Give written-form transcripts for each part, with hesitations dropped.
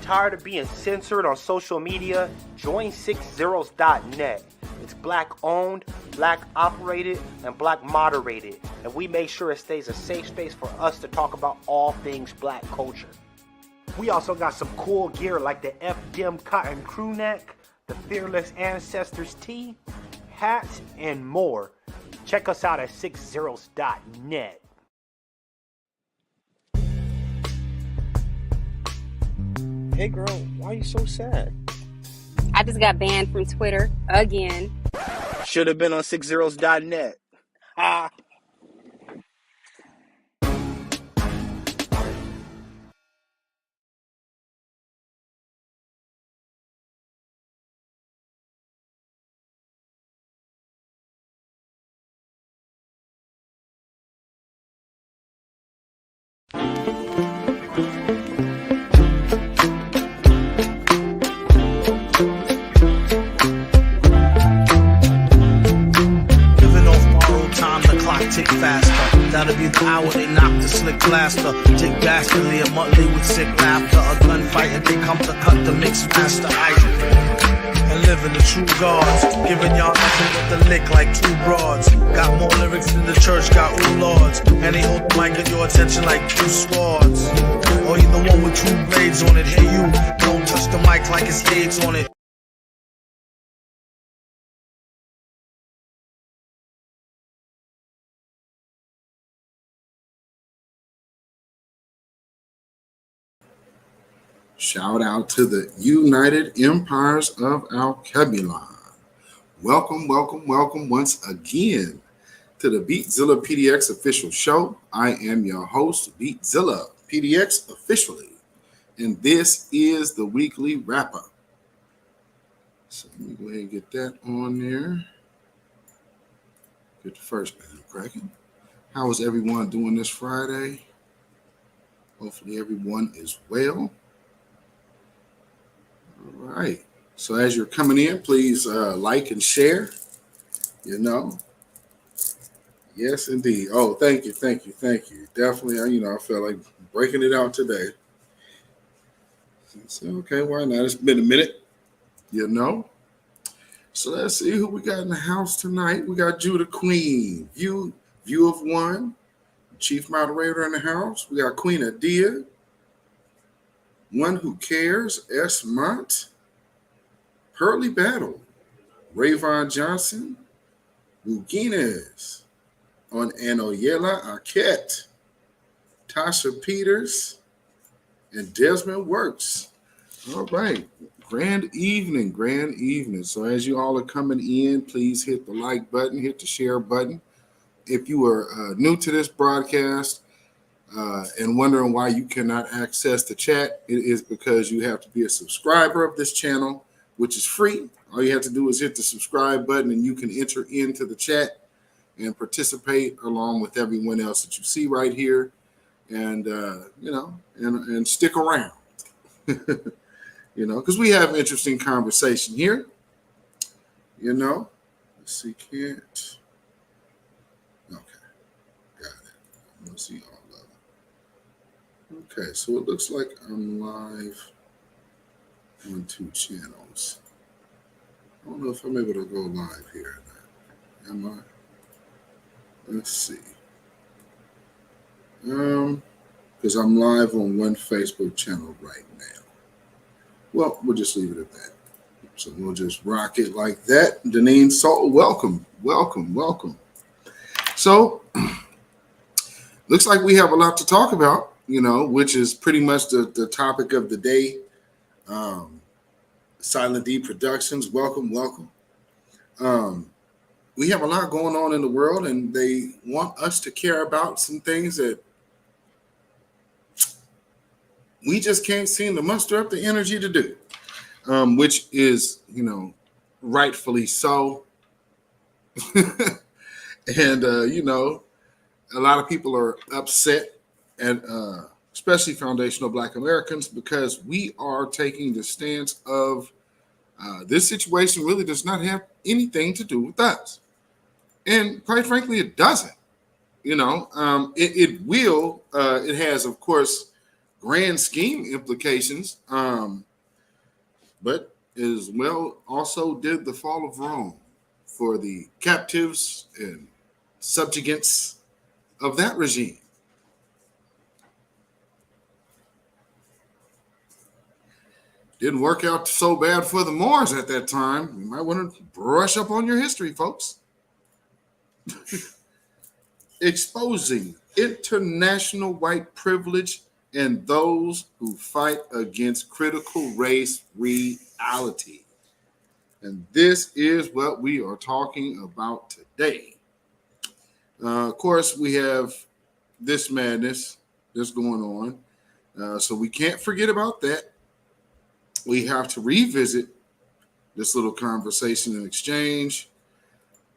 Tired of being censored on social media? Join 60s.net. It's black owned, black operated, and black moderated, and we make sure it stays a safe space for us to talk about all things black culture. We also got some cool gear like the FDM cotton crew neck, the Fearless Ancestors tee, hats, and more. Check us out at 60s.net. Hey girl, why are you so sad? I just got banned from Twitter again. Should have been on 60s.net. Ah. Tick faster. That'll be the hour they knock the slick blaster. Dick dastardly, a Muttley with sick laughter. A gunfight and they come to cut the mix master. And living the true gods. Giving y'all nothing but the lick like two broads. Got more lyrics than the church got ooh lords. And they hold the mic at your attention like two swords. Or you the one with two blades on it. Hey you, don't touch the mic like it's AIDS on it. Shout out to the United Empires of Alkebulan. Welcome, welcome, welcome once again to the beatzillapdx official show. I am your host, beatzillapdx officially, and this is the weekly wrap-up. So let me go ahead and get that on there. Get the first band cracking. How is everyone doing this Friday? Hopefully everyone is well. All right. So as you're coming in, please like and share. You know. Yes, indeed. Oh, thank you. Definitely, I felt like breaking it out today. So, okay, why not? It's been a minute, So let's see who we got in the house tonight. We got Judah Queen, View of One, Chief Moderator in the house. We got Queen Adia. One Who Cares, S. Mont, Pearly Battle, Rayvon Johnson, Buginez, on Anoyela Arquette, Tasha Peters, and Desmond Works. All right, grand evening. So as you all are coming in, please hit the like button, hit the share button. If you are new to this broadcast, and wondering why you cannot access the chat, it is because you have to be a subscriber of this channel, which is free. All you have to do is hit the subscribe button and you can enter into the chat and participate along with everyone else that you see right here. And, and stick around, because we have interesting conversation here, Let's see, can't. Okay, got it. Let's see all. Okay, so it looks like I'm live on 2 channels. I don't know if I'm able to go live here or not. Am I? Let's see. Because I'm live on one Facebook channel right now. Well, we'll just leave it at that. So we'll just rock it like that. Deneen Soul, welcome. So, looks like we have a lot to talk about. Which is pretty much the topic of the day. Silent D Productions, welcome. We have a lot going on in the world, and they want us to care about some things that we just can't seem to muster up the energy to do, which is, rightfully so. And, a lot of people are upset, and especially foundational Black Americans, because we are taking the stance of this situation really does not have anything to do with us. And quite frankly, it doesn't. It will. It has, of course, grand scheme implications, but as well also did the fall of Rome for the captives and subjugants of that regime. Didn't work out so bad for the Moors at that time. You might want to brush up on your history, folks. Exposing international white privilege and those who fight against critical race reality. And this is what we are talking about today. Of course, we have this madness that's going on. So we can't forget about that. We have to revisit this little conversation and exchange.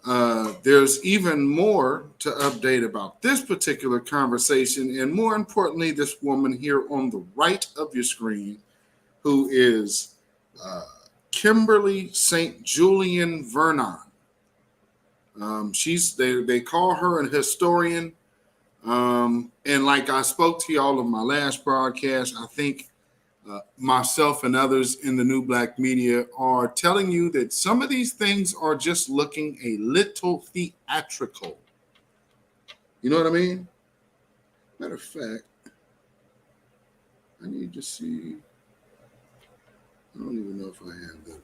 There's even more to update about this particular conversation, and more importantly, this woman here on the right of your screen, who is Kimberly St. Julian Vernon. They call her an historian, and like I spoke to y'all on my last broadcast, I think myself and others in the new black media are telling you that some of these things are just looking a little theatrical. You know what I mean? Matter of fact, I need to see. I don't even know if I have that.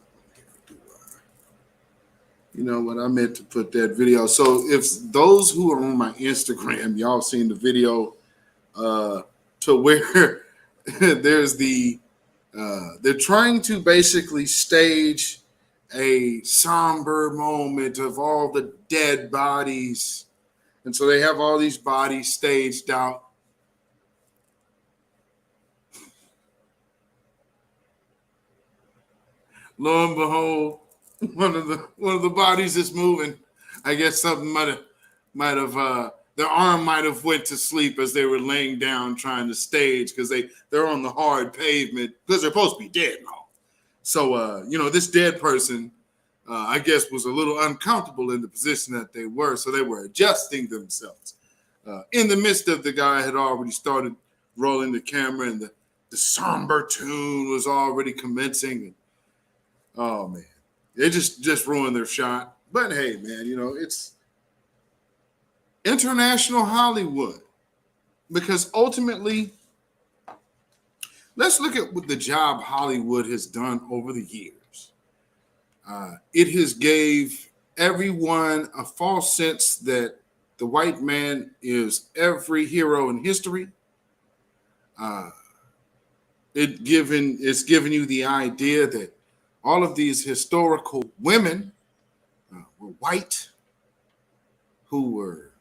You know what? I meant to put that video. So if those who are on my Instagram, y'all seen the video to where there's they're trying to basically stage a somber moment of all the dead bodies. And so they have all these bodies staged out. Lo and behold, one of the bodies is moving. I guess something might have their arm might have went to sleep as they were laying down trying to stage, because they're on the hard pavement because they're supposed to be dead and all. So this dead person I guess was a little uncomfortable in the position that they were, so they were adjusting themselves. In the midst of the guy had already started rolling the camera, and the somber tune was already commencing. And, oh man, they just ruined their shot. But hey, man, it's international Hollywood, because ultimately, let's look at what the job Hollywood has done over the years. It has gave everyone a false sense that the white man is every hero in history. It's given you the idea that all of these historical women were white, who were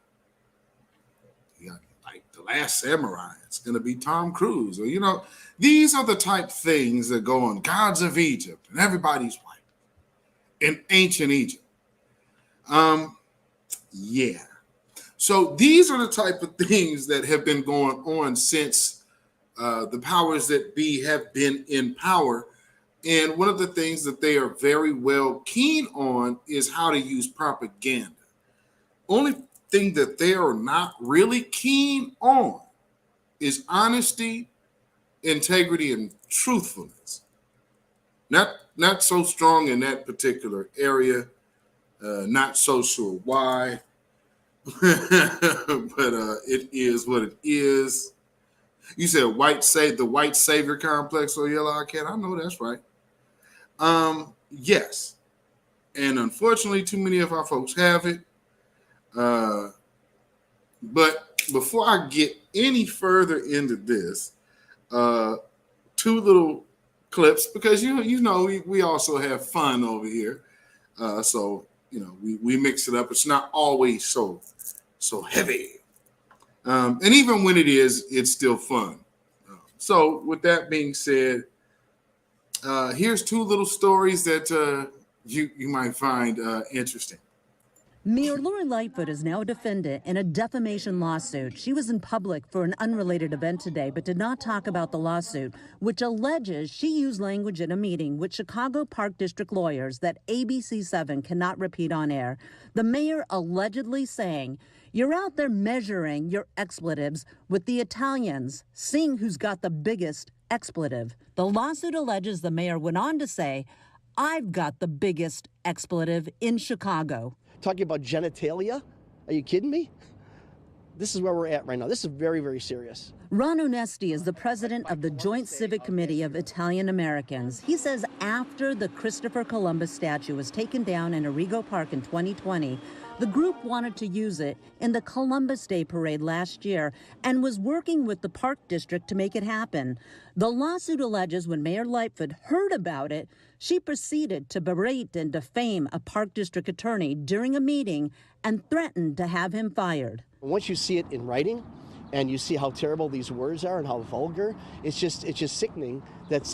like the last samurai. It's going to be Tom Cruise, or these are the type things that go on. Gods of Egypt, and everybody's white in ancient Egypt. Yeah. So these are the type of things that have been going on since the powers that be have been in power. And one of the things that they are very well keen on is how to use propaganda. Only thing that they are not really keen on is honesty, integrity, and truthfulness. Not so strong in that particular area. Not so sure why. But it is what it is. You said the white savior complex or yellow cat. I know that's right. Yes. And unfortunately, too many of our folks have it. But before I get any further into this, two little clips, because we also have fun over here. So we mix it up. It's not always so heavy. And even when it is, it's still fun. So with that being said, here's two little stories that you might find interesting. Mayor Lori Lightfoot is now a defendant in a defamation lawsuit. She was in public for an unrelated event today, but did not talk about the lawsuit, which alleges she used language in a meeting with Chicago Park District lawyers that ABC7 cannot repeat on air. The mayor allegedly saying, "You're out there measuring your expletives with the Italians, seeing who's got the biggest expletive." The lawsuit alleges the mayor went on to say, "I've got the biggest expletive in Chicago." Talking about genitalia? Are you kidding me? This is where we're at right now. This is very, very serious. Ron Onesti is the president of the Joint Civic Committee of Italian Americans. He says after the Christopher Columbus statue was taken down in Arrigo Park in 2020, the group wanted to use it in the Columbus Day parade last year and was working with the Park District to make it happen. The lawsuit alleges when Mayor Lightfoot heard about it, she proceeded to berate and defame a Park District attorney during a meeting and threatened to have him fired. Once you see it in writing and you see how terrible these words are and how vulgar, it's just sickening that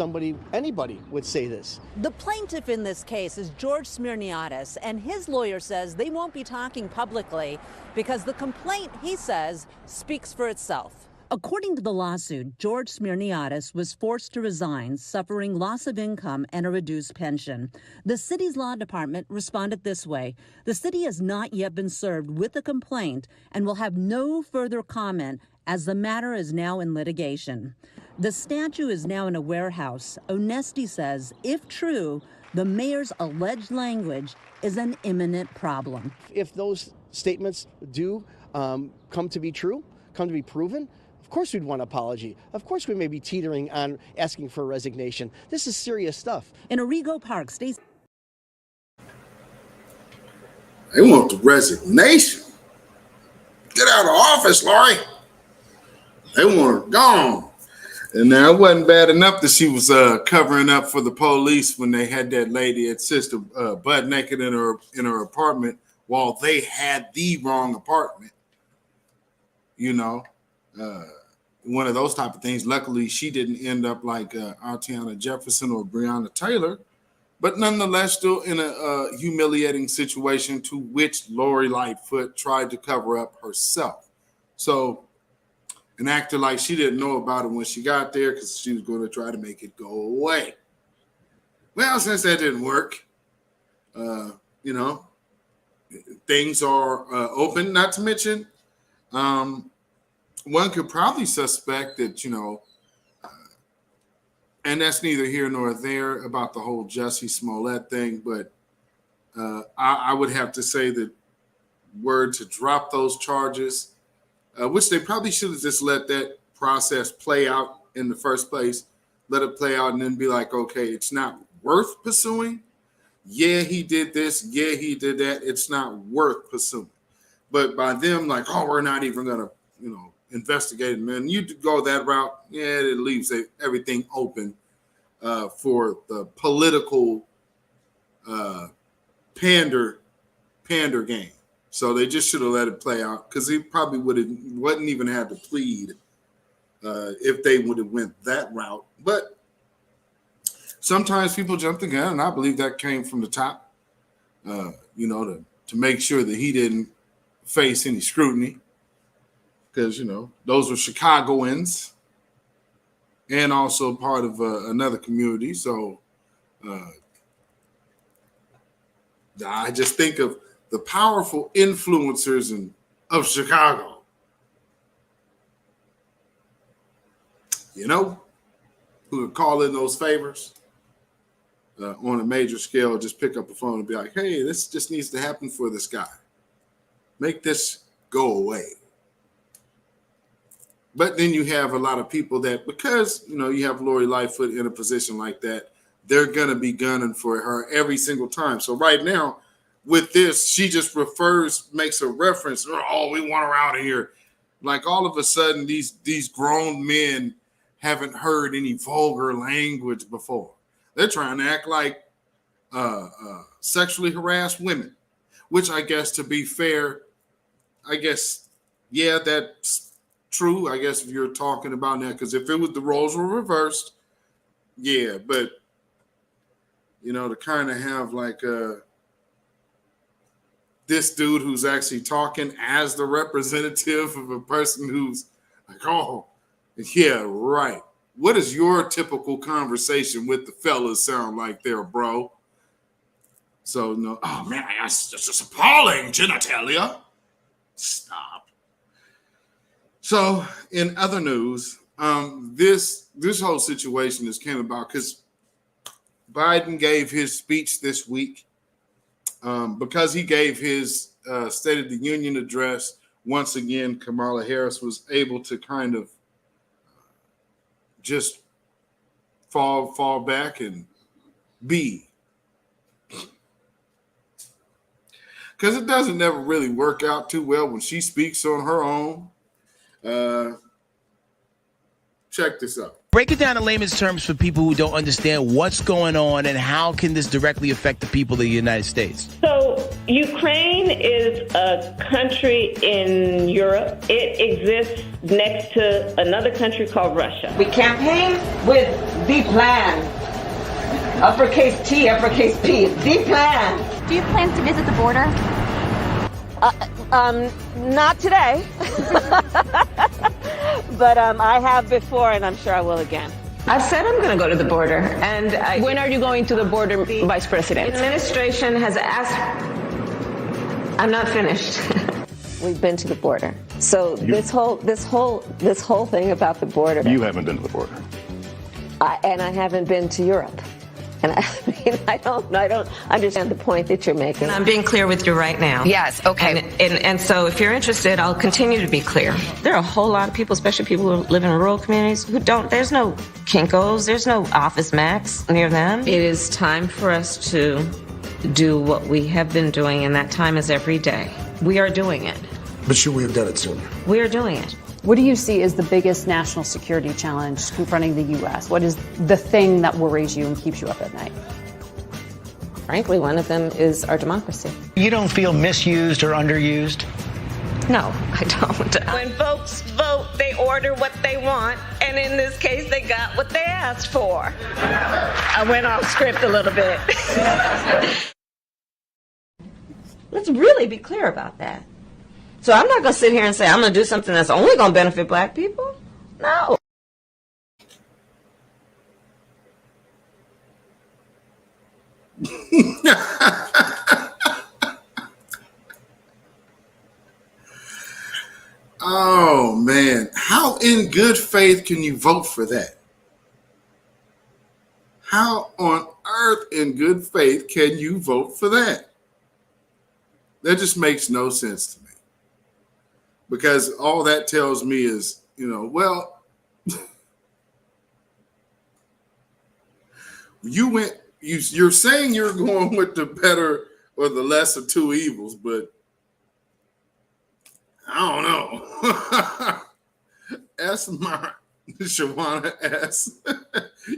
anybody would say this. The plaintiff in this case is George Smirniadis, and his lawyer says they won't be talking publicly because the complaint, he says, speaks for itself. According to the lawsuit, George Smirniadis was forced to resign, suffering loss of income and a reduced pension. The city's law department responded this way: the city has not yet been served with a complaint and will have no further comment as the matter is now in litigation. The statue is now in a warehouse. Onesti says, if true, the mayor's alleged language is an imminent problem. If those statements do come to be true, come to be proven, of course we'd want an apology. Of course we may be teetering on asking for a resignation. This is serious stuff. In Arrigo Park, Stacey. They want the resignation. Get out of office, Lori. They want her gone. And now it wasn't bad enough that she was covering up for the police when they had that lady at Sister butt naked in her apartment while they had the wrong apartment. You know, one of those type of things. Luckily, she didn't end up like Artiana Jefferson or Breonna Taylor, but nonetheless, still in a humiliating situation to which Lori Lightfoot tried to cover up herself. So, and acted like she didn't know about it when she got there because she was going to try to make it go away. Well, since that didn't work, you know, things are open. Not to mention, one could probably suspect that, you know, and that's neither here nor there about the whole Jussie Smollett thing, but I would have to say that were to drop those charges, which they probably should have just let that process play out in the first place, let it play out and then be like, okay, it's not worth pursuing. Yeah, he did this. Yeah, he did that. It's not worth pursuing. But by them like, oh, we're not even going to, you know, investigate it, man. You go that route, yeah, it leaves everything open for the political pander game. So they just should have let it play out because he probably wouldn't even have to plead if they would have went that route. But sometimes people jump the gun, and I believe that came from the top, you know, to make sure that he didn't face any scrutiny because, you know, those were Chicagoans and also part of another community. So I just think of the powerful influencers of Chicago, you know, who would call in those favors on a major scale, just pick up the phone and be like, hey, this just needs to happen for this guy. Make this go away. But then you have a lot of people that, because, you know, you have Lori Lightfoot in a position like that, they're going to be gunning for her every single time. So right now, with this, she just makes a reference, oh, we want her out of here. Like all of a sudden, these grown men haven't heard any vulgar language before. They're trying to act like sexually harassed women, which I guess, to be fair, I guess, yeah, that's true. I guess if you're talking about that, because if it was the roles were reversed, yeah, but, you know, to kind of have like this dude who's actually talking as the representative of a person who's like, oh, yeah, right. What does your typical conversation with the fellas sound like there, bro? So, no, oh man, that's just appalling genitalia. Stop. So, in other news, this whole situation has came about because Biden gave his speech this week. Because he gave his State of the Union address, once again, Kamala Harris was able to kind of just fall back and be. Because it doesn't never really work out too well when she speaks on her own. Check this out. Break it down in layman's terms for people who don't understand what's going on and how can this directly affect the people of the United States. So Ukraine is a country in Europe. It exists next to another country called Russia. We campaign with the plan. Uppercase T, uppercase P. The plan. Do you plan to visit the border? Not today. But I have before, and I'm sure I will again. I said I'm going to go to the border. And when are you going to the border, Vice President? The administration has asked. I'm not finished. We've been to the border. So this whole thing about the border. You haven't been to the border. And I haven't been to Europe. And I don't understand the point that you're making. And I'm being clear with you right now. Yes, okay. And so if you're interested, I'll continue to be clear. There are a whole lot of people, especially people who live in rural communities, who don't, there's no Kinko's, there's no Office Max near them. It is time for us to do what we have been doing, and that time is every day. We are doing it. But should we have done it sooner? We are doing it. What do you see as the biggest national security challenge confronting the U.S.? What is the thing that worries you and keeps you up at night? Frankly, one of them is our democracy. You don't feel misused or underused? No, I don't. When folks vote, they order what they want, and in this case, they got what they asked for. I went off script a little bit. Let's really be clear about that. So I'm not going to sit here and say I'm going to do something that's only going to benefit black people. No. Oh, man. How in good faith can you vote for that? How on earth in good faith can you vote for that? That just makes no sense to me. Because all that tells me is, well, you're saying you're going with the better or the lesser two evils, but I don't know. Esmont, Shawana S.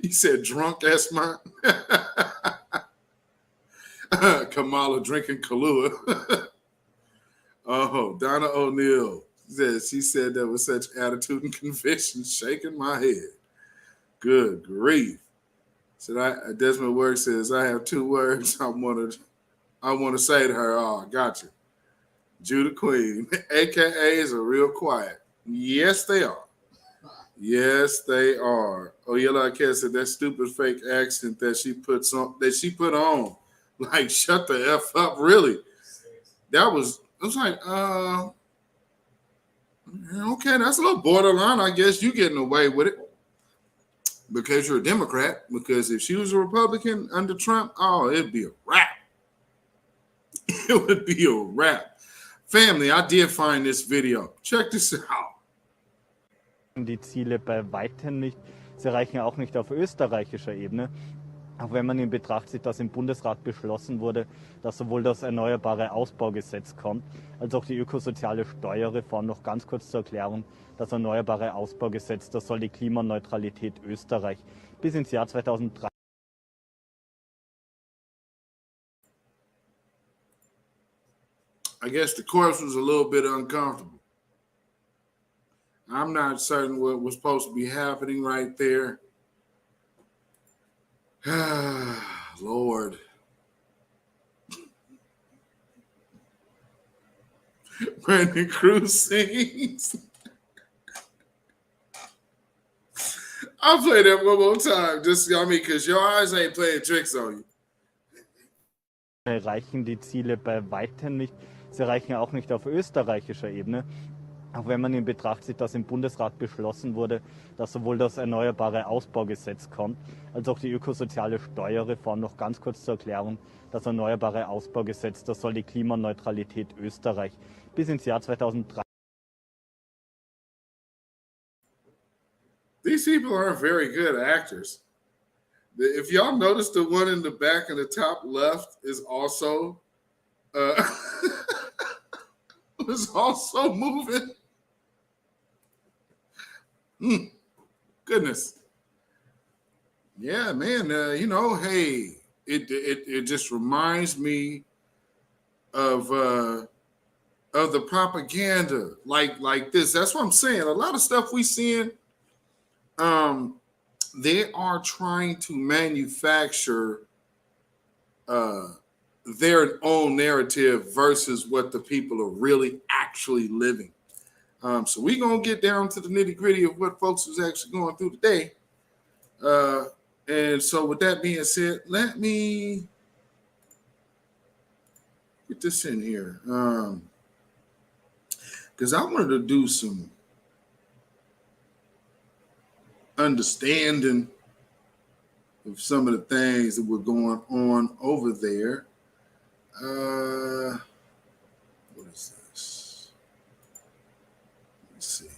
You said drunk Esmont. Kamala drinking Kahlua. Oh, Donna O'Neill says she said that with such attitude and conviction, shaking my head. Good grief. Said Desmond Work says I have two words I want to say to her. Oh, gotcha. Judah Queen, AKAs are real quiet. Yes, they are. Yes, they are. Oh, Yella Cat said that stupid fake accent that she put on. Like, shut the F up, really. I was like, okay, that's a little borderline. I guess you getting away with it because you're a Democrat. Because if she was a Republican under Trump, oh, it'd be a wrap. It would be a wrap. Family, I did find this video. Check this out. Die Ziele bei weitem nicht. Sie reichen auch nicht auf österreichischer Ebene. Auch wenn man in Betracht zieht, dass im Bundesrat beschlossen wurde, dass sowohl das Erneuerbare Ausbaugesetz kommt, als auch die ökosoziale Steuerreform. Noch ganz kurz zur Erklärung. Das Erneuerbare Ausbaugesetz, das soll die Klimaneutralität Österreich bis ins Jahr 2030. I guess the course was a little bit uncomfortable. I'm not certain what was supposed to be happening right there. Lord. Brandon Cruz sings. I'll play that one more time, just because your eyes ain't playing tricks on you. Erreichen die Ziele bei weitem nicht. Sie erreichen auch nicht auf österreichischer Ebene. Auch wenn man in Betracht zieht, dass im Bundesrat beschlossen wurde, dass sowohl das Erneuerbare Ausbaugesetz kommt, als auch die ökosoziale Steuerreform. Noch ganz kurz zur Erklärung. Das Erneuerbare Ausbaugesetz, das soll die Klimaneutralität Österreich bis ins Jahr 2030. These people aren't very good actors. If y'all notice, the one in the back in the top left is also moving. Goodness. Yeah, man. Hey, it just reminds me of the propaganda like this. That's what I'm saying. A lot of stuff we seeing. They are trying to manufacture their own narrative versus what the people are really actually living. So we're going to get down to the nitty gritty of what folks is actually going through today. And so with that being said, let me get this in here. Because I wanted to do some understanding of some of the things that were going on over there. What is this? Let's see.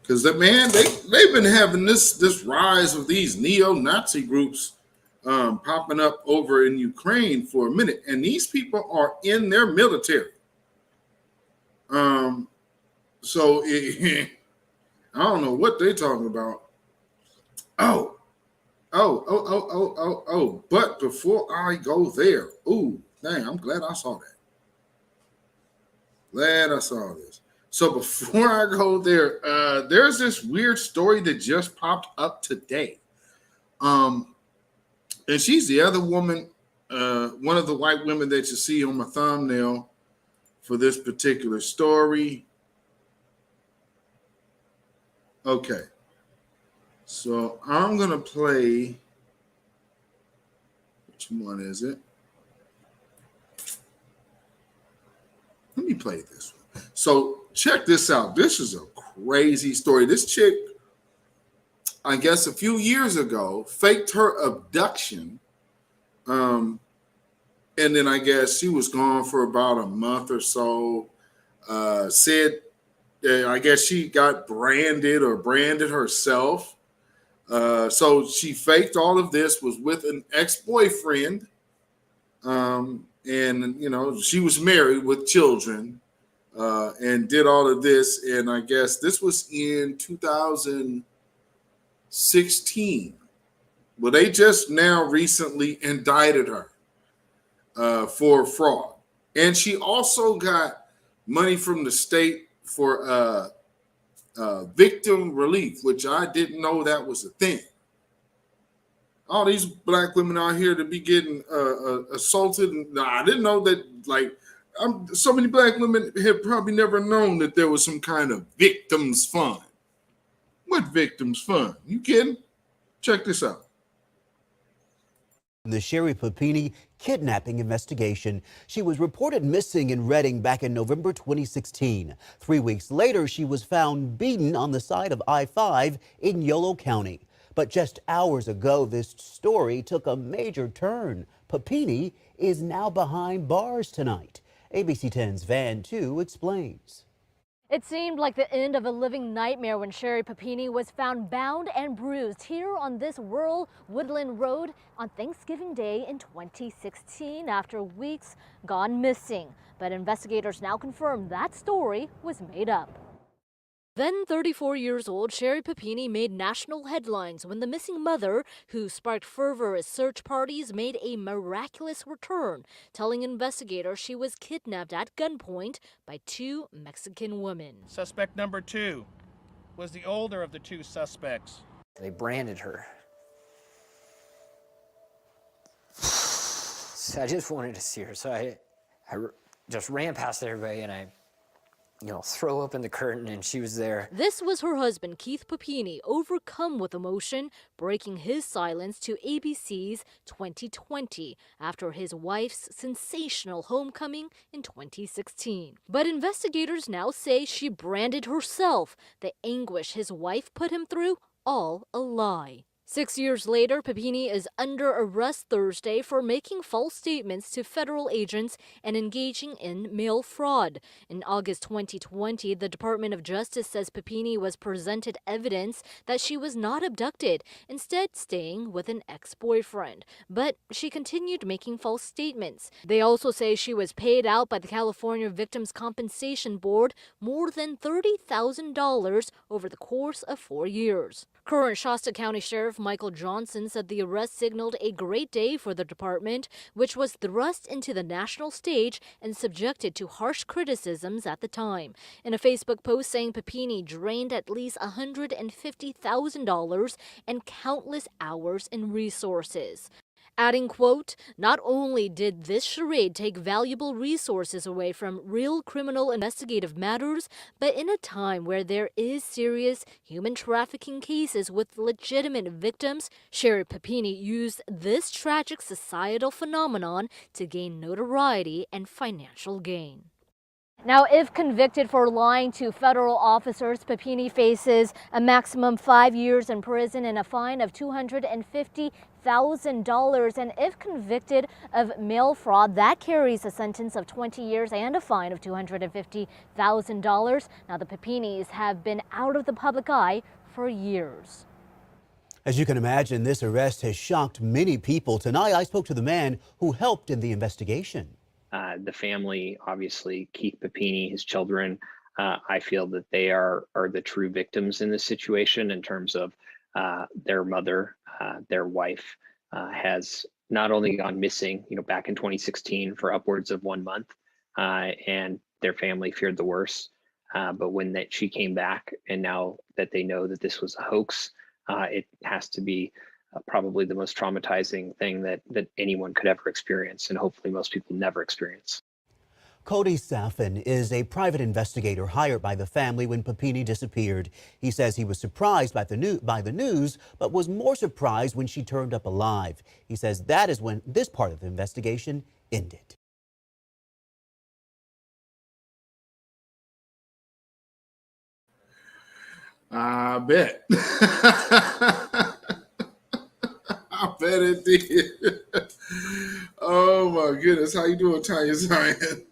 Because they've been having this rise of these neo-Nazi groups popping up over in Ukraine for a minute, and these people are in their military. So I don't know what they're talking about. But before I go there, I'm glad I saw that. Glad I saw this. So before I go there, there's this weird story that just popped up today. And she's the other woman, one of the white women that you see on my thumbnail for this particular story. Okay. So I'm going to play. Which one is it? Let me play this one. So check this out. This is a crazy story. This chick, I guess a few years ago, faked her abduction. And then I guess she was gone for about a month or so. Said, I guess she got branded herself. So she faked all of this, was with an ex-boyfriend. And, she was married with children and did all of this. And I guess this was in 2016. Well, they just now recently indicted her for fraud. And she also got money from the state for victim relief, which I didn't know that was a thing. All these black women out here to be getting assaulted. I didn't know that, so many black women have probably never known that there was some kind of victims fund. What victims fund? You kidding? Check this out. The Sherry Papini kidnapping investigation. She was reported missing in Reading back in November 2016. 3 weeks later, she was found beaten on the side of I-5 in Yolo County. But just hours ago, this story took a major turn. Papini is now behind bars tonight. ABC 10's Van Tu explains. It seemed like the end of a living nightmare when Sherry Papini was found bound and bruised here on this rural woodland road on Thanksgiving Day in 2016 after weeks gone missing. But investigators now confirm that story was made up. Then 34 years old, Sherry Papini made national headlines when the missing mother, who sparked fervor at search parties, made a miraculous return, telling investigators she was kidnapped at gunpoint by two Mexican women. Suspect number 2 was the older of the two suspects. They branded her. So I just wanted to see her, so I just ran past everybody and I throw open the curtain and she was there. This was her husband, Keith Papini, overcome with emotion, breaking his silence to ABC's 2020 after his wife's sensational homecoming in 2016. But investigators now say she branded herself. The anguish his wife put him through, all a lie. 6 years later, Papini is under arrest Thursday for making false statements to federal agents and engaging in mail fraud. In August 2020, the Department of Justice says Papini was presented evidence that she was not abducted, instead staying with an ex-boyfriend. But she continued making false statements. They also say she was paid out by the California Victims' Compensation Board more than $30,000 over the course of 4 years. Current Shasta County Sheriff Michael Johnson said the arrest signaled a great day for the department, which was thrust into the national stage and subjected to harsh criticisms at the time. In a Facebook post saying Papini drained at least $150,000 and countless hours in resources. Adding, quote, "Not only did this charade take valuable resources away from real criminal investigative matters, but in a time where there is serious human trafficking cases with legitimate victims, Sheriff Papini used this tragic societal phenomenon to gain notoriety and financial gain." Now, if convicted for lying to federal officers, Papini faces a maximum 5 years in prison and a fine of $250,000. And if convicted of mail fraud, that carries a sentence of 20 years and a fine of $250,000. Now, the Papinis have been out of the public eye for years. As you can imagine, this arrest has shocked many people. Tonight, I spoke to the man who helped in the investigation. The family, obviously, Keith Papini, his children, I feel that they are the true victims in this situation in terms of their mother, their wife has not only gone missing, back in 2016 for upwards of 1 month, and their family feared the worst. But when she came back, and now that they know that this was a hoax, it has to be probably the most traumatizing thing that anyone could ever experience, and hopefully most people never experience. Cody Saffin is a private investigator hired by the family when Papini disappeared. He says he was surprised by the news, but was more surprised when she turned up alive. He says that is when this part of the investigation ended. I bet. I bet it did. Oh my goodness. How you doing, Tanya Zion?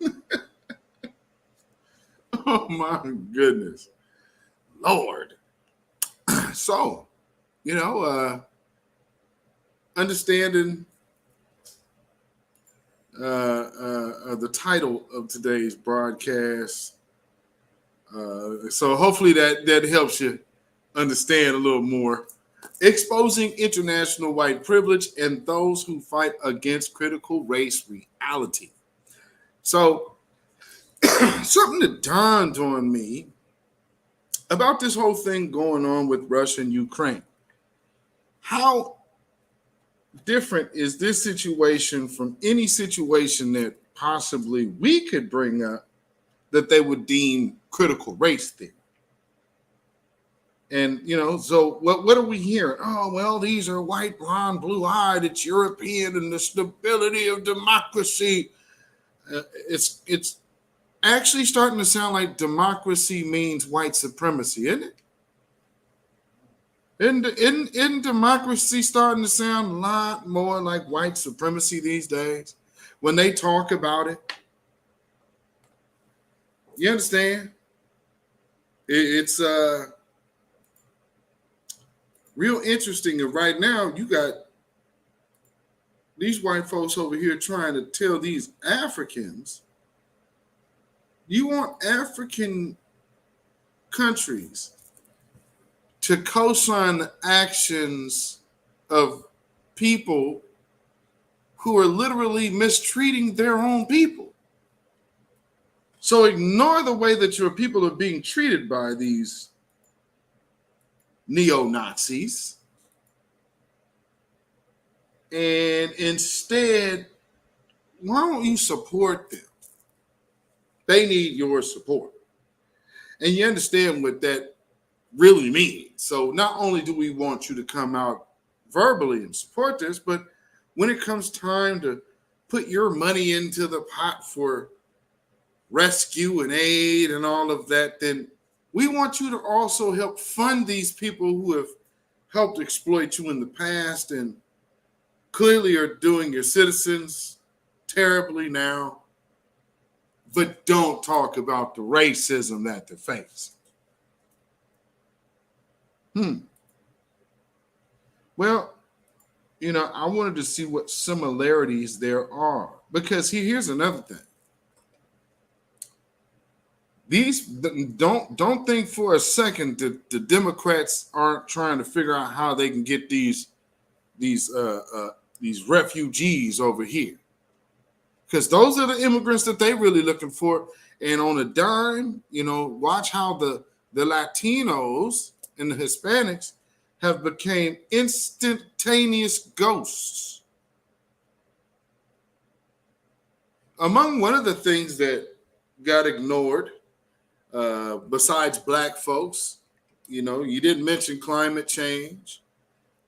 Oh my goodness. Lord. So, understanding the title of today's broadcast. So hopefully that helps you understand a little more. Exposing international white privilege and those who fight against critical race reality. So something that dawned on me about this whole thing going on with Russia and Ukraine. How different is this situation from any situation that possibly we could bring up that they would deem critical race theory? And, so what are we hearing? Oh, well, these are white, blonde, blue-eyed. It's European and the stability of democracy. It's actually starting to sound like democracy means white supremacy, isn't it? Isn't democracy starting to sound a lot more like white supremacy these days when they talk about it? You understand? It's real interesting. And right now, you got these white folks over here trying to tell these Africans, you want African countries to co-sign the actions of people who are literally mistreating their own people. So ignore the way that your people are being treated by these neo-Nazis, and instead, why don't you support them? They need your support. And you understand what that really means. So not only do we want you to come out verbally and support this, but when it comes time to put your money into the pot for rescue and aid and all of that, then we want you to also help fund these people who have helped exploit you in the past and clearly are doing your citizens terribly now, but don't talk about the racism that they face. Well, I wanted to see what similarities there are, because here's another thing. These don't think for a second that the Democrats aren't trying to figure out how they can get these refugees over here, because those are the immigrants that they really looking for. And on a dime, watch how the Latinos and the Hispanics have become instantaneous ghosts. Among one of the things that got ignored, besides black folks, you didn't mention climate change.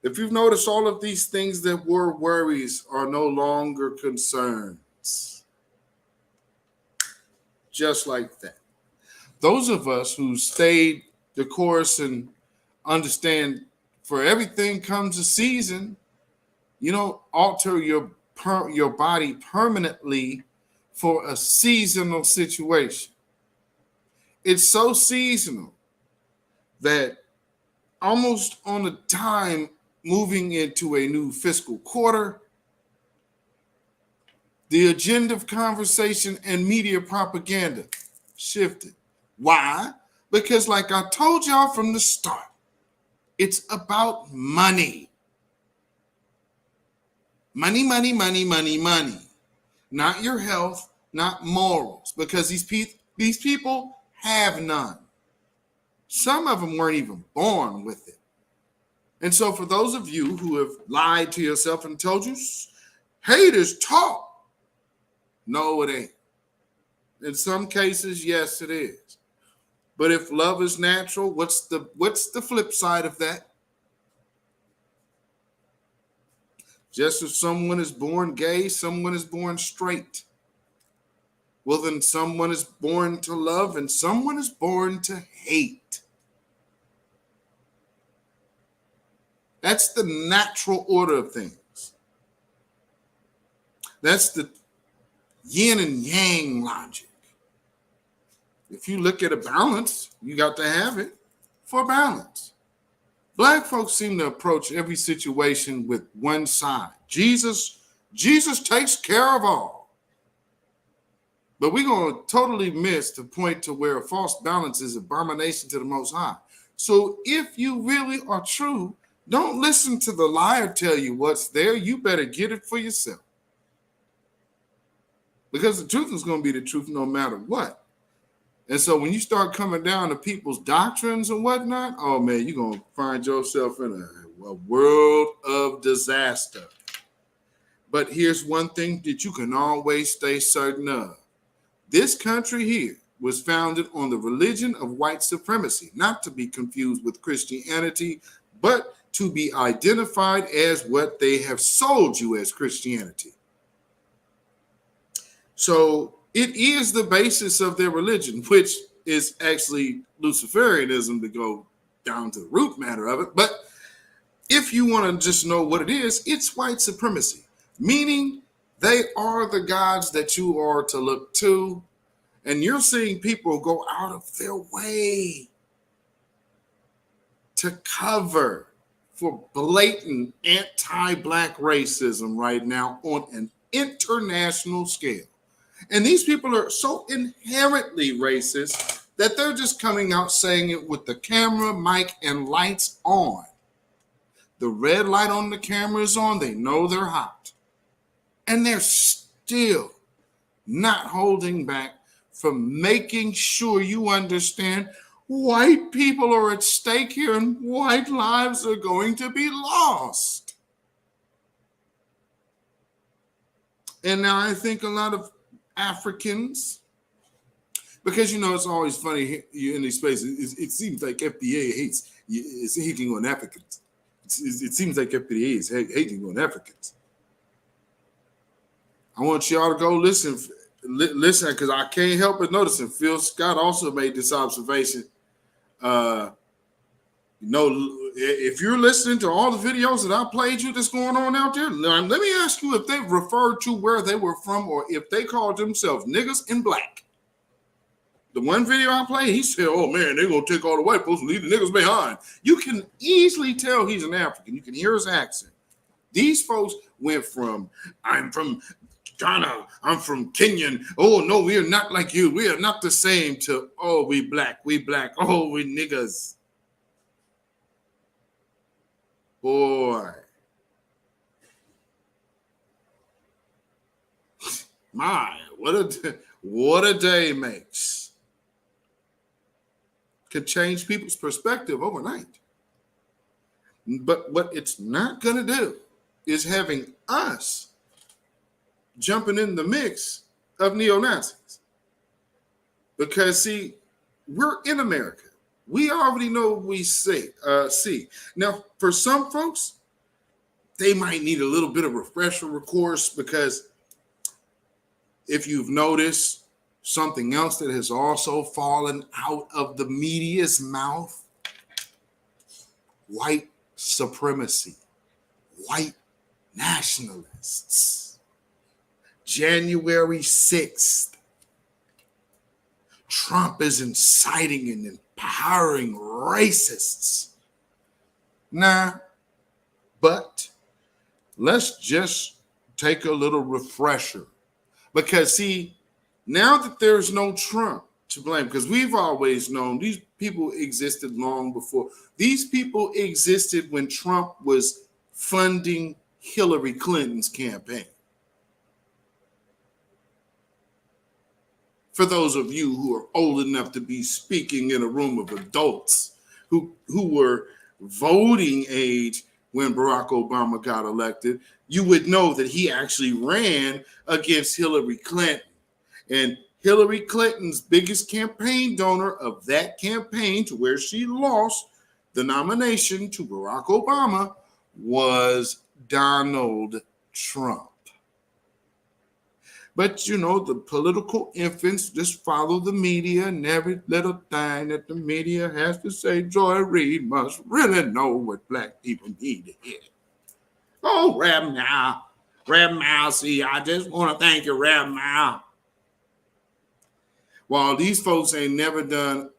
If you've noticed, all of these things that were worries are no longer concerns. Just like that. Those of us who stayed the course and understand for everything comes a season, you don't alter your body permanently for a seasonal situation. It's so seasonal that almost on a dime, moving into a new fiscal quarter, the agenda of conversation and media propaganda shifted. Why? Because like I told y'all from the start, it's about money. Money, money, money, money, money. Not your health, not morals, because these people have none. Some of them weren't even born with it. And so for those of you who have lied to yourself and told you hate is taught, no, it ain't. In some cases, yes, it is. But if love is natural, what's the flip side of that? Just as someone is born gay, someone is born straight. Well, then someone is born to love and someone is born to hate. That's the natural order of things. That's the yin and yang logic. If you look at a balance, you got to have it for balance. Black folks seem to approach every situation with one side. Jesus takes care of all. But we're going to totally miss the point to where a false balance is abomination to the Most High. So if you really are true, don't listen to the liar tell you what's there. You better get it for yourself. Because the truth is going to be the truth no matter what. And so when you start coming down to people's doctrines and whatnot, oh man, you're going to find yourself in a world of disaster. But here's one thing that you can always stay certain of. This country here was founded on the religion of white supremacy, not to be confused with Christianity, but to be identified as what they have sold you as Christianity. So it is the basis of their religion, which is actually Luciferianism to go down to the root matter of it. But if you want to just know what it is, it's white supremacy, meaning they are the gods that you are to look to. And you're seeing people go out of their way to cover for blatant anti-black racism right now on an international scale. And these people are so inherently racist that they're just coming out saying it with the camera, mic, and lights on. The red light on the camera is on. They know they're hot. And they're still not holding back from making sure you understand white people are at stake here and white lives are going to be lost. And now I think a lot of Africans Because, you know, it's always funny in these spaces. It seems like FDA is hating on Africans. It seems like FDA is hating on Africans. I want y'all to go listen, because I can't help but notice, and Phil Scott also made this observation. You know, if you're listening to all the videos that I played you that's going on out there, let me ask you if they referred to where they were from or if they called themselves niggas in black. The one video I played, he said, oh man, they're going to take all the white folks and leave the niggas behind. You can easily tell he's an African. You can hear his accent. These folks went from, I'm from Ghana, I'm from Kenyan. Oh no, we are not like you. We are not the same, to, oh, we black, oh, we niggas. Boy. My, what a day makes. Could change people's perspective overnight. But what it's not going to do is having us jumping in the mix of neo-Nazis. Because, see, we're in America. We already know what we see. Now, for some folks, they might need a little bit of refresher course, because if you've noticed, something else that has also fallen out of the media's mouth, white supremacy, white nationalists. January 6th, Trump is inciting and empowering racists. Nah, but let's just take a little refresher. Because, see, now that there's no Trump to blame, because we've always known these people existed long before. These people existed when Trump was funding Hillary Clinton's campaign. For those of you who are old enough to be speaking in a room of adults who were voting age when Barack Obama got elected, you would know that he actually ran against Hillary Clinton. And Hillary Clinton's biggest campaign donor of that campaign, to where she lost the nomination to Barack Obama, was Donald Trump. But, you know, the political infants just follow the media, and every little thing that the media has to say, Joy Reid must really know what black people need to hear. Oh, Reb Mal, see, I just want to thank you, Reb Mal. While these folks ain't never done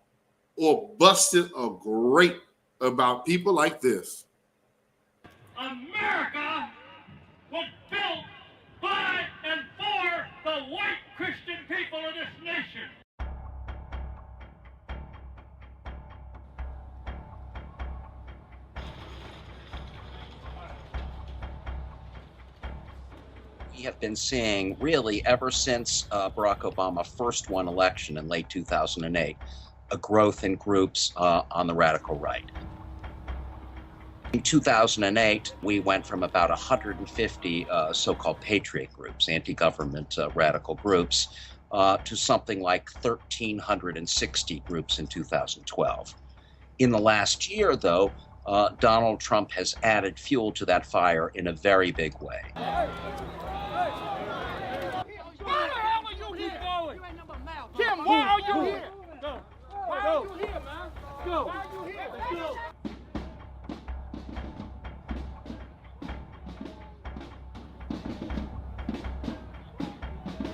or busted a grape about people like this. America was built by and for the white Christian people of this nation. We have been seeing, really ever since Barack Obama first won election in late 2008, a growth in groups on the radical right. In 2008, we went from about 150 so-called patriot groups, anti-government radical groups, to something like 1,360 groups in 2012. In the last year, though, Donald Trump has added fuel to that fire in a very big way. Kim, why are you here? Go. Why are you here, man? Go. Why are you here? Let's go.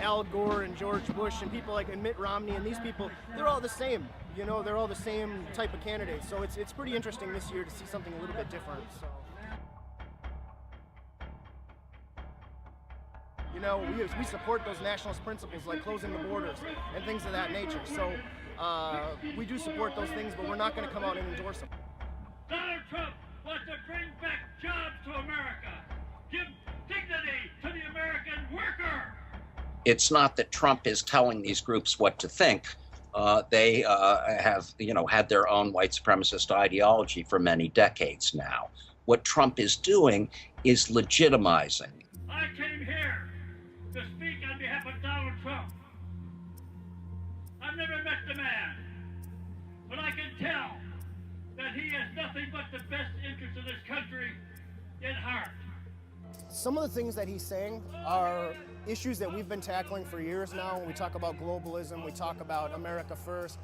Al Gore and George Bush and people like Mitt Romney and these people, they're all the same. You know, they're all the same type of candidates. So it's pretty interesting this year to see something a little bit different. So. You know, we support those nationalist principles like closing the borders and things of that nature. So we do support those things, but we're not going to come out and endorse them. Donald Trump wants to bring back jobs to America, give dignity to the American worker. It's not that Trump is telling these groups what to think. They have, had their own white supremacist ideology for many decades now. What Trump is doing is legitimizing. I came here to speak on behalf of Donald Trump. I've never met the man, but I can tell that he has nothing but the best interest of this country in heart. Some of the things that he's saying are issues that we've been tackling for years now. When we talk about globalism, we talk about America first,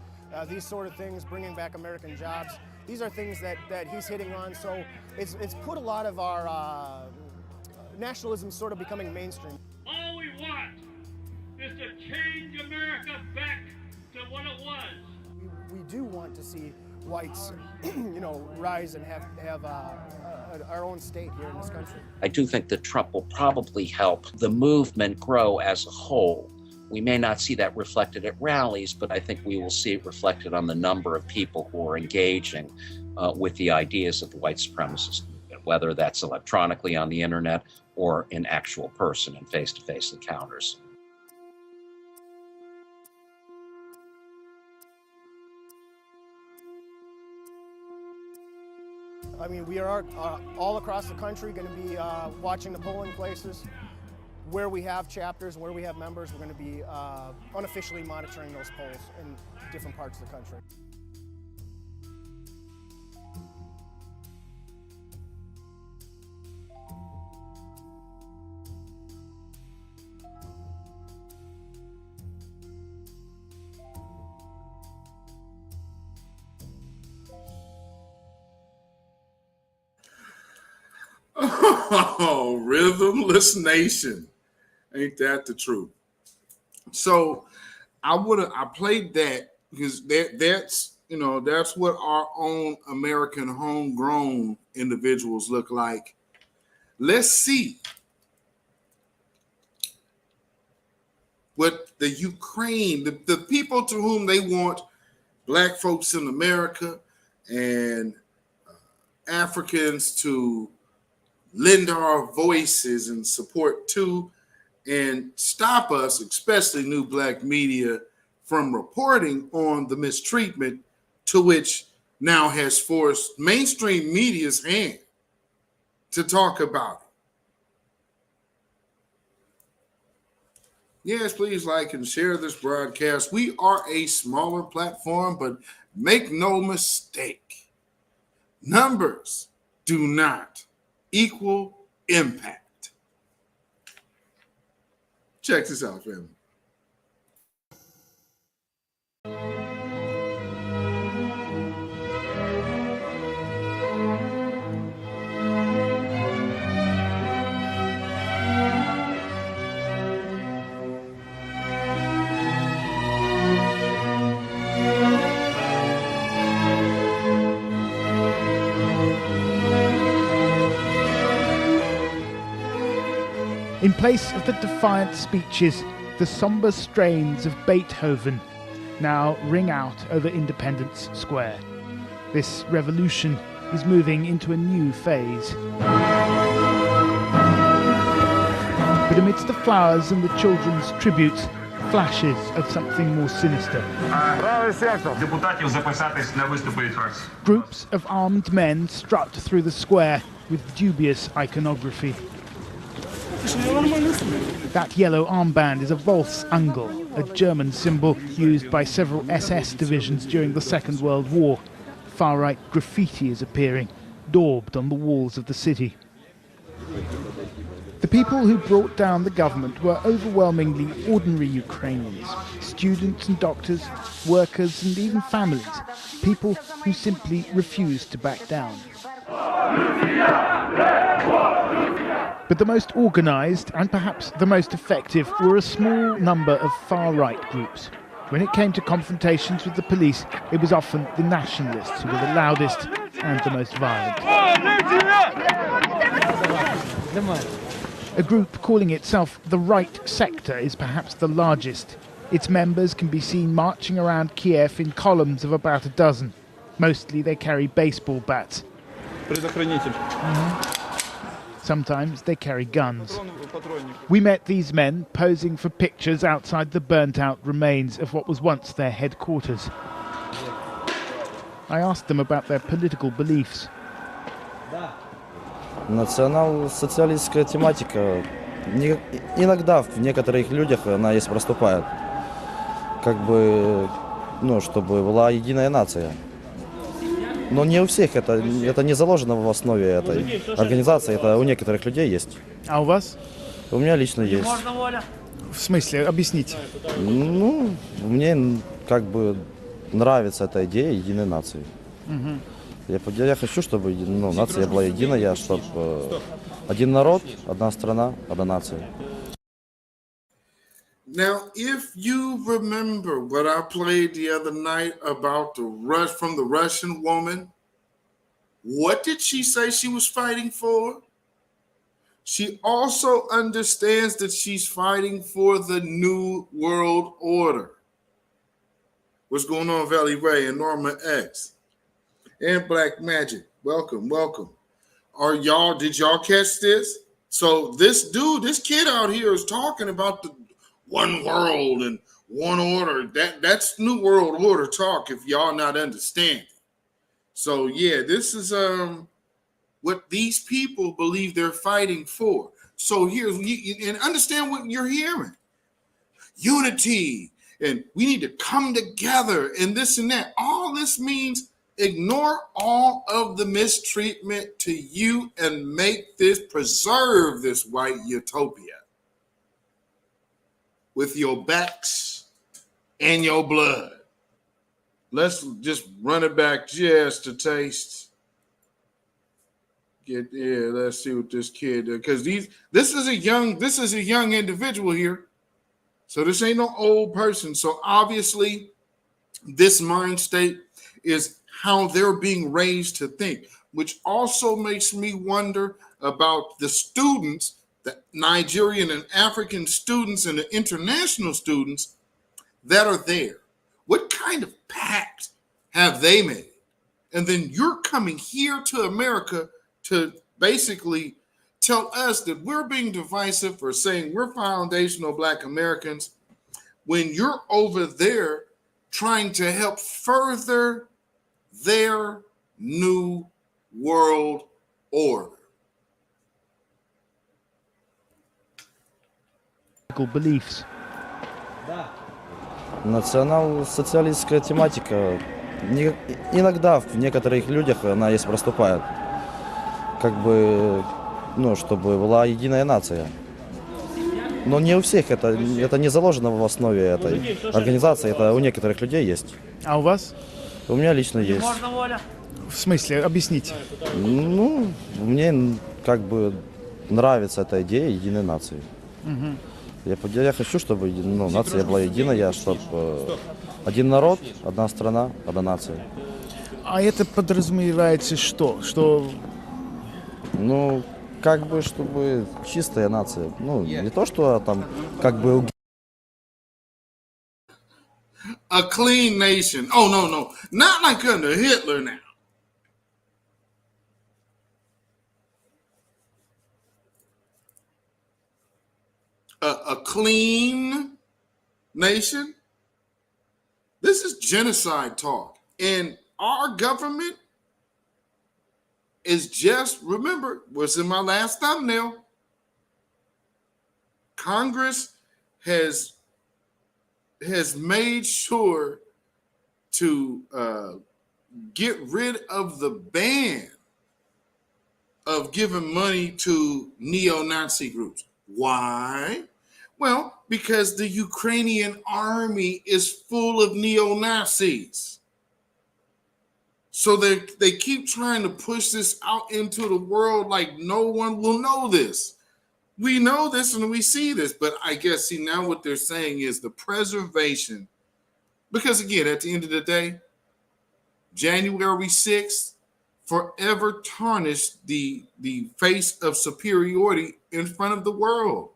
these sort of things, bringing back American jobs. These are things that he's hitting on. So it's put a lot of our nationalism sort of becoming mainstream. All we want is to change America back to what it was. We do want to see whites, rise and have our own state here in this country. I do think that Trump will probably help the movement grow as a whole. We may not see that reflected at rallies, but I think we will see it reflected on the number of people who are engaging with the ideas of the white supremacist movement, whether that's electronically on the internet or in actual person and face-to-face encounters. I mean, we are all across the country going to be watching the polling places. Where we have chapters, where we have members, we're going to be unofficially monitoring those polls in different parts of the country. Oh, Rhythmless Nation. Ain't that the truth? So I played that because that's what our own American homegrown individuals look like. Let's see what the Ukraine, the people to whom they want Black folks in America and Africans to lend our voices and support to, and stop us, especially new Black media, from reporting on the mistreatment to which now has forced mainstream media's hand to talk about it. Yes, please like and share this broadcast. We are a smaller platform, but make no mistake, numbers do not equal impact. Check this out, family. In place of the defiant speeches, the somber strains of Beethoven now ring out over Independence Square. This revolution is moving into a new phase. But amidst the flowers and the children's tributes, flashes of something more sinister. Groups of armed men strut through the square with dubious iconography. That yellow armband is a Volksangel, a German symbol used by several SS divisions during the Second World War. Far-right graffiti is appearing, daubed on the walls of the city. The people who brought down the government were overwhelmingly ordinary Ukrainians, students and doctors, workers and even families, people who simply refused to back down. But the most organised and perhaps the most effective were a small number of far-right groups. When it came to confrontations with the police, it was often the nationalists who were the loudest and the most violent. A group calling itself the Right Sector is perhaps the largest. Its members can be seen marching around Kiev in columns of about a dozen. Mostly they carry baseball bats. Sometimes they carry guns. We met these men posing for pictures outside the burnt-out remains of what was once their headquarters. I asked them about their political beliefs. Национал-социалистская тематика иногда в некоторых людях она есть проступает. как бы, ну, чтобы была единая нация. Но не у всех, это не заложено в основе этой организации, это у некоторых людей есть. А у вас? У меня лично есть. В смысле? Объясните. Ну, мне как бы нравится эта идея единой нации. Мгм. Я хочу, чтобы нация была единая, чтобы один народ, одна страна, одна нация. Now, if you remember what I played the other night about from the Russian woman, what did she say she was fighting for? She also understands that she's fighting for the new world order. What's going on, Valley Ray and Norma X and Black Magic? Welcome, welcome. Did y'all catch this? So this kid out here is talking about the one world and one order. That's new world order talk if y'all not understanding. So yeah, this is what these people believe they're fighting for. So and understand what you're hearing. Unity, and we need to come together and this and that. All this means ignore all of the mistreatment to you and preserve this white utopia with your backs and your blood. Let's just run it back just a taste. Let's see what this kid does. Because this is a young individual here. So this ain't no old person. So obviously, this mind state is how they're being raised to think, which also makes me wonder about the students, the Nigerian and African students and the international students that are there. What kind of pact have they made? And then you're coming here to America to basically tell us that we're being divisive for saying we're foundational Black Americans when you're over there trying to help further their new world order. Beliefs. Национал-социалистская тематика иногда в некоторых людях она есть проступает. Как бы, ну, чтобы была единая нация. Но не у всех, это не заложено в основе этой организации, это у некоторых людей есть. А у вас? У меня лично есть. В смысле? Объясните. Ну, мне как бы нравится эта идея единой нации. Мгм. Я хочу, чтобы нация была единая, чтобы один народ, одна страна, одна нация. А это подразумевается что? Что... Ну, как бы, чтобы чистая нация. Ну, не то, что там, как бы... A clean nation. Oh, no. Not like under Hitler now. A clean nation? This is genocide talk. And our government is just, remember, what's in my last thumbnail. Congress has made sure to get rid of the ban of giving money to neo-Nazi groups. Why? Well, because the Ukrainian army is full of neo-Nazis. So they keep trying to push this out into the world like no one will know this. We know this and we see this, but I guess, see, now what they're saying is the preservation. Because again, at the end of the day, January 6th forever tarnished the face of superiority in front of the world.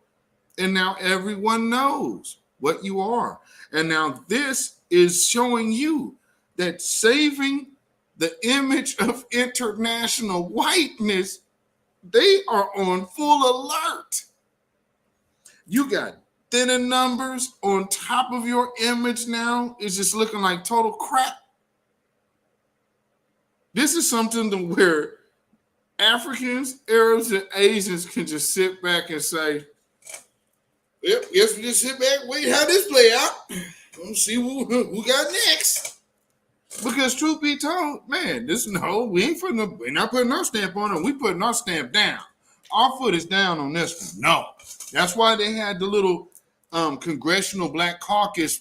And now everyone knows what you are. And now this is showing you that saving the image of international whiteness, they are on full alert. You got thinner numbers on top of your image now. It's just looking like total crap. This is something to where Africans, Arabs, and Asians can just sit back and say, yep, yes, we just sit back, wait how this play out. Let's see who got next. Because truth be told, man, we're not putting our stamp on it. We putting our stamp down. Our foot is down on this one. No. That's why they had the little Congressional Black Caucus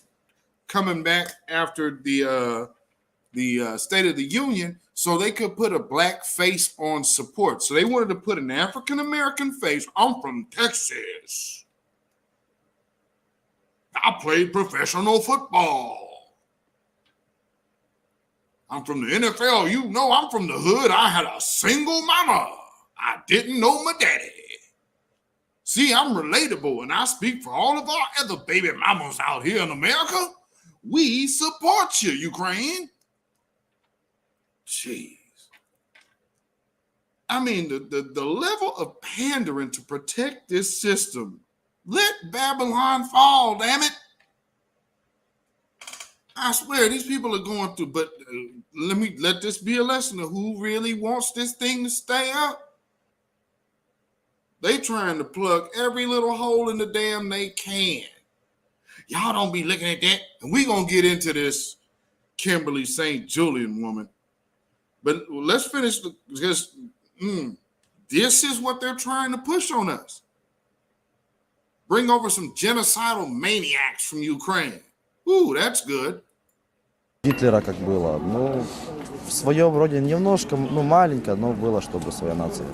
coming back after the State of the Union, so they could put a black face on support. So they wanted to put an African-American face. I'm from Texas. I played professional football. I'm from the NFL. You know I'm from the hood. I had a single mama. I didn't know my daddy. See, I'm relatable, and I speak for all of our other baby mamas out here in America. We support you, Ukraine. Jeez. I mean, the level of pandering to protect this system. Let Babylon fall, damn it. I swear, these people are going through, but let this be a lesson of who really wants this thing to stay up. They trying to plug every little hole in the dam they can. Y'all don't be looking at that. And we going to get into this Kimberly St. Julian woman. But let's finish because this is what they're trying to push on us. Bring over some genocidal maniacs from Ukraine. Ooh, that's good. Гитлера как было, ну, в своем роде немножко, ну, маленько, но было, чтобы своя нация.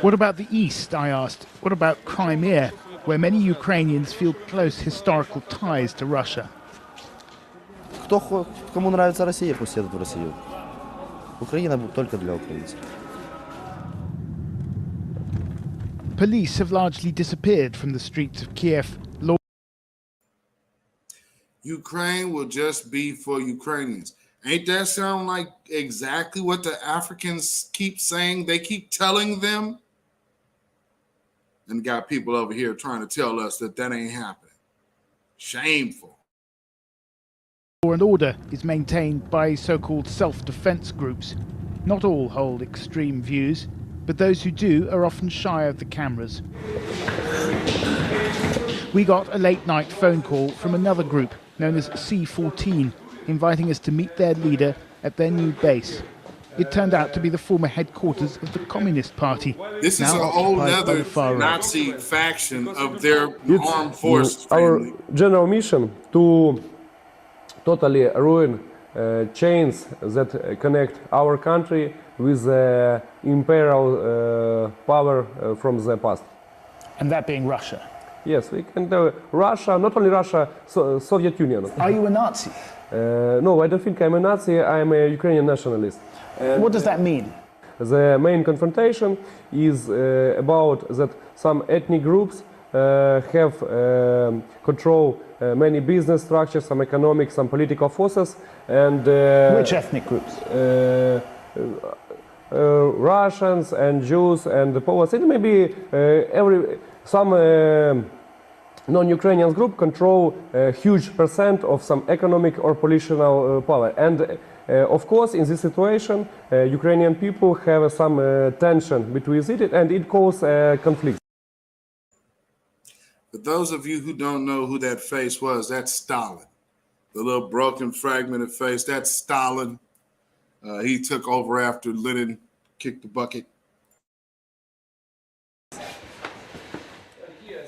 What about the East, I asked? What about Crimea, where many Ukrainians feel close historical ties to Russia? Кому нравится Россия, пусть едут в Россию. Украина только для украинцев. Police have largely disappeared from the streets of Kiev. Ukraine will just be for Ukrainians. Ain't that sound like exactly what the Africans keep saying? They keep telling them. And got people over here trying to tell us that ain't happening. Shameful. Law and order is maintained by so-called self-defense groups. Not all hold extreme views, but those who do are often shy of the cameras. We got a late-night phone call from another group known as C14, inviting us to meet their leader at their new base. It turned out to be the former headquarters of the Communist Party. This is a whole other Nazi faction of their armed forces. Our general mission to totally ruin chains that connect our country with the imperial power from the past. And that being Russia? Yes, we can do Russia, not only Russia, Soviet Union. Are you a Nazi? No, I don't think I'm a Nazi, I'm a Ukrainian nationalist. What does that mean? The main confrontation is about that some ethnic groups have control many business structures, some economic, some political forces, and which ethnic groups? Russians and Jews and the Poles. It may be some non-Ukrainian group control a huge percent of some economic or political power. And of course, in this situation, Ukrainian people have some tension between it, and it causes conflict. For those of you who don't know who that face was, that's Stalin. The little broken fragmented face, that's Stalin. He took over after Lenin kicked the bucket.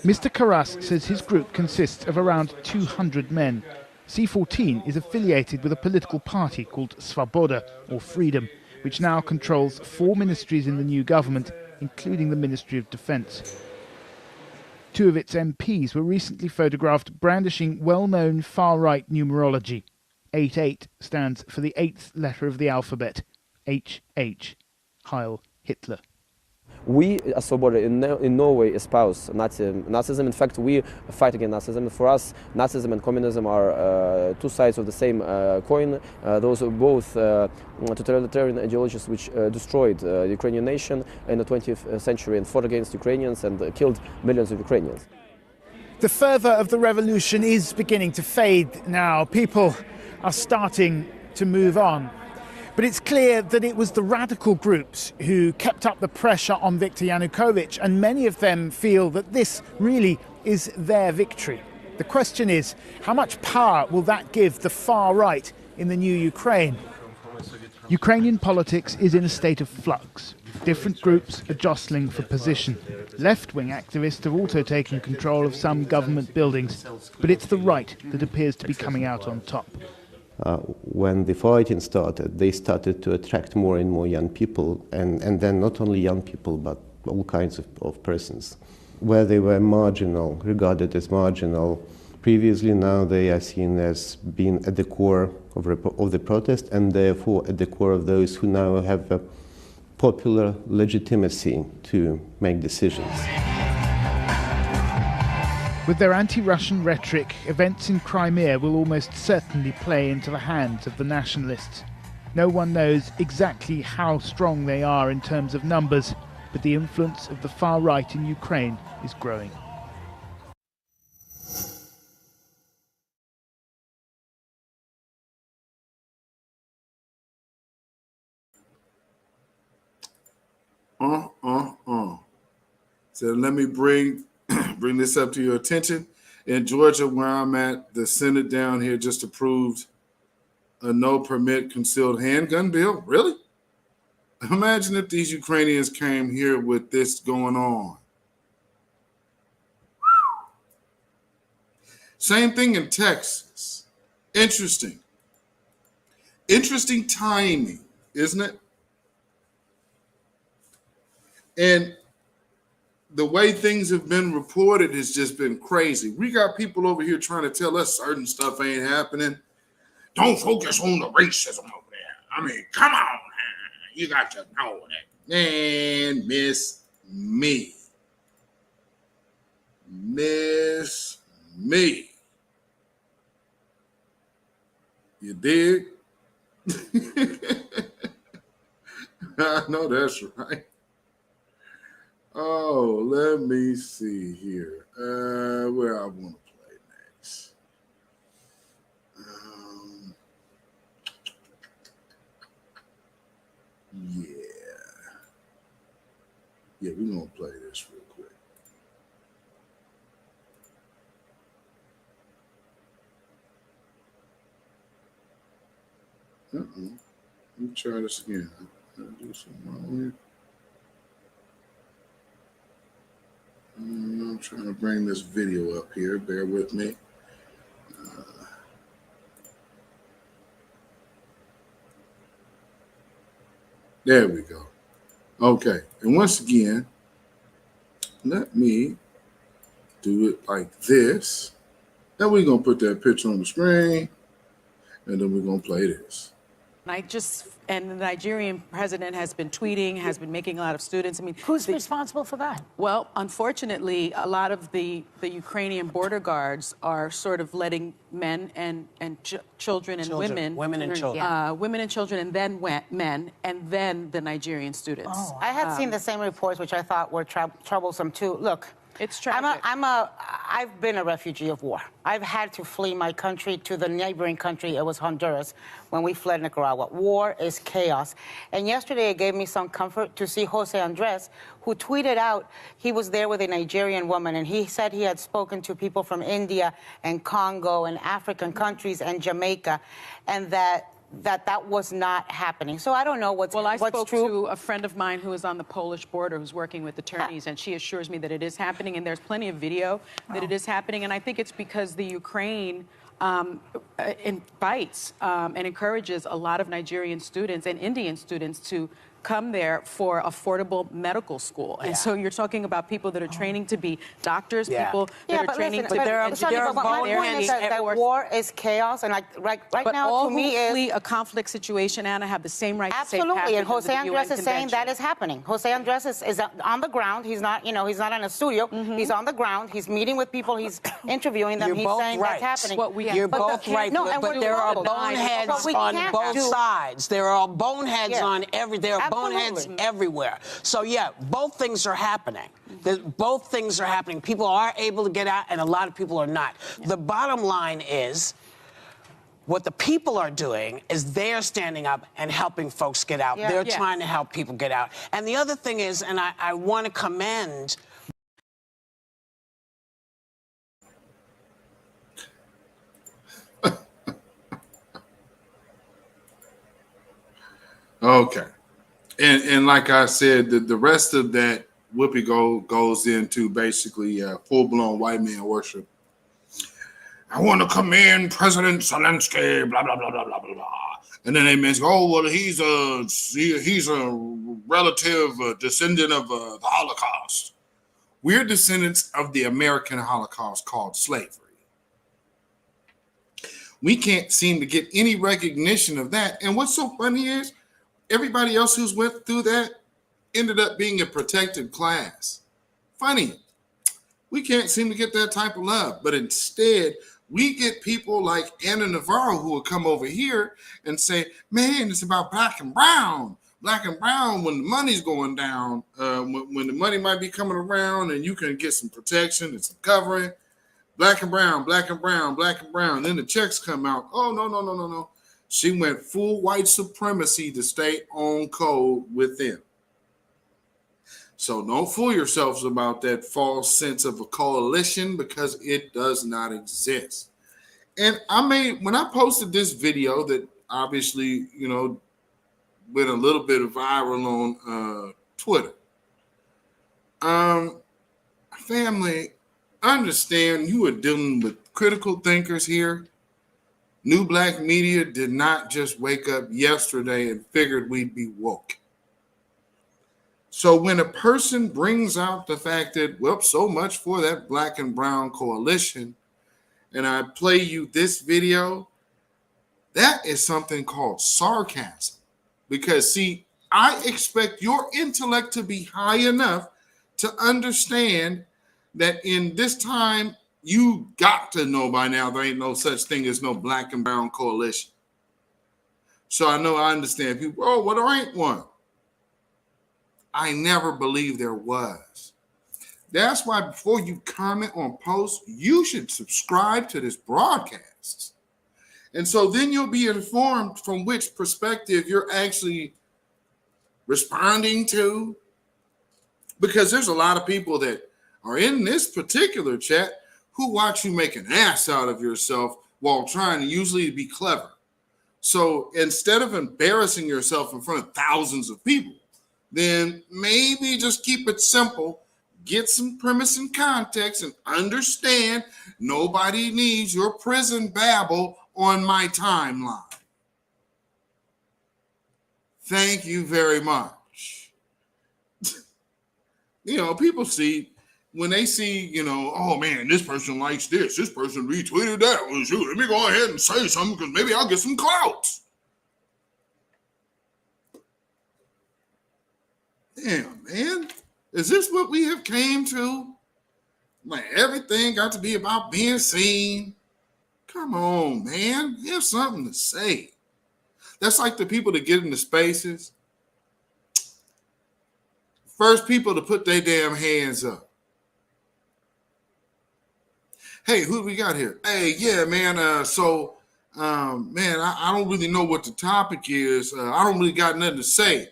Mr. Karas says his group consists of around 200 men. C14 is affiliated with a political party called Svoboda, or Freedom, which now controls 4 ministries in the new government, including the Ministry of Defence. 2 of its MPs were recently photographed brandishing well-known far-right numerology. 88 stands for the 8th letter of the alphabet, HH, Heil Hitler. We, as Svoboda, in no way espouse Nazism. In fact, we fight against Nazism. For us, Nazism and communism are 2 sides of the same coin. Those are both totalitarian ideologies which destroyed the Ukrainian nation in the 20th century and fought against Ukrainians and killed millions of Ukrainians. The fervour of the revolution is beginning to fade now. People are starting to move on. But it's clear that it was the radical groups who kept up the pressure on Viktor Yanukovych, and many of them feel that this really is their victory. The question is, how much power will that give the far right in the new Ukraine? Ukrainian politics is in a state of flux. Different groups are jostling for position. Left-wing activists have also taken control of some government buildings, but it's the right that appears to be coming out on top. When the fighting started, they started to attract more and more young people, and then not only young people, but all kinds of persons. Where they were marginal, regarded as marginal, previously, now they are seen as being at the core of the protest, and therefore at the core of those who now have a popular legitimacy to make decisions. With their anti-Russian rhetoric, events in Crimea will almost certainly play into the hands of the nationalists. No one knows exactly how strong they are in terms of numbers, but the influence of the far right in Ukraine is growing. So let me bring this up to your attention. In Georgia, where I'm at, the Senate down here just approved a no permit concealed handgun bill. Really? Imagine if these Ukrainians came here with this going on. Same thing in Texas. Interesting. Interesting timing, isn't it? And the way things have been reported has just been crazy. We got people over here trying to tell us certain stuff ain't happening. Don't focus on the racism over there. I mean, come on, man. You got to know that. Man, miss me. Miss me. You dig? I know that's right. Oh, let me see here. Where I want to play next. Yeah, we're going to play this real quick. Let me try this again. I'll do something wrong here. I'm trying to bring this video up here. Bear with me. There we go. Okay. And once again, let me do it like this. Then we're going to put that picture on the screen, and then we're going to play this. And the Nigerian president has been tweeting, has been making a lot of students. I mean, who's responsible for that? Well, unfortunately, a lot of the Ukrainian border guards are sort of letting men and children and women and children, and then men, and then the Nigerian students. Oh, I had seen the same reports, which I thought were troublesome too. Look. It's tragic. I've been a refugee of war. I've had to flee my country to the neighboring country. It was Honduras when we fled Nicaragua. War is chaos. And yesterday it gave me some comfort to see Jose Andres, who tweeted out he was there with a Nigerian woman, and he said he had spoken to people from India and Congo and African countries and Jamaica, and that was not happening. So I don't know what's true. Well, I spoke to a friend of mine who is on the Polish border who's working with attorneys, and she assures me that it is happening, and there's plenty of video that it is happening. And I think it's because the Ukraine invites and encourages a lot of Nigerian students and Indian students to come there for affordable medical school. And so you're talking about people that are training to be doctors, people that are training to... That war is chaos, and right now, to me, all who flee a conflict situation, Anna, have the same right to safe passage. Absolutely, and Jose Andres is saying that is happening. Jose Andres is on the ground. He's not, he's not in a studio. He's on the ground. He's meeting with people. He's interviewing them. He's saying that's happening. You're both right, but there are boneheads on both sides. There are boneheads on there are boneheads everywhere. So yeah, both things are happening. Both things are happening. People are able to get out, and a lot of people are not. The bottom line is, what the people are doing is they're standing up and helping folks get out. They're trying to help people get out. And the other thing is, and I want to commend... Okay. And like I said, the rest of that Whoopi goes into basically full-blown white man worship. I want to commend President Zelensky, blah, blah, blah, blah, blah, blah, blah. And then they mention, oh, well, he's a relative, descendant of the Holocaust. We're descendants of the American Holocaust called slavery. We can't seem to get any recognition of that. And what's so funny is everybody else who's went through that ended up being a protected class. Funny. We can't seem to get that type of love. But instead, we get people like Anna Navarro who will come over here and say, man, it's about black and brown. Black and brown when the money's going down, when the money might be coming around and you can get some protection and some covering. Black and brown, black and brown, black and brown. Then the checks come out. Oh, no. She went full white supremacy to stay on code with them. So don't fool yourselves about that false sense of a coalition because it does not exist. And when I posted this video that obviously, went a little bit viral on Twitter. Family, understand you are dealing with critical thinkers here. New Black Media did not just wake up yesterday and figured we'd be woke. So when a person brings out the fact that, well, so much for that black and brown coalition, and I play you this video, that is something called sarcasm. Because, see, I expect your intellect to be high enough to understand that in this time, you got to know by now there ain't no such thing as no black and brown coalition. So I understand people, oh, well, there ain't one. I never believed there was. That's why before you comment on posts, you should subscribe to this broadcast. And so then you'll be informed from which perspective you're actually responding to. Because there's a lot of people that are in this particular chat who watch you make an ass out of yourself while trying to usually be clever. So instead of embarrassing yourself in front of thousands of people, then maybe just keep it simple, get some premise and context, and understand nobody needs your prison babble on my timeline. Thank you very much. People see, when they see, oh man, this person likes this person retweeted that. Well, shoot, let me go ahead and say something because maybe I'll get some clout. Damn, man. Is this what we have came to? Like everything got to be about being seen. Come on, man. You have something to say. That's like the people that get into spaces. First people to put their damn hands up. Hey, who do we got here? Hey, yeah, man. Man, I don't really know what the topic is. I don't really got nothing to say.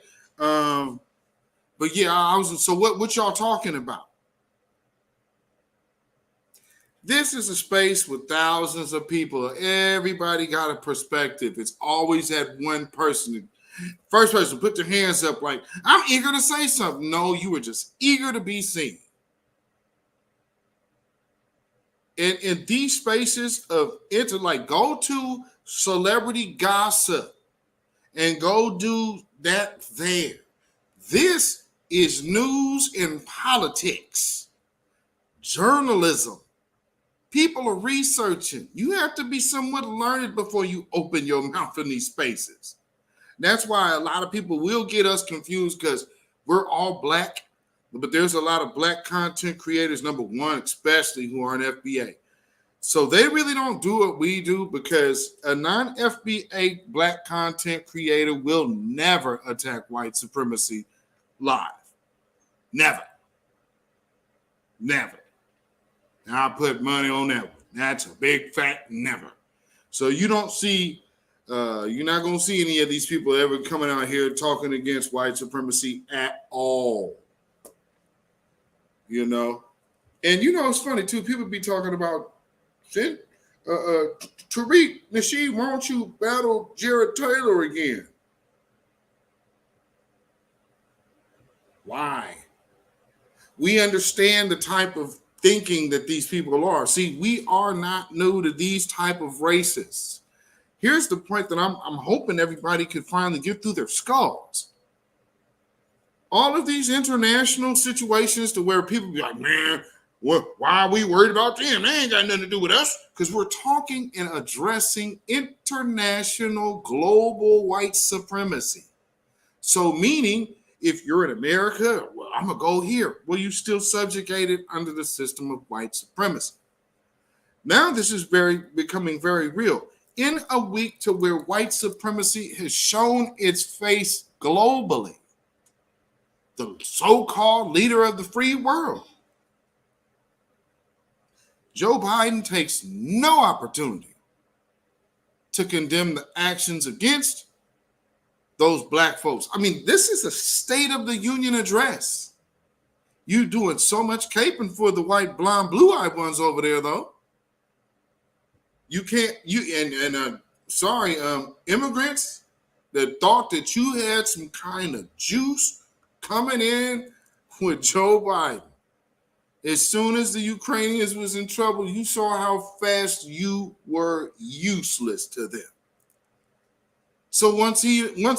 But yeah, so what y'all talking about? This is a space with thousands of people. Everybody got a perspective. It's always that one person. First person put their hands up like, I'm eager to say something. No, you were just eager to be seen. In these spaces of go to celebrity gossip and go do that there. This is news and politics, journalism. People are researching. You have to be somewhat learned before you open your mouth in these spaces. That's why a lot of people will get us confused because we're all black, but there's a lot of black content creators, number one, especially who aren't FBA. So they really don't do what we do because a non-FBA black content creator will never attack white supremacy live. Never. And I put money on that one. That's a big fat never. So you don't see, you're not going to see any of these people ever coming out here talking against white supremacy at all. And it's funny too. People be talking about shit. Tariq Nasheed, why don't you battle Jared Taylor again? Why? We understand the type of thinking that these people are. See, we are not new to these type of racists. Here's the point that I'm hoping everybody could finally get through their skulls. All of these international situations to where people be like, man, why are we worried about them? They ain't got nothing to do with us. Because we're talking and addressing international global white supremacy. So meaning, if you're in America, well, I'm going to go here. Well, you still subjugated under the system of white supremacy. Now this is becoming very real. In a week to where white supremacy has shown its face globally, the so-called leader of the free world, Joe Biden takes no opportunity to condemn the actions against those black folks. I mean, this is a State of the Union address. You doing so much caping for the white, blonde, blue-eyed ones over there, though. You can't, immigrants that thought that you had some kind of juice coming in with Joe Biden. As soon as the Ukrainians was in trouble, you saw how fast you were useless to them. So once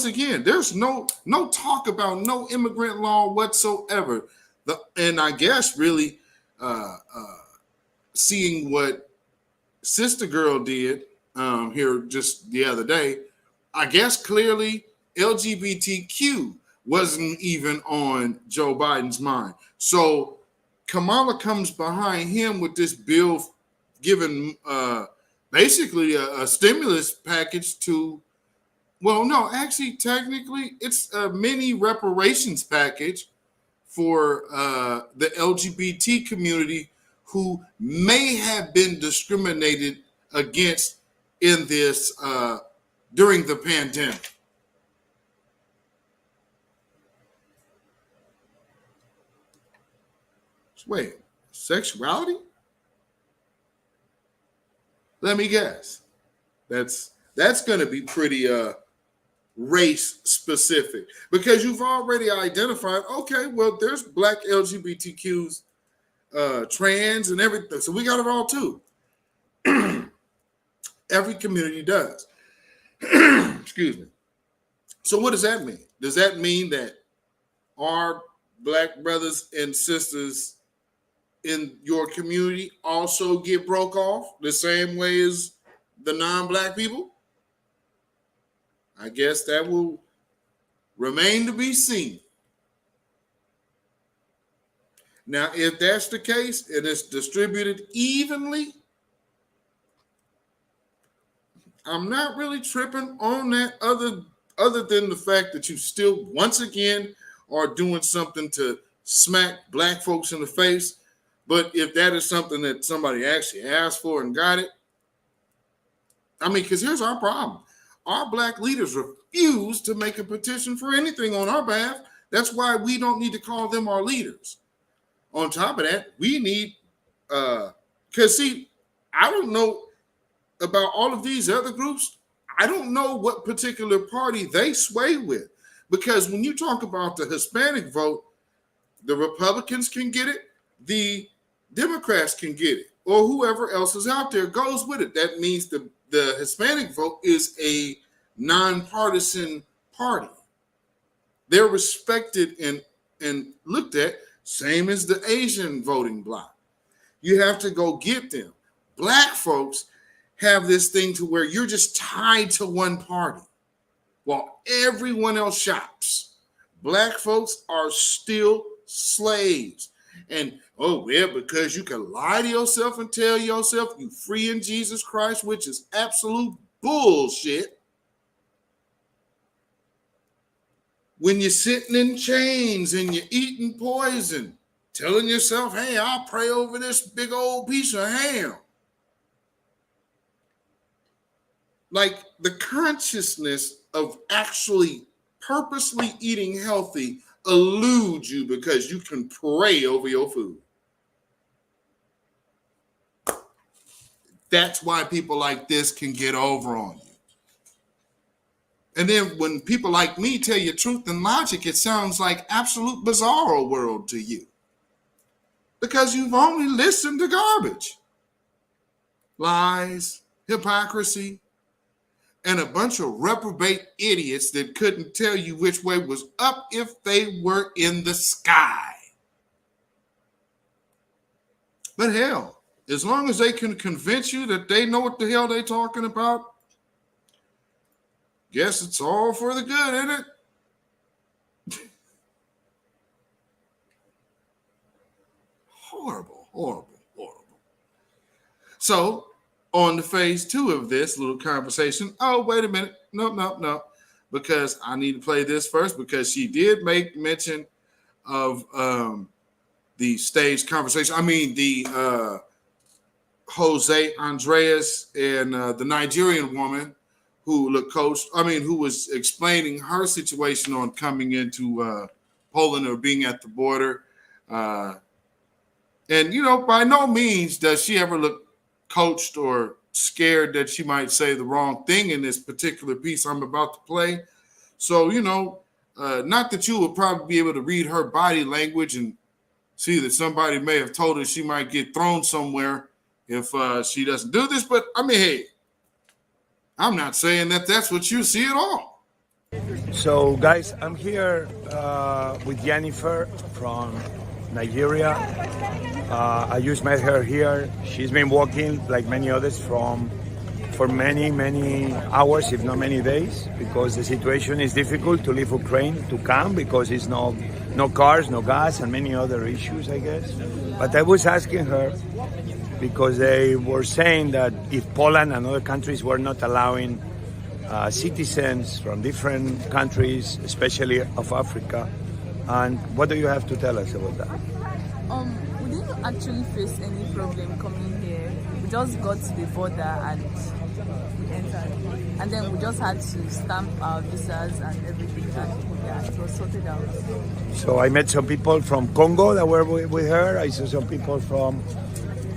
again, there's no talk about no immigrant law whatsoever. And I guess really seeing what Sister Girl did here just the other day, I guess clearly LGBTQ wasn't even on Joe Biden's mind. So Kamala comes behind him with this bill giving basically a stimulus package to, well, no, actually, technically, it's a mini reparations package for the LGBT community who may have been discriminated against in this during the pandemic. Wait, sexuality? Let me guess. That's going to be pretty race specific, because you've already identified, okay, well, there's black LGBTQs, trans and everything. So we got it all too. Every community does. Excuse me. So what does that mean? Does that mean that our black brothers and sisters in your community also get broke off the same way as the non-black people? I guess that will remain to be seen. Now, if that's the case and it's distributed evenly, I'm not really tripping on that other than the fact that you still, once again, are doing something to smack black folks in the face. But if that is something that somebody actually asked for and got it, I mean, because here's our problem. Our black leaders refuse to make a petition for anything on our behalf. That's why we don't need to call them our leaders. On top of that, we need, because see, I don't know about all of these other groups. I don't know what particular party they sway with. Because when you talk about the Hispanic vote, the Republicans can get it, the Democrats can get it, or whoever else is out there goes with it. That means the Hispanic vote is a nonpartisan party. They're respected and looked at, same as the Asian voting bloc. You have to go get them. Black folks have this thing to where you're just tied to one party while everyone else shops. Black folks are still slaves. And, oh, well, because you can lie to yourself and tell yourself you free in Jesus Christ, which is absolute bullshit. When you're sitting in chains and you're eating poison, telling yourself, hey, I'll pray over this big old piece of ham. Like the consciousness of actually purposely eating healthy eludes you because you can pray over your food. That's why people like this can get over on you. And then when people like me tell you truth and logic, it sounds like absolute bizarro world to you. Because you've only listened to garbage. Lies, hypocrisy, and a bunch of reprobate idiots that couldn't tell you which way was up if they were in the sky. But hell, as long as they can convince you that they know what the hell they're talking about, guess it's all for the good, isn't it? Horrible, horrible, horrible. So, on to phase 2 of this little conversation. Oh, wait a minute. No. Because I need to play this first because she did make mention of the stage conversation. I mean, the Jose Andreas and the Nigerian woman who who was explaining her situation on coming into Poland or being at the border. And, by no means does she ever look coached or scared that she might say the wrong thing in this particular piece I'm about to play. So, not that you would probably be able to read her body language and see that somebody may have told her she might get thrown somewhere if she doesn't do this. But, hey, I'm not saying that that's what you see at all. So, guys, I'm here with Jennifer from Nigeria. I just met her here. She's been walking like many others for many hours, if not many days, because the situation is difficult to leave Ukraine to come because it's no cars, no gas, and many other issues, I guess. But I was asking her because they were saying that if Poland and other countries were not allowing citizens from different countries, especially of Africa, and what do you have to tell us about that? We didn't actually face any problem coming here. We just got to the border and we entered. And then we just had to stamp our visas and everything, and it was sorted out. So I met some people from Congo that were with her. I saw some people from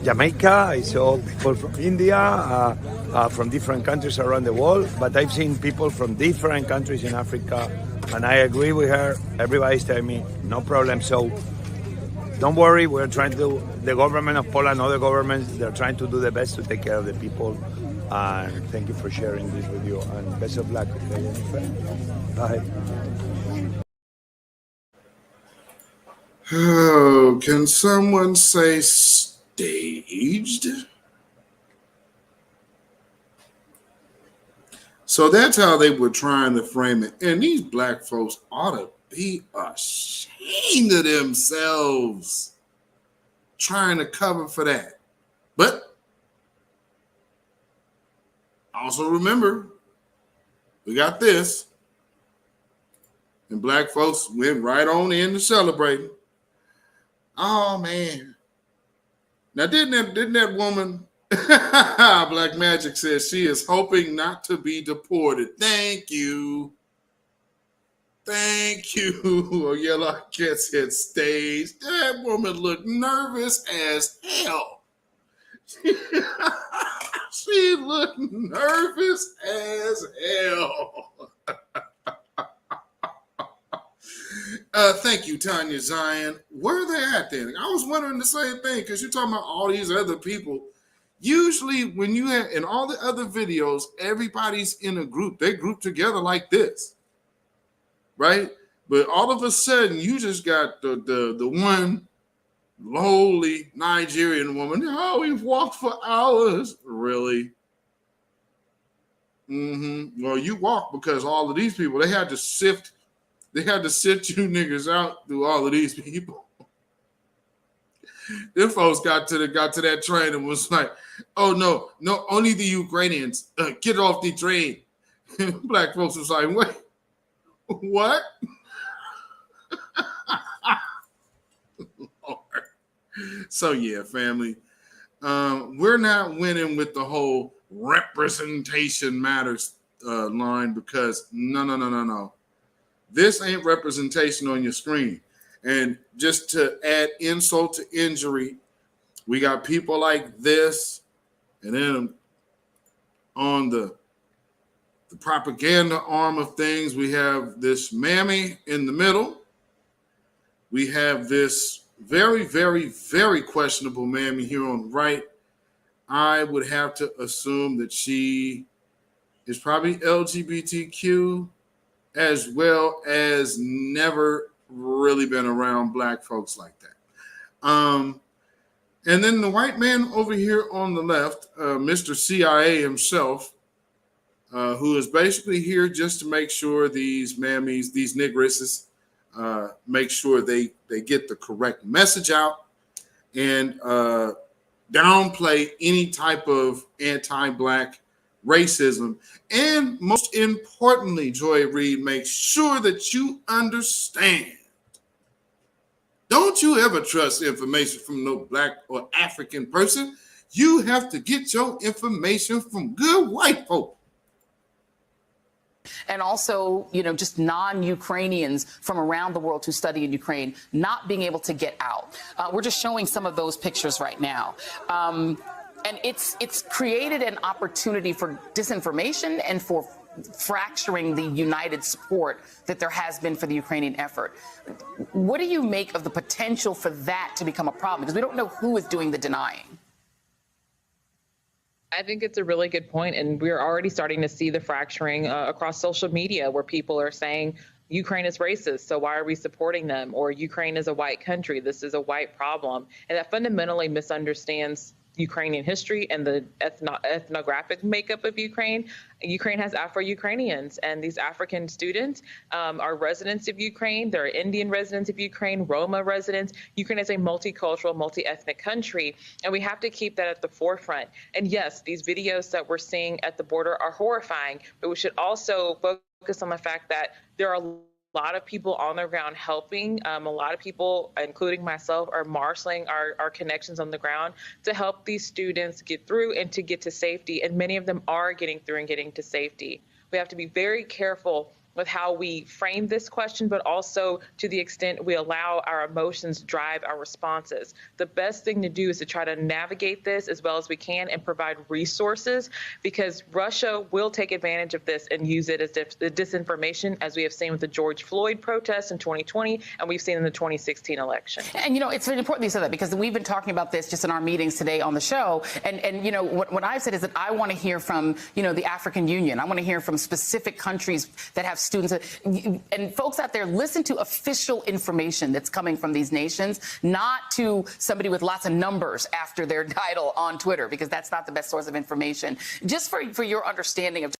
Jamaica. I saw people from India, from different countries around the world. But I've seen people from different countries in Africa. And I agree with her. Everybody's telling me, no problem. So don't worry. We're trying to do, the government of Poland, other governments, they're trying to do the best to take care of the people. And thank you for sharing this with you. And best of luck. Okay, Jennifer? Bye. Oh, can someone say staged? So that's how they were trying to frame it. And these black folks ought to be ashamed of themselves trying to cover for that. But also remember, we got this. And black folks went right on into celebrating. Oh, man. Now, didn't that woman, Black Magic says she is hoping not to be deported. Thank you. Thank you. Oh, Yellow Cat said stage. That woman looked nervous as hell. She looked nervous as hell. Thank you, Tanya Zion. Where are they at then? I was wondering the same thing because you're talking about all these other people. Usually when you have in all the other videos, everybody's in a group. They group together like this, right? But all of a sudden, you just got the one lowly Nigerian woman. Oh, we've walked for hours. Really? Well, you walked because all of these people, they had to sift you niggas out through all of these people. Them folks got to that train and was like, oh, no, only the Ukrainians. Get off the train. Black folks was like, wait, what? So, yeah, family. We're not winning with the whole representation matters line because no. This ain't representation on your screen. And just to add insult to injury, we got people like this, and then on the the propaganda arm of things, we have this mammy in the middle. We have this very, very, very questionable mammy here on the right. I would have to assume that she is probably LGBTQ, as well as never really been around black folks like that. And then the white man over here on the left, Mr. CIA himself, who is basically here just to make sure these mammies, these nigresses, make sure they get the correct message out and downplay any type of anti-black racism. And most importantly, Joy Reid, make sure that you understand. Don't you ever trust information from no black or African person. You have to get your information from good white folk. And also, you know, just non-Ukrainians from around the world who study in Ukraine not being able to get out. We're just showing some of those pictures right now. And it's created an opportunity for disinformation and for fracturing the united support that there has been for the Ukrainian effort. What do you make of the potential for that to become a problem? Because we don't know who is doing the denying. I think it's a really good point, and we're already starting to see the fracturing across social media where people are saying Ukraine is racist, so why are we supporting them? Or Ukraine is a white country, this is a white problem. And that fundamentally misunderstands Ukrainian history and the ethnographic makeup of Ukraine. Ukraine has Afro-Ukrainians, and these African students are residents of Ukraine. They're Indian residents of Ukraine, Roma residents. Ukraine is a multicultural, multi-ethnic country, and we have to keep that at the forefront. And yes, these videos that we're seeing at the border are horrifying, but we should also focus on the fact that there are a lot of people on the ground helping. A lot of people, including myself, are marshaling our connections on the ground to help these students get through and to get to safety. And many of them are getting through and getting to safety. We have to be very careful with how we frame this question, but also to the extent we allow our emotions drive our responses. The best thing to do is to try to navigate this as well as we can and provide resources, because Russia will take advantage of this and use it as disinformation, as we have seen with the George Floyd protests in 2020 and we've seen in the 2016 election. And, you know, it's really important that you said that, because we've been talking about this just in our meetings today on the show. And you know, what I've said is that I want to hear from, you know, the African Union. I want to hear from specific countries that have students. And folks out there, listen to official information that's coming from these nations, not to somebody with lots of numbers after their title on Twitter, because that's not the best source of information. Just for your understanding of.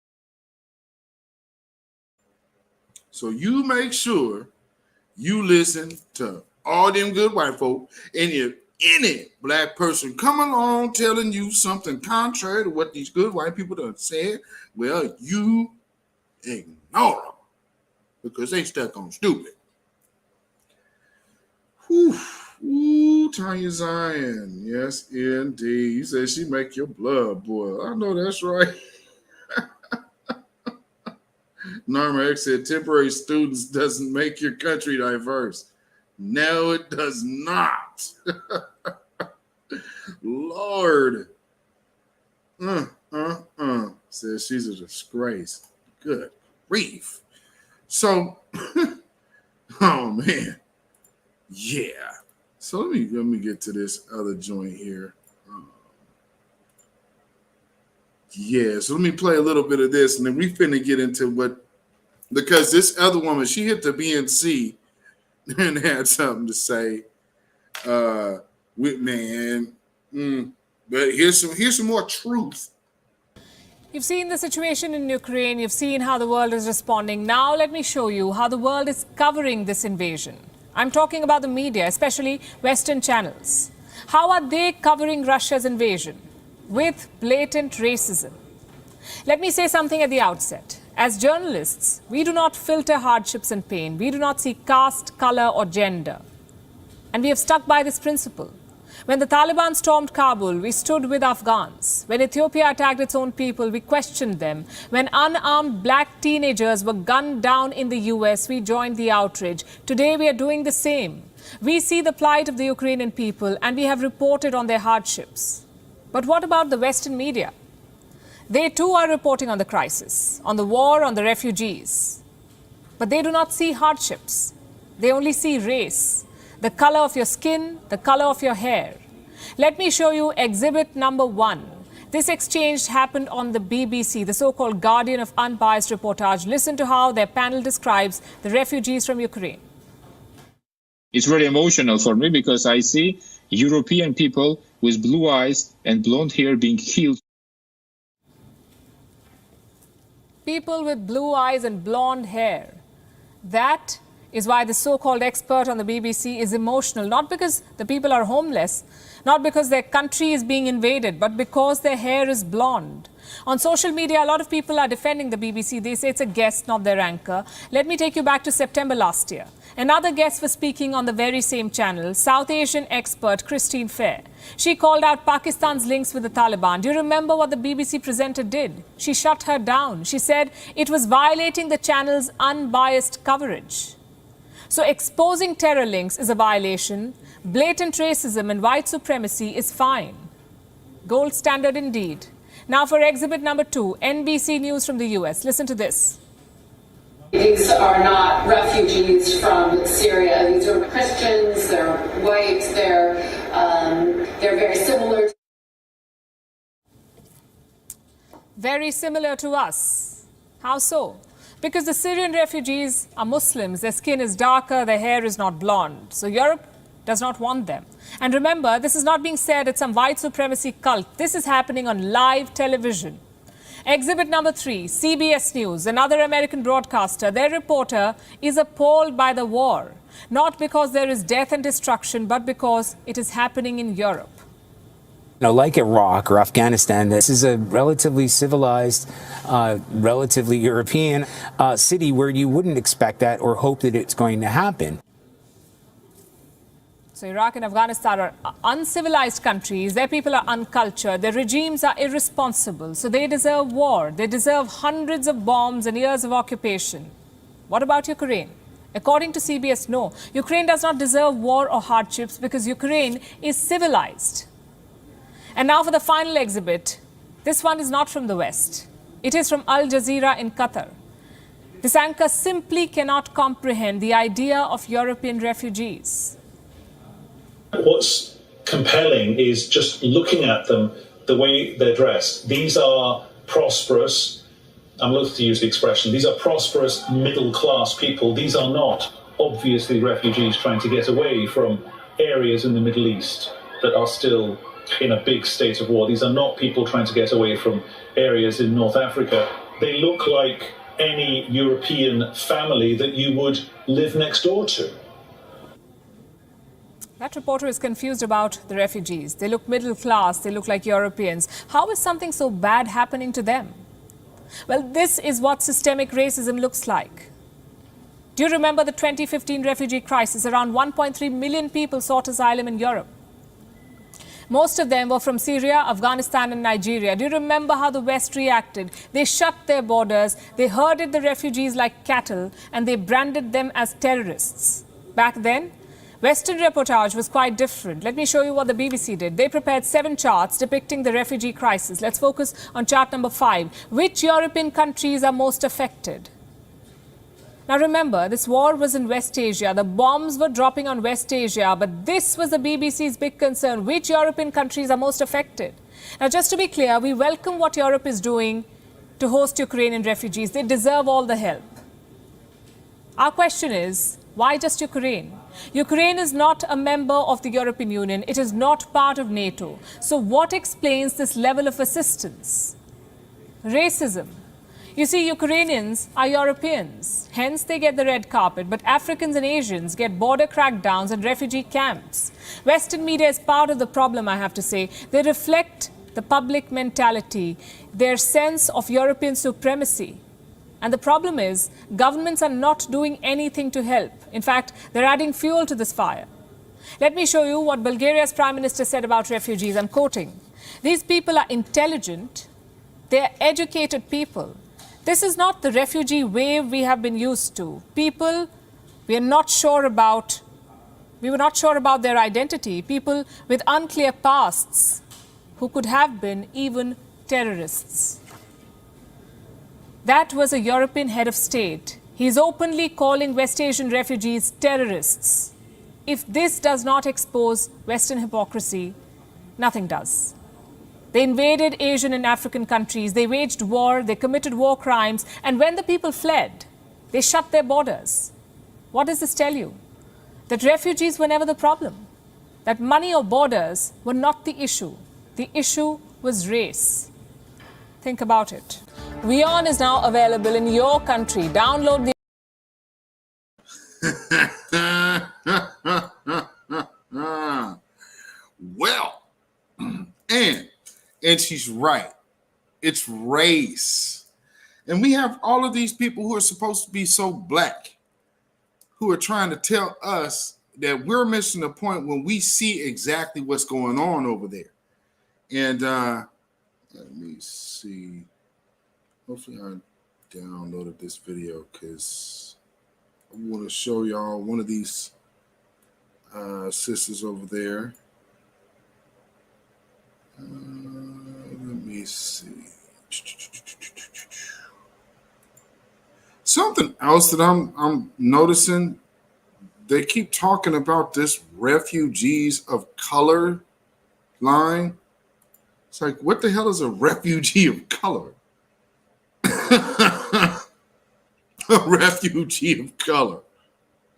So you make sure you listen to all them good white folk, and if any black person come along telling you something contrary to what these good white people done said, well, you ignore them, because they stuck on stupid. Whew. Ooh, Tanya Zion. Yes, indeed. You said she make your blood boil. I know that's right. Norma X said temporary students doesn't make your country diverse. No, it does not. Lord. Says she's a disgrace. Good grief. So, oh man, yeah. So let me get to this other joint here. Yeah, so let me play a little bit of this, and then we finna get into what, because this other woman, she hit the BNC and had something to say. But here's some more truth. You've seen the situation in Ukraine. You've seen how the world is responding. Now let me show you how the world is covering this invasion. I'm talking about the media, especially Western channels. How are they covering Russia's invasion? With blatant racism. Let me say something at the outset. As journalists, we do not filter hardships and pain. We do not see caste, color, or gender. And we have stuck by this principle. When the Taliban stormed Kabul, we stood with Afghans. When Ethiopia attacked its own people, we questioned them. When unarmed black teenagers were gunned down in the US, we joined the outrage. Today, we are doing the same. We see the plight of the Ukrainian people, and we have reported on their hardships. But what about the Western media? They too are reporting on the crisis, on the war, on the refugees. But they do not see hardships. They only see race, the color of your skin, the color of your hair. Let me show you exhibit number 1. This exchange happened on the BBC, the so-called Guardian of Unbiased Reportage. Listen to how their panel describes the refugees from Ukraine. It's very emotional for me because I see European people with blue eyes and blonde hair being killed. People with blue eyes and blonde hair. That is why the so-called expert on the BBC is emotional, not because the people are homeless, not because their country is being invaded, but because their hair is blonde. On social media, a lot of people are defending the BBC. They say it's a guest, not their anchor. Let me take you back to September last year. Another guest was speaking on the very same channel, South Asian expert Christine Fair. She called out Pakistan's links with the Taliban. Do you remember what the BBC presenter did? She shut her down. She said it was violating the channel's unbiased coverage. So exposing terror links is a violation. Blatant racism and white supremacy is fine. Gold standard indeed. Now for exhibit number 2, NBC News from the US. Listen to this. These are not refugees from Syria. These are Christians, they're white, they're very similar. Very similar to us. How so? Because the Syrian refugees are Muslims, their skin is darker, their hair is not blonde. So Europe does not want them. And remember, this is not being said at some white supremacy cult. This is happening on live television. Exhibit number 3, CBS News, another American broadcaster. Their reporter is appalled by the war, not because there is death and destruction, but because it is happening in Europe. Like Iraq or Afghanistan, this is a relatively civilized, relatively European city where you wouldn't expect that or hope that it's going to happen. So Iraq and Afghanistan are uncivilized countries. Their people are uncultured. Their regimes are irresponsible. So they deserve war. They deserve hundreds of bombs and years of occupation. What about Ukraine? According to CBS, no. Ukraine does not deserve war or hardships because Ukraine is civilized. And now for the final exhibit. This one is not from the West. It is from Al Jazeera in Qatar. This anchor simply cannot comprehend the idea of European refugees. What's compelling is just looking at them, the way they're dressed. These are prosperous, I'm loath to use the expression, these are prosperous middle-class people. These are not obviously refugees trying to get away from areas in the Middle East that are still in a big state of war. These are not people trying to get away from areas in North Africa. They look like any European family that you would live next door to. That reporter is confused about the refugees. They look middle class, they look like Europeans. How is something so bad happening to them? Well, this is what systemic racism looks like. Do you remember the 2015 refugee crisis? Around 1.3 million people sought asylum in Europe. Most of them were from Syria, Afghanistan and Nigeria. Do you remember how the West reacted? They shut their borders, they herded the refugees like cattle, and they branded them as terrorists. Back then, Western reportage was quite different. Let me show you what the BBC did. They prepared 7 charts depicting the refugee crisis. Let's focus on chart number 5. Which European countries are most affected? Now remember, this war was in West Asia. The bombs were dropping on West Asia, but this was the BBC's big concern. Which European countries are most affected? Now just to be clear, we welcome what Europe is doing to host Ukrainian refugees. They deserve all the help. Our question is, why just Ukraine? Ukraine is not a member of the European Union. It is not part of NATO. So what explains this level of assistance? Racism. You see, Ukrainians are Europeans. Hence, they get the red carpet. But Africans and Asians get border crackdowns and refugee camps. Western media is part of the problem, I have to say. They reflect the public mentality, their sense of European supremacy. And the problem is, governments are not doing anything to help. In fact, they're adding fuel to this fire. Let me show you what Bulgaria's Prime Minister said about refugees. I'm quoting. These people are intelligent. They're educated people. This is not the refugee wave we have been used to. People we were not sure about their identity. People with unclear pasts who could have been even terrorists. That was a European head of state. He's openly calling West Asian refugees terrorists. If this does not expose Western hypocrisy, nothing does. They invaded Asian and African countries, they waged war, they committed war crimes, and when the people fled, they shut their borders. What does this tell you? That refugees were never the problem. That money or borders were not the issue. The issue was race. Think about it. WION is now available in your country. Download the Well, and she's right. It's race. And we have all of these people who are supposed to be so black who are trying to tell us that we're missing the point when we see exactly what's going on over there. And let me see. Hopefully I downloaded this video because I want to show y'all one of these sisters over there. Let me see. Something else that I'm noticing, they keep talking about this refugees of color line. It's like, what the hell is a refugee of color? A refugee of color.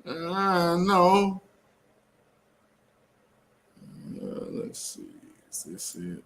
No. Let's see. Is this it?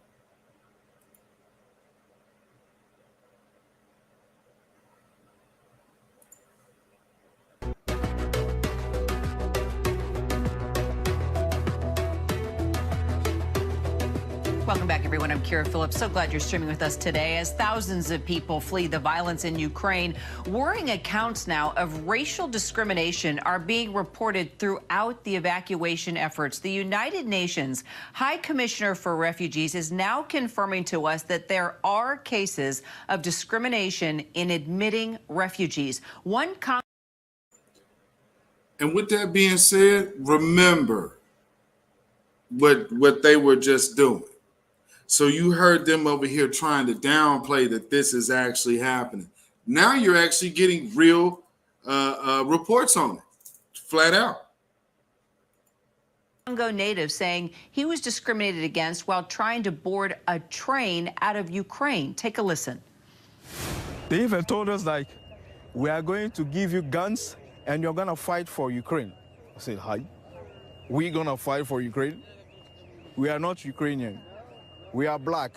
Welcome back, everyone. I'm Kira Phillips. So glad you're streaming with us today as thousands of people flee the violence in Ukraine. Worrying accounts now of racial discrimination are being reported throughout the evacuation efforts. The United Nations High Commissioner for Refugees is now confirming to us that there are cases of discrimination in admitting refugees. And with that being said, remember what they were just doing. So you heard them over here trying to downplay that this is actually happening. Now you're actually getting real reports on it, flat out. Congo native saying he was discriminated against while trying to board a train out of Ukraine. Take a listen. They even told us, like, we are going to give you guns and you're going to fight for Ukraine. I said, hi, we're going to fight for Ukraine? We are not Ukrainian. We are black.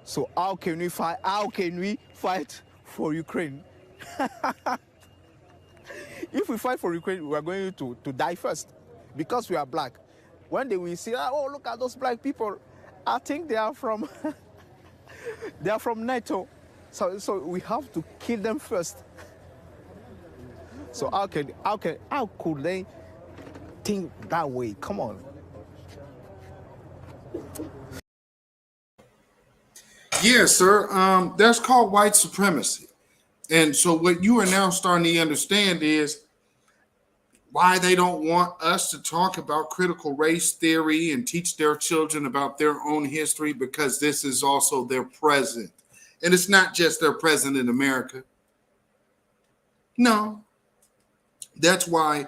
So how can we fight? How can we fight for Ukraine? If we fight for Ukraine, we are going to die first because we are black. When they will see, oh, look at those black people. I think they are from they are from NATO. So we have to kill them first. So how could they think that way? Come on. Yeah, sir. That's called white supremacy. And so what you are now starting to understand is why they don't want us to talk about critical race theory and teach their children about their own history, because this is also their present. And it's not just their present in America. No. That's why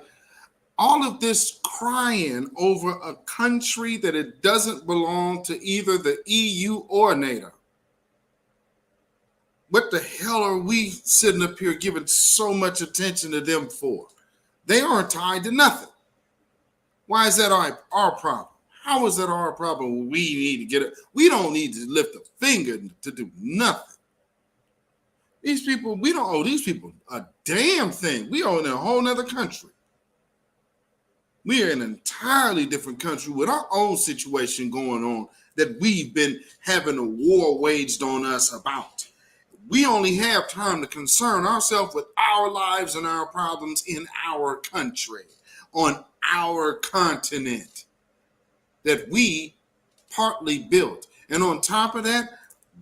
all of this crying over a country that it doesn't belong to either the EU or NATO. What the hell are we sitting up here giving so much attention to them for? They aren't tied to nothing. Why is that our problem? How is that our problem? We need to get it. We don't need to lift a finger to do nothing. These people, we don't owe these people a damn thing. We owe in a whole nother country. We are in an entirely different country with our own situation going on that we've been having a war waged on us about. We only have time to concern ourselves with our lives and our problems in our country, on our continent that we partly built. And on top of that,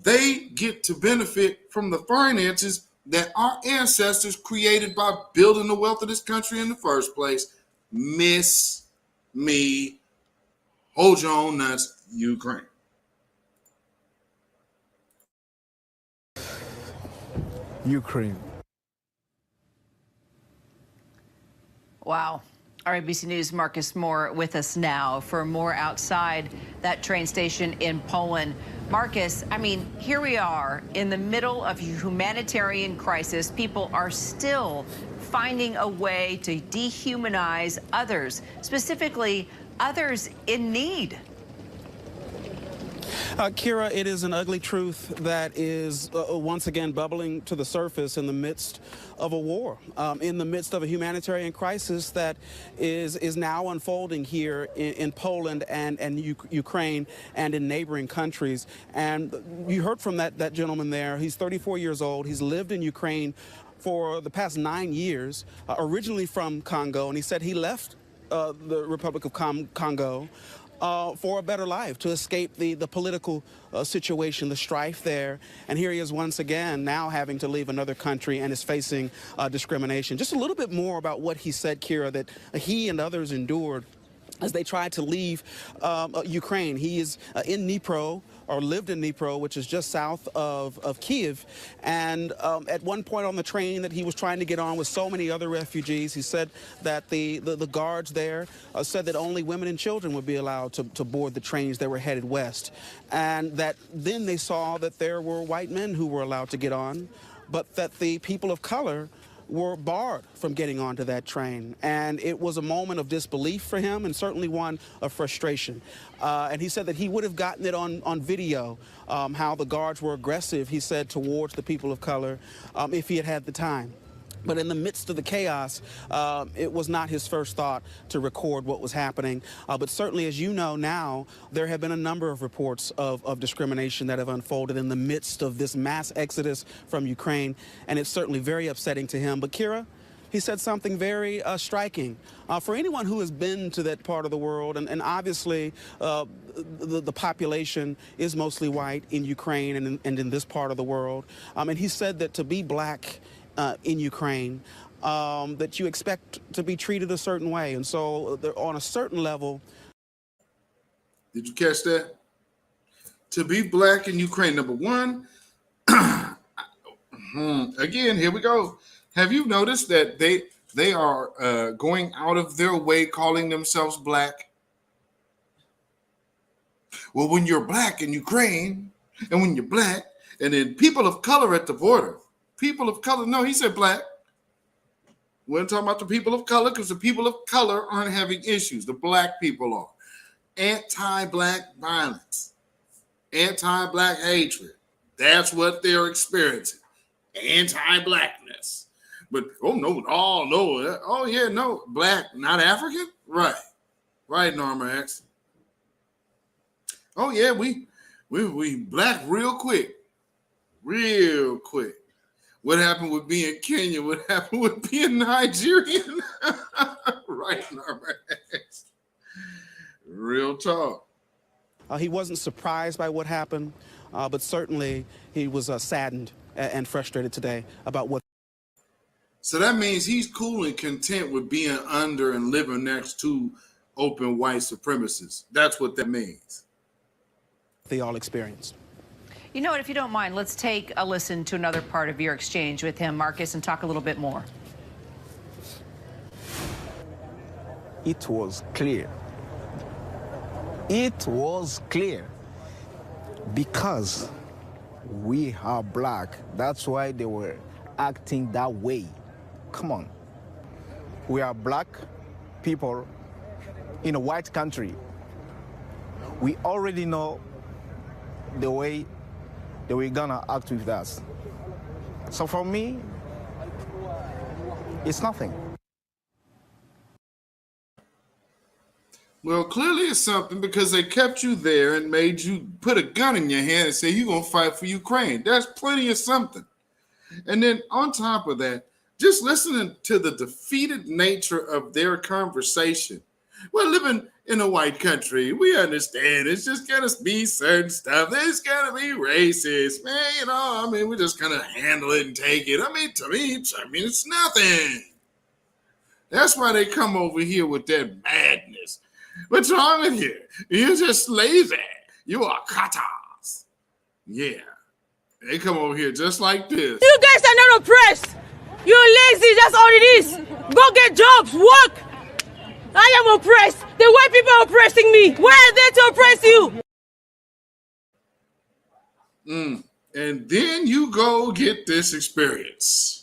they get to benefit from the finances that our ancestors created by building the wealth of this country in the first place. Miss me, hold your own nuts, Ukraine. Ukraine. Wow. Our ABC News' Marcus Moore with us now for more outside that train station in Poland. Marcus, I mean, here we are in the middle of a humanitarian crisis. People are still finding a way to dehumanize others, specifically others in need. Kira, it is an ugly truth that is once again bubbling to the surface in the midst of a war, in the midst of a humanitarian crisis that is now unfolding here in Poland and Ukraine and in neighboring countries. And you heard from that gentleman there. He's 34 years old. He's lived in Ukraine for the past 9 years, originally from Congo, and he said he left the Republic of Congo for a better life, to escape the political situation, the strife there. And here he is once again now having to leave another country and is facing discrimination. Just a little bit more about what he said, Kira, that he and others endured as they tried to leave Ukraine. He is in Dnipro, or lived in Dnipro, which is just south of Kyiv. And at one point on the train that he was trying to get on with so many other refugees, he said that the guards there said that only women and children would be allowed to board the trains that were headed west. And that then they saw that there were white men who were allowed to get on, but that the people of color were barred from getting onto that train. And it was a moment of disbelief for him, and certainly one of frustration. And he said that he would have gotten it on video, how the guards were aggressive, he said, towards the people of color, if he had had the time. But in the midst of the chaos, it was not his first thought to record what was happening. But certainly, as you know now, there have been a number of reports of discrimination that have unfolded in the midst of this mass exodus from Ukraine. And it's certainly very upsetting to him. But Kira, he said something very striking. For anyone who has been to that part of the world, and obviously the population is mostly white in Ukraine and in this part of the world. And he said that to be black in Ukraine, that you expect to be treated a certain way. And so on a certain level. Did you catch that? To be black in Ukraine, number one, again, here we go. Have you noticed that they are going out of their way calling themselves black? Well, when you're black in Ukraine, and when you're black, and then people of color at the border, people of color, no, he said black. We're talking about the people of color because the people of color aren't having issues. The black people are. Anti-black violence, anti-black hatred. That's what they're experiencing. Anti-blackness. But, oh, no, oh, yeah, no, black, not African? Right, Norma X. Oh, yeah, we black real quick. What happened with being Kenyan? What happened with being Nigerian? Right, Norma X. Real talk. He wasn't surprised by what happened, but certainly he was saddened and frustrated today about what. So that means he's cool and content with being under and living next to open white supremacists. That's what that means. They all experienced. You know what, if you don't mind, let's take a listen to another part of your exchange with him, Marcus, and talk a little bit more. It was clear. It was clear because we are black. That's why they were acting that way. Come on. We are black people in a white country. We already know the way that we're gonna act with us. So for me, it's nothing. Well, clearly it's something because they kept you there and made you put a gun in your hand and say you're going to fight for Ukraine. That's plenty of something. And then on top of that, just listening to the defeated nature of their conversation. We're living in a white country. We understand it's just going to be certain stuff. It's going to be racist. Man, we're just going to handle it and take it. To me, it's nothing. That's why they come over here with that madness. What's wrong with you? You're just lazy. You are katas. Yeah. They come over here just like this. You guys are not oppressed. You're lazy, that's all it is. Go get jobs, work. I am oppressed. The white people are oppressing me. Why are they to oppress you? And then you go get this experience.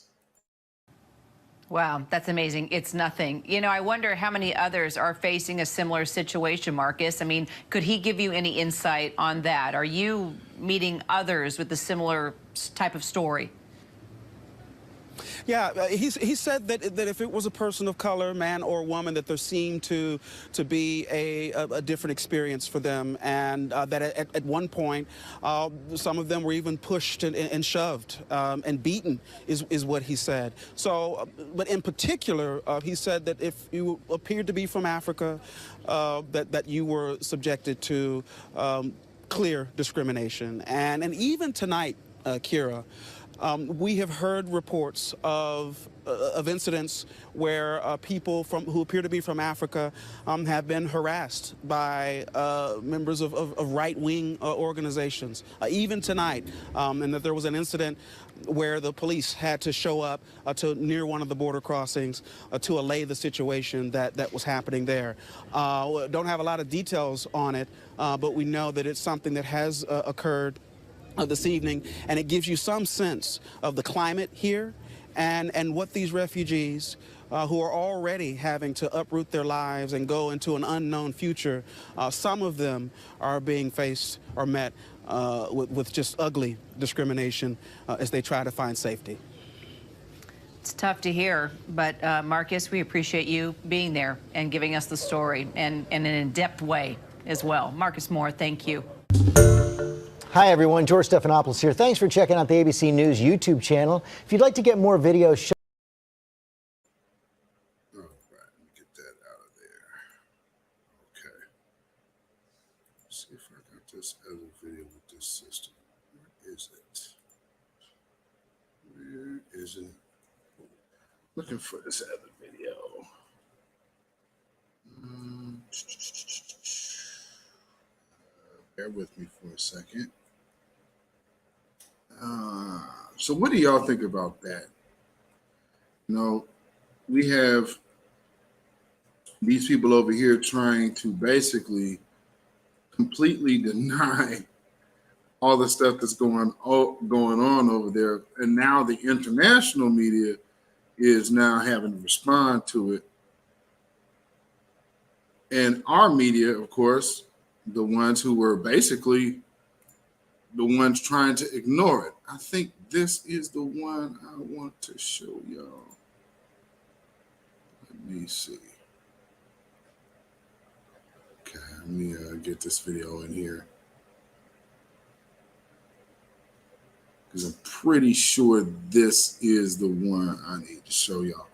Wow, that's amazing. It's nothing. You know, I wonder how many others are facing a similar situation, Marcus. I mean, could he give you any insight on that? Are you meeting others with a similar type of story? Yeah, he said that if it was a person of color, man or woman, that there seemed to be a different experience for them, and that at one point, some of them were even pushed and shoved and beaten, is what he said. So, but in particular, he said that if you appeared to be from Africa, that you were subjected to clear discrimination, and even tonight, Kira. We have heard reports of incidents where people who appear to be from Africa have been harassed by members of right-wing organizations, even tonight, and that there was an incident where the police had to show up to near one of the border crossings to allay the situation that was happening there. Don't have a lot of details on it, but we know that it's something that has occurred this evening, and it gives you some sense of the climate here and what these refugees who are already having to uproot their lives and go into an unknown future, some of them are being faced or met with just ugly discrimination as they try to find safety. It's tough to hear, but Marcus, we appreciate you being there and giving us the story and in an in-depth way as well. Marcus Moore, thank you. Hi, everyone. George Stephanopoulos here. Thanks for checking out the ABC News YouTube channel. If you'd like to get more videos... All right, let me get that out of there. Okay. Let's see if I got this other video with this system. Where is it? Where is it? Looking for this other video. Bear with me for a second. So what do y'all think about that? You know, we have these people over here trying to basically completely deny all the stuff that's going on over there. And now the international media is now having to respond to it. And our media, of course, the ones who were basically the ones trying to ignore it. I think this is the one I want to show y'all. Let me see. Okay, let me get this video in here, because I'm pretty sure this is the one I need to show y'all.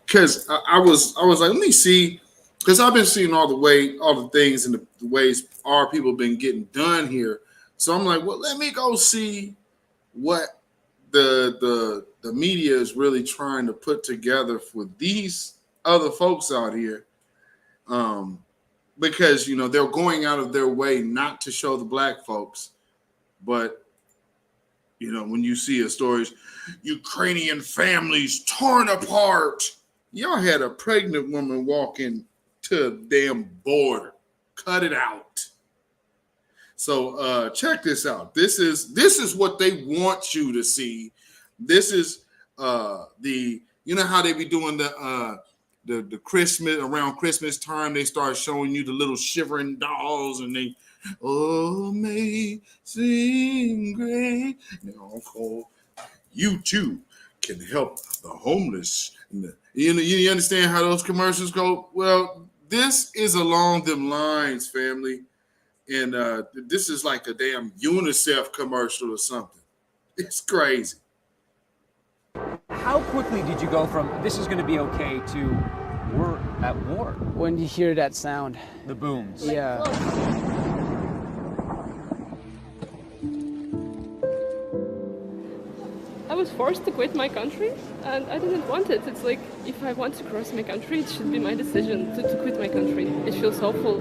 Because I was like, let me see, because I've been seeing all the things and the ways our people have been getting done here. So I'm like, well, let me go see what the media is really trying to put together for these other folks out here. Because, you know, they're going out of their way not to show the black folks. But, you know, when you see a story, Ukrainian families torn apart. Y'all had a pregnant woman walking to a damn border. Cut it out. So check this out. This is what they want you to see. This is you know how they be doing the Christmas, around Christmas time, they start showing you the little shivering dolls, and they, oh, amazing grace. You too can help the homeless. You understand how those commercials go? Well, this is along them lines, family. And this is like a damn UNICEF commercial or something. It's crazy. How quickly did you go from this is going to be okay to we're at war? When you hear that sound. The booms. Yeah. I was forced to quit my country, and I didn't want it. It's like, if I want to cross my country, it should be my decision to quit my country. It feels awful.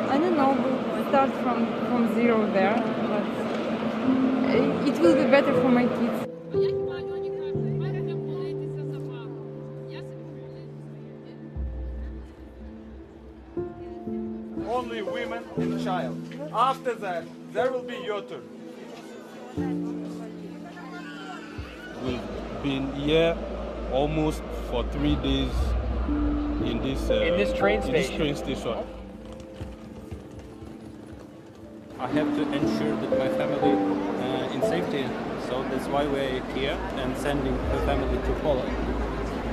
I don't know, we start from zero there, but it will be better for my kids. Only women and child. After that, there will be your turn. We've been here almost for 3 days in this train station. I have to ensure that my family in safety, so that's why we're here and sending the family to Poland.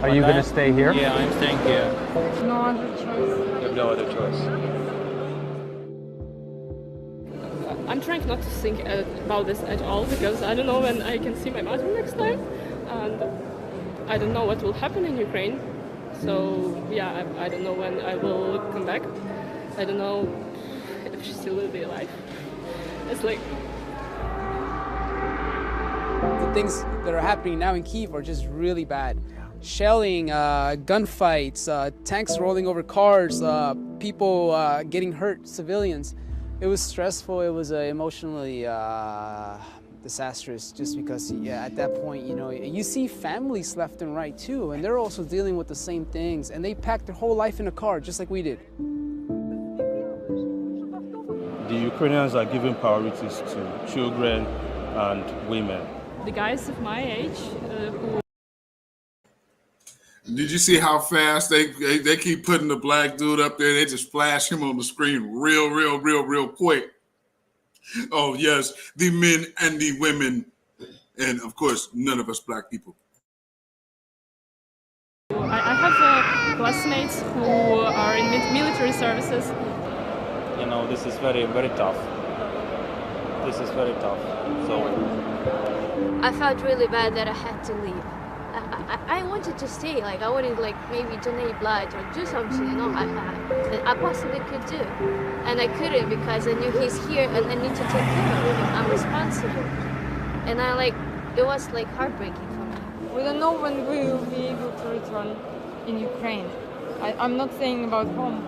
Are you going to stay here? Yeah, I'm staying here. No other choice. You have no other choice. I'm trying not to think about this at all because I don't know when I can see my mother next time, and I don't know what will happen in Ukraine. So yeah, I don't know when I will come back. I don't know if she still will be alive. It's like The things that are happening now in Kyiv are just really bad. Shelling, gunfights, tanks rolling over cars, people getting hurt, civilians. It was stressful. It was emotionally disastrous just because, yeah, at that point, you know, you see families left and right too, and they're also dealing with the same things, and they packed their whole life in a car just like we did. The Ukrainians are giving priorities to children and women. the guys of my age who. Did you see how fast they keep putting the black dude up there? They just flash him on the screen real quick. Oh, yes, the men and the women. And, of course, none of us black people. I have classmates who are in military services. You know, this is very tough. This is very tough. So I felt really bad that I had to leave. I wanted to stay, like I wanted like maybe donate blood or do something, you know, that I possibly could do. And I couldn't because I knew he's here and I need to take care of him. I'm responsible. And it was like heartbreaking for me. We don't know when we will be able to return in Ukraine. I'm not saying about home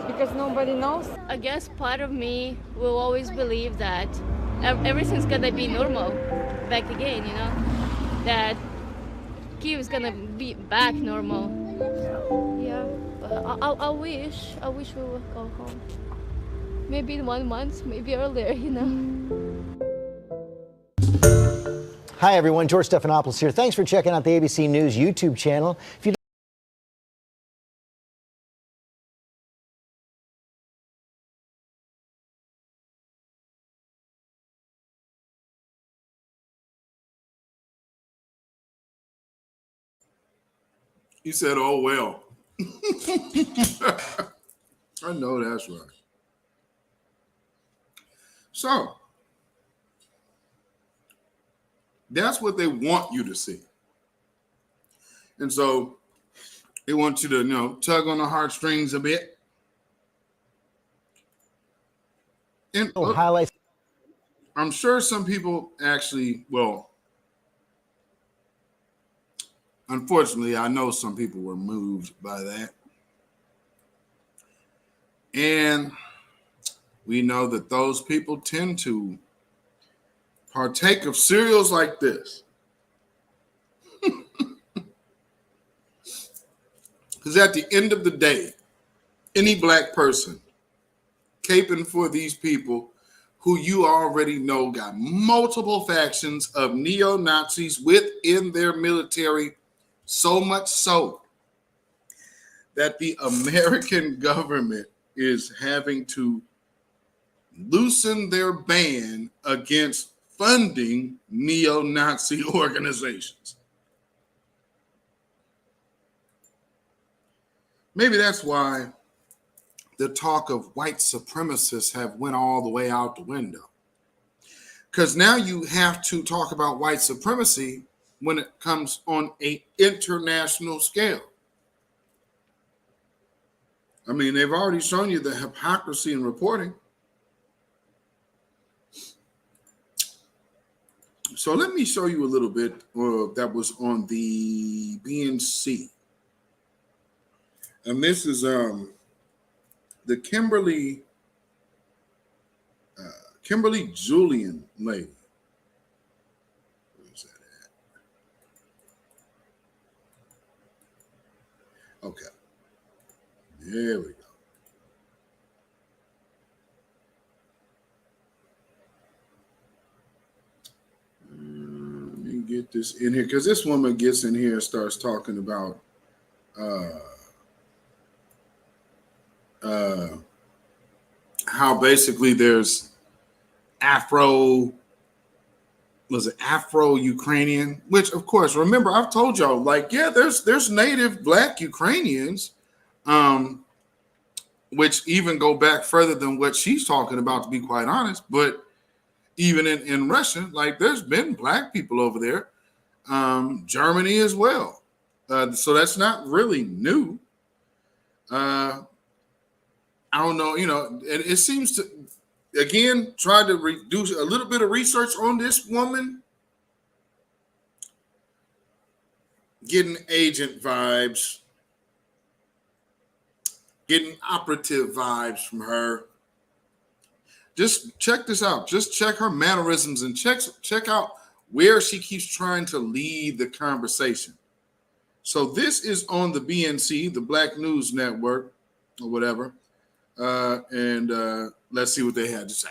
because nobody knows. I guess part of me will always believe that everything's gonna be normal back again, you know, that Kyiv is gonna be back normal. Yeah, but I wish we would go home. Maybe in 1 month, maybe earlier, you know. Hi, everyone. George Stephanopoulos here. Thanks for checking out the ABC News YouTube channel. If you He said, oh, well. I know that's right. So, that's what they want you to see. And so, they want you to, you know, tug on the heartstrings a bit. And highlights. I'm sure some people actually, well, unfortunately, I know some people were moved by that. And we know that those people tend to partake of cereals like this. Because at the end of the day, any black person caping for these people who you already know got multiple factions of neo-Nazis within their military, so much so that the American government is having to loosen their ban against funding neo-Nazi organizations. Maybe that's why the talk of white supremacists have went all the way out the window. Because now you have to talk about white supremacy when it comes on an international scale. I mean, they've already shown you the hypocrisy in reporting. So let me show you a little bit that was on the BNC. And this is the Kimberly Julian lady. Okay. There we go. Let me get this in here because this woman gets in here and starts talking about how basically there's Afro-Ukrainian, which of course, remember I've told y'all, like, yeah, there's native Black Ukrainians, which even go back further than what she's talking about, to be quite honest. But even in Russia, like, there's been Black people over there, Germany as well. So that's not really new. I don't know, and it seems to, again, try to do a little bit of research on this woman, getting agent vibes, getting operative vibes from her. Just check this out. Just check her mannerisms and check out where she keeps trying to lead the conversation. So this is on the BNC, the Black News Network, or whatever. And let's see what they had to say.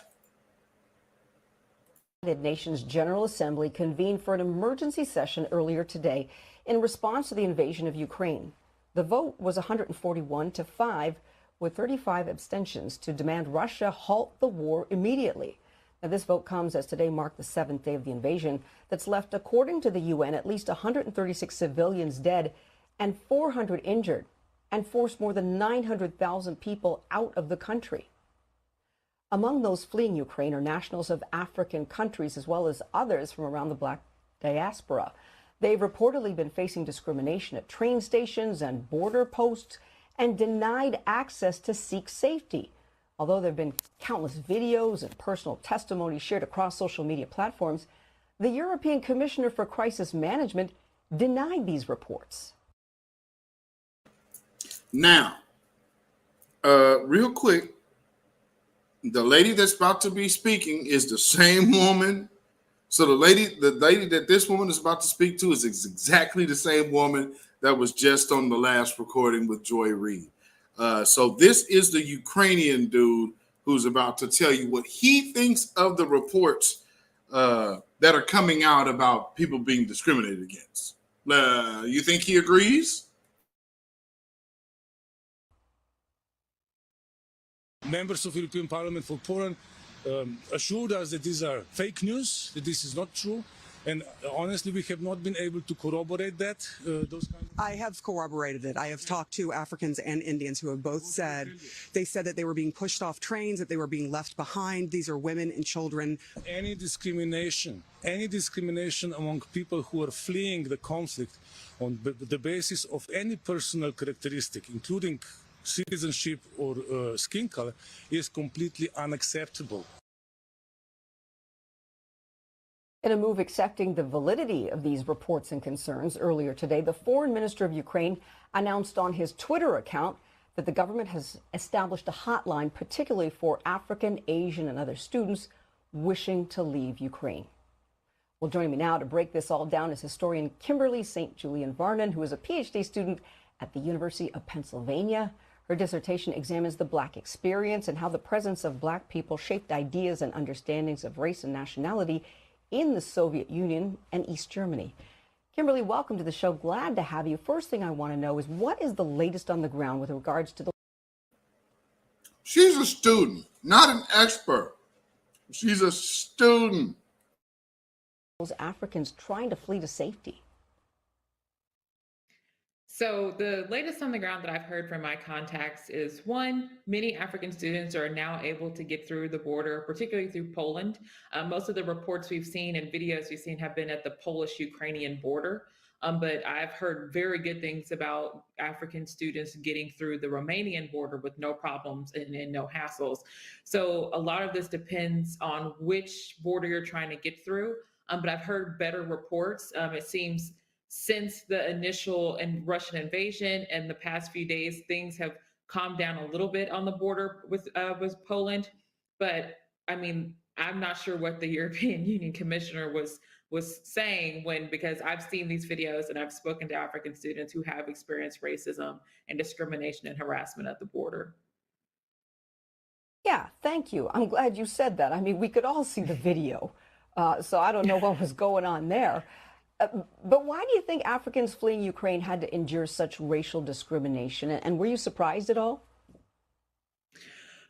The United Nations General Assembly convened for an emergency session earlier today in response to the invasion of Ukraine. The vote was 141 to 5, with 35 abstentions to demand Russia halt the war immediately. Now, this vote comes as today marked the 7th day of the invasion that's left, according to the UN, at least 136 civilians dead and 400 injured, and forced more than 900,000 people out of the country. Among those fleeing Ukraine are nationals of African countries as well as others from around the Black diaspora. They've reportedly been facing discrimination at train stations and border posts and denied access to seek safety. Although there have been countless videos and personal testimonies shared across social media platforms, the European Commissioner for Crisis Management denied these reports. Now, real quick, the lady that's about to be speaking is the same woman. So the lady that this woman is about to speak to is exactly the same woman that was just on the last recording with Joy Reid. So this is the Ukrainian dude who's about to tell you what he thinks of the reports that are coming out about people being discriminated against. You think he agrees? Members of European Parliament for Poland assured us that these are fake news, that this is not true. And honestly, we have not been able to corroborate that. I have corroborated it. I have talked to Africans and Indians who have both said, they said that they were being pushed off trains, that they were being left behind. These are women and children. Any discrimination among people who are fleeing the conflict on the basis of any personal characteristic, including citizenship or skin color, is completely unacceptable. In a move accepting the validity of these reports and concerns, earlier today, the foreign minister of Ukraine announced on his Twitter account that the government has established a hotline, particularly for African, Asian, and other students wishing to leave Ukraine. Well, joining me now to break this all down is historian Kimberly St. Julian Varnon, who is a PhD student at the University of Pennsylvania. Her dissertation examines the Black experience and how the presence of Black people shaped ideas and understandings of race and nationality in the Soviet Union and East Germany. Kimberly, welcome to the show. Glad to have you. First thing I want to know is, what is the latest on the ground with regards to the... She's a student, not an expert. She's a student. Those Africans trying to flee to safety. So the latest on the ground that I've heard from my contacts is, one, many African students are now able to get through the border, particularly through Poland. Most of the reports we've seen and videos we've seen have been at the Polish-Ukrainian border. But I've heard very good things about African students getting through the Romanian border with no problems and no hassles. So a lot of this depends on which border you're trying to get through. But I've heard better reports. It seems since the initial and Russian invasion and the past few days, things have calmed down a little bit on the border with Poland. But I mean, I'm not sure what the European Union commissioner was saying because I've seen these videos and I've spoken to African students who have experienced racism and discrimination and harassment at the border. Yeah, thank you. I'm glad you said that. I mean, we could all see the video, so I don't know what was going on there. But why do you think Africans fleeing Ukraine had to endure such racial discrimination? And were you surprised at all?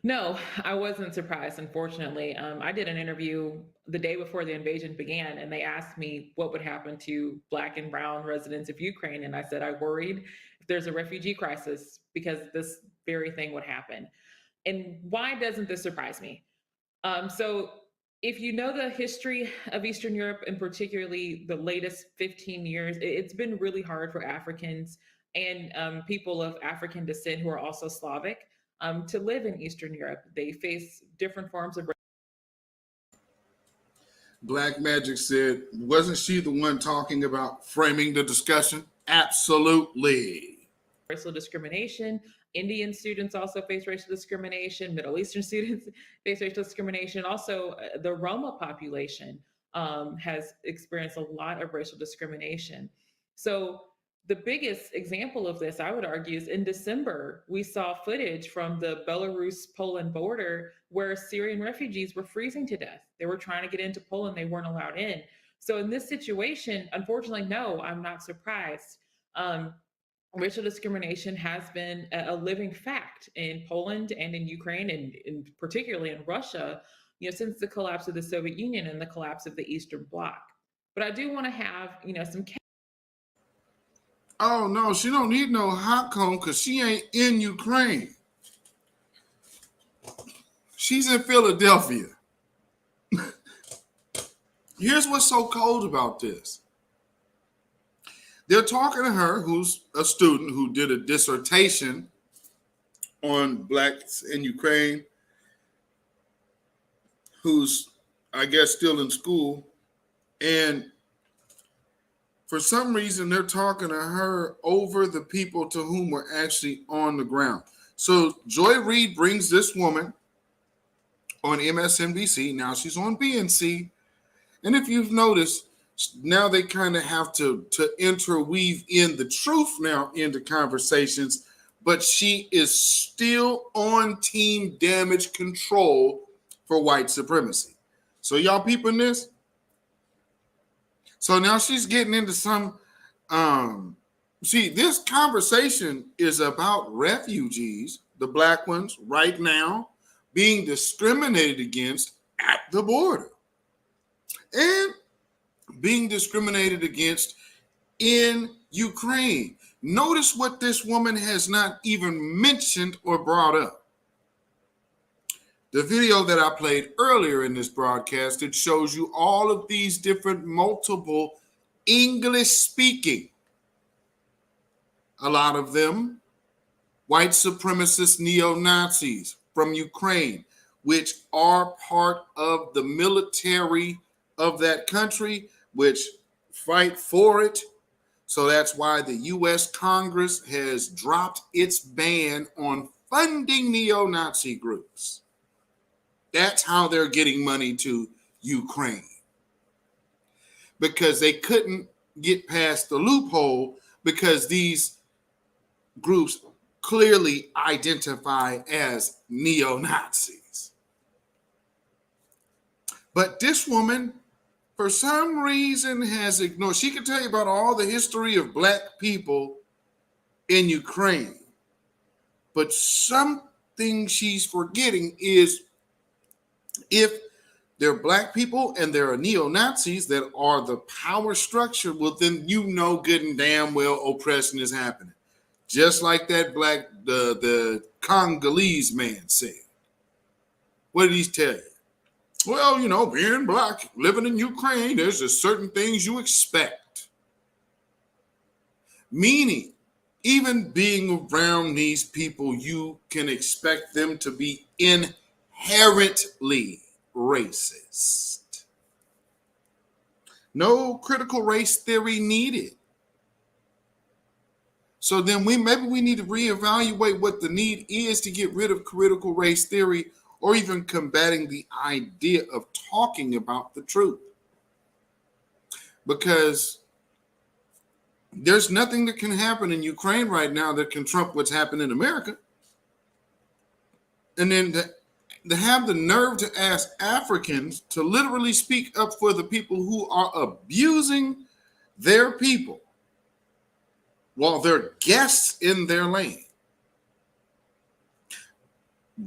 No, I wasn't surprised, unfortunately. I did an interview the day before the invasion began, and they asked me what would happen to Black and Brown residents of Ukraine. And I said, I worried if there's a refugee crisis because this very thing would happen. And why doesn't this surprise me? So if you know the history of Eastern Europe, and particularly the latest 15 years, it's been really hard for Africans and people of African descent who are also Slavic to live in Eastern Europe. They face different forms of. Black Magic said, wasn't she the one talking about framing the discussion? Absolutely. Racial discrimination. Indian students also face racial discrimination. Middle Eastern students face racial discrimination. Also, the Roma population has experienced a lot of racial discrimination. So the biggest example of this, I would argue, is in December, we saw footage from the Belarus-Poland border where Syrian refugees were freezing to death. They were trying to get into Poland. They weren't allowed in. So in this situation, unfortunately, no, I'm not surprised. Racial discrimination has been a living fact in Poland and in Ukraine, and particularly in Russia, since the collapse of the Soviet Union and the collapse of the Eastern Bloc. But I do want to have, some. Oh no, she don't need no hot comb because she ain't in Ukraine. She's in Philadelphia. Here's what's so cold about this. They're talking to her, who's a student who did a dissertation on Blacks in Ukraine, who's, I guess, still in school. And for some reason, they're talking to her over the people to whom were actually on the ground. So Joy Reid brings this woman on MSNBC. Now she's on BNC. And if you've noticed, now they kind of have to interweave in the truth now into conversations, but she is still on team damage control for white supremacy. So y'all peeping this? So now she's getting into some, see, this conversation is about refugees, the Black ones right now, being discriminated against at the border. And being discriminated against in Ukraine. Notice what this woman has not even mentioned or brought up. The video that I played earlier in this broadcast, it shows you all of these different multiple English speaking, a lot of them white supremacist neo-Nazis from Ukraine, which are part of the military of that country, which fight for it. So that's why the U.S. Congress has dropped its ban on funding neo-Nazi groups. That's how they're getting money to Ukraine. Because they couldn't get past the loophole because these groups clearly identify as neo-Nazis. But this woman, for some reason, has ignored. She can tell you about all the history of Black people in Ukraine. But something she's forgetting is if they're Black people and there are neo-Nazis that are the power structure, well, then you know good and damn well oppression is happening. Just like that the Congolese man said. What did he tell you? Well, being Black, living in Ukraine, there's just certain things you expect. Meaning, even being around these people, you can expect them to be inherently racist. No critical race theory needed. So then maybe we need to reevaluate what the need is to get rid of critical race theory, or even combating the idea of talking about the truth. Because there's nothing that can happen in Ukraine right now that can trump what's happened in America. And then to have the nerve to ask Africans to literally speak up for the people who are abusing their people while they're guests in their land,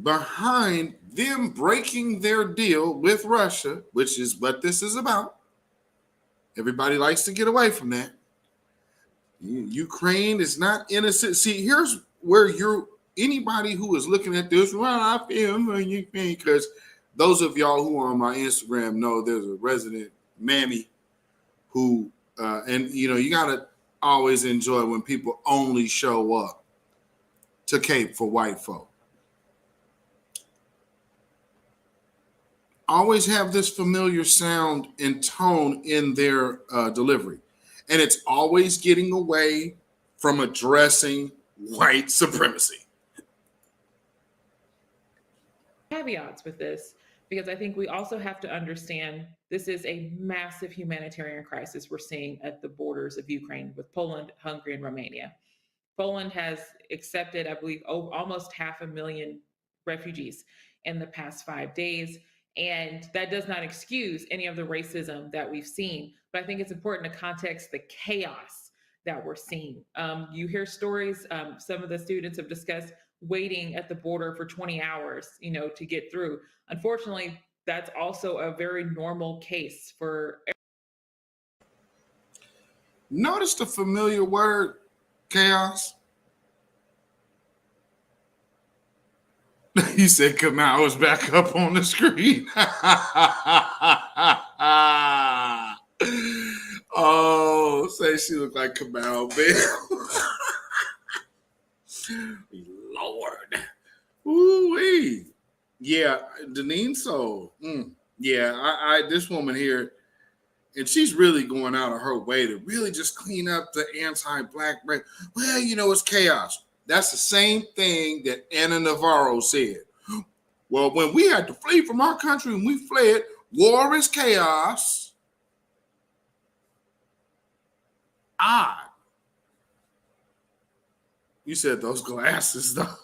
behind them breaking their deal with Russia, which is what this is about. Everybody likes to get away from that. Ukraine is not innocent. See, here's where anybody who is looking at this, well, I feel for Ukraine, because those of y'all who are on my Instagram know there's a resident mammy who, and you gotta always enjoy when people only show up to cape for white folk. Always have this familiar sound and tone in their delivery. And it's always getting away from addressing white supremacy. Caveats with this, because I think we also have to understand this is a massive humanitarian crisis we're seeing at the borders of Ukraine with Poland, Hungary, and Romania. Poland has accepted, I believe, almost 500,000 refugees in the past 5 days. And that does not excuse any of the racism that we've seen. But I think it's important to context the chaos that we're seeing. You hear stories, some of the students have discussed waiting at the border for 20 hours, to get through. Unfortunately, that's also a very normal case for. Notice the familiar word, chaos. He said, come out. I was back up on the screen. Oh, say she looked like Kamau Bell. Lord. Ooh-wee. Yeah, Deneen Soul. Yeah, I this woman here, and she's really going out of her way to really just clean up the anti-black race. Well, it's chaos. That's the same thing that Anna Navarro said. Well, when we had to flee from our country and we fled, war is chaos. Odd. You said those glasses, though.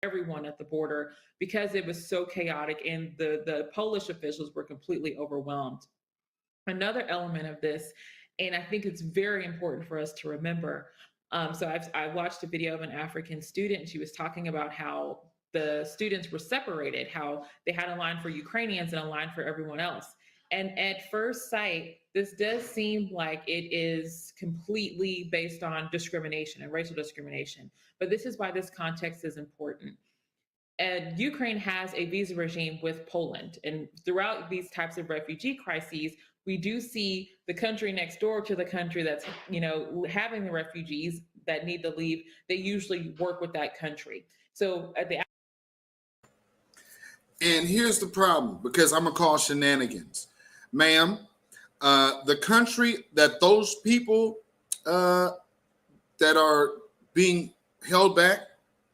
Everyone at the border, because it was so chaotic and the Polish officials were completely overwhelmed. Another element of this, and I think it's very important for us to remember. So I watched a video of an African student, and she was talking about how the students were separated, how they had a line for Ukrainians and a line for everyone else. And at first sight, this does seem like it is completely based on discrimination and racial discrimination. But this is why this context is important. And Ukraine has a visa regime with Poland. And throughout these types of refugee crises, we do see the country next door to the country that's, having the refugees that need to leave. They usually work with that country. So at the And here's the problem, because I'm going to call shenanigans. Ma'am, the country that those people that are being held back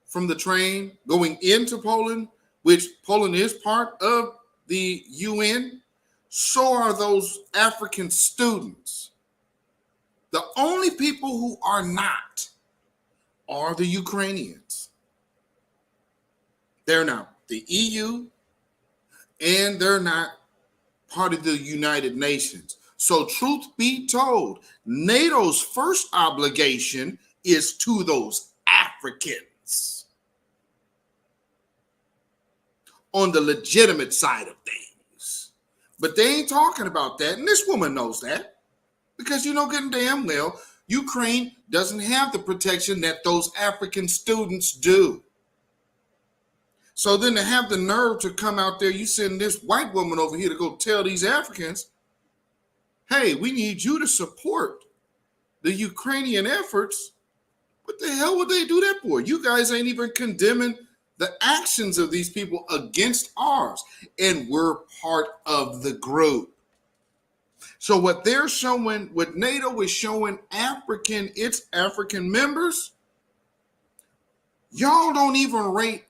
from the train going into Poland, which Poland is part of the UN, so are those African students. The only people who are not are the Ukrainians. They're not the EU, and they're not part of the United Nations. So truth be told, NATO's first obligation is to those Africans on the legitimate side of things. But they ain't talking about that, and this woman knows that, because good and damn well, Ukraine doesn't have the protection that those African students do. So then to have the nerve to come out there, you send this white woman over here to go tell these Africans, hey, we need you to support the Ukrainian efforts. What the hell would they do that for? You guys ain't even condemning the actions of these people against ours, and we're part of the group. So what they're showing, what NATO is showing its African members, Y'all don't even rate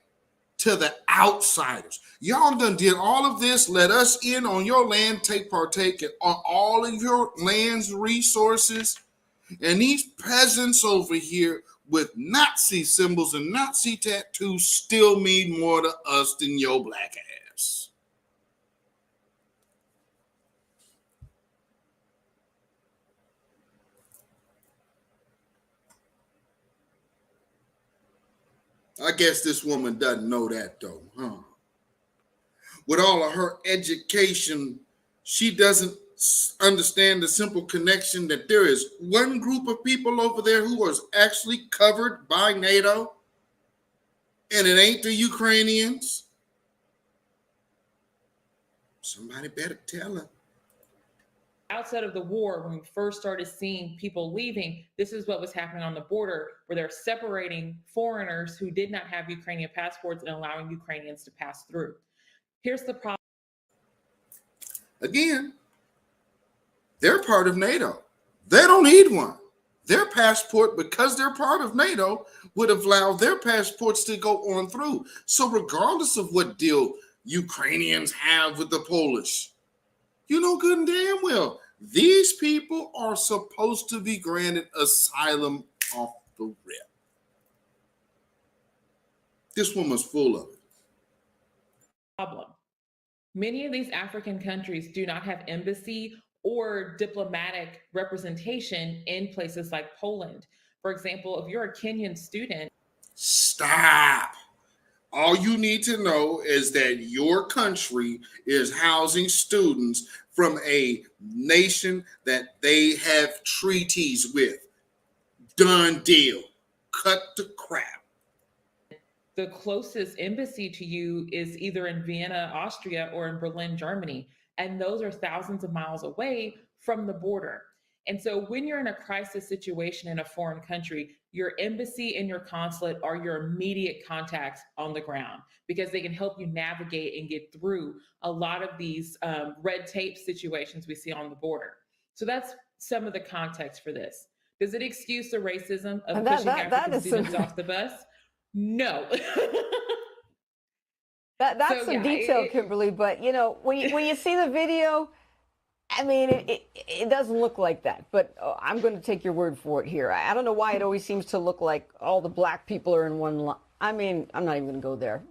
to the outsiders. Y'all done did all of this, let us in on your land, partake on all of your land's resources. And these peasants over here with Nazi symbols and Nazi tattoos still mean more to us than your black ass. I guess this woman doesn't know that though, huh? With all of her education, she doesn't understand the simple connection that there is one group of people over there who is actually covered by NATO, and it ain't the Ukrainians. Somebody better tell her. Outside of the war, when we first started seeing people leaving, this is what was happening on the border, where they're separating foreigners who did not have Ukrainian passports and allowing Ukrainians to pass through. Here's the problem. Again, they're part of NATO. They don't need one. Their passport, because they're part of NATO, would allow their passports to go on through. So regardless of what deal Ukrainians have with the Polish, you know good and damn well, these people are supposed to be granted asylum off the rip. This woman's full of it. Problem. Many of these African countries do not have embassy or diplomatic representation in places like Poland. For example, if you're a Kenyan student. Stop. All you need to know is that your country is housing students from a nation that they have treaties with. Done deal. Cut the crap. The closest embassy to you is either in Vienna, Austria, or in Berlin, Germany. And those are thousands of miles away from the border. And so when you're in a crisis situation in a foreign country, your embassy and your consulate are your immediate contacts on the ground, because they can help you navigate and get through a lot of these red tape situations we see on the border. So that's some of the context for this. Does it excuse the racism of pushing African students off the bus? No. That's some detail, Kimberly. But you know, when you see the video, I mean, it doesn't look like that. But I'm going to take your word for it here. I don't know why it always seems to look like all the black people are in one line. I mean, I'm not even going to go there.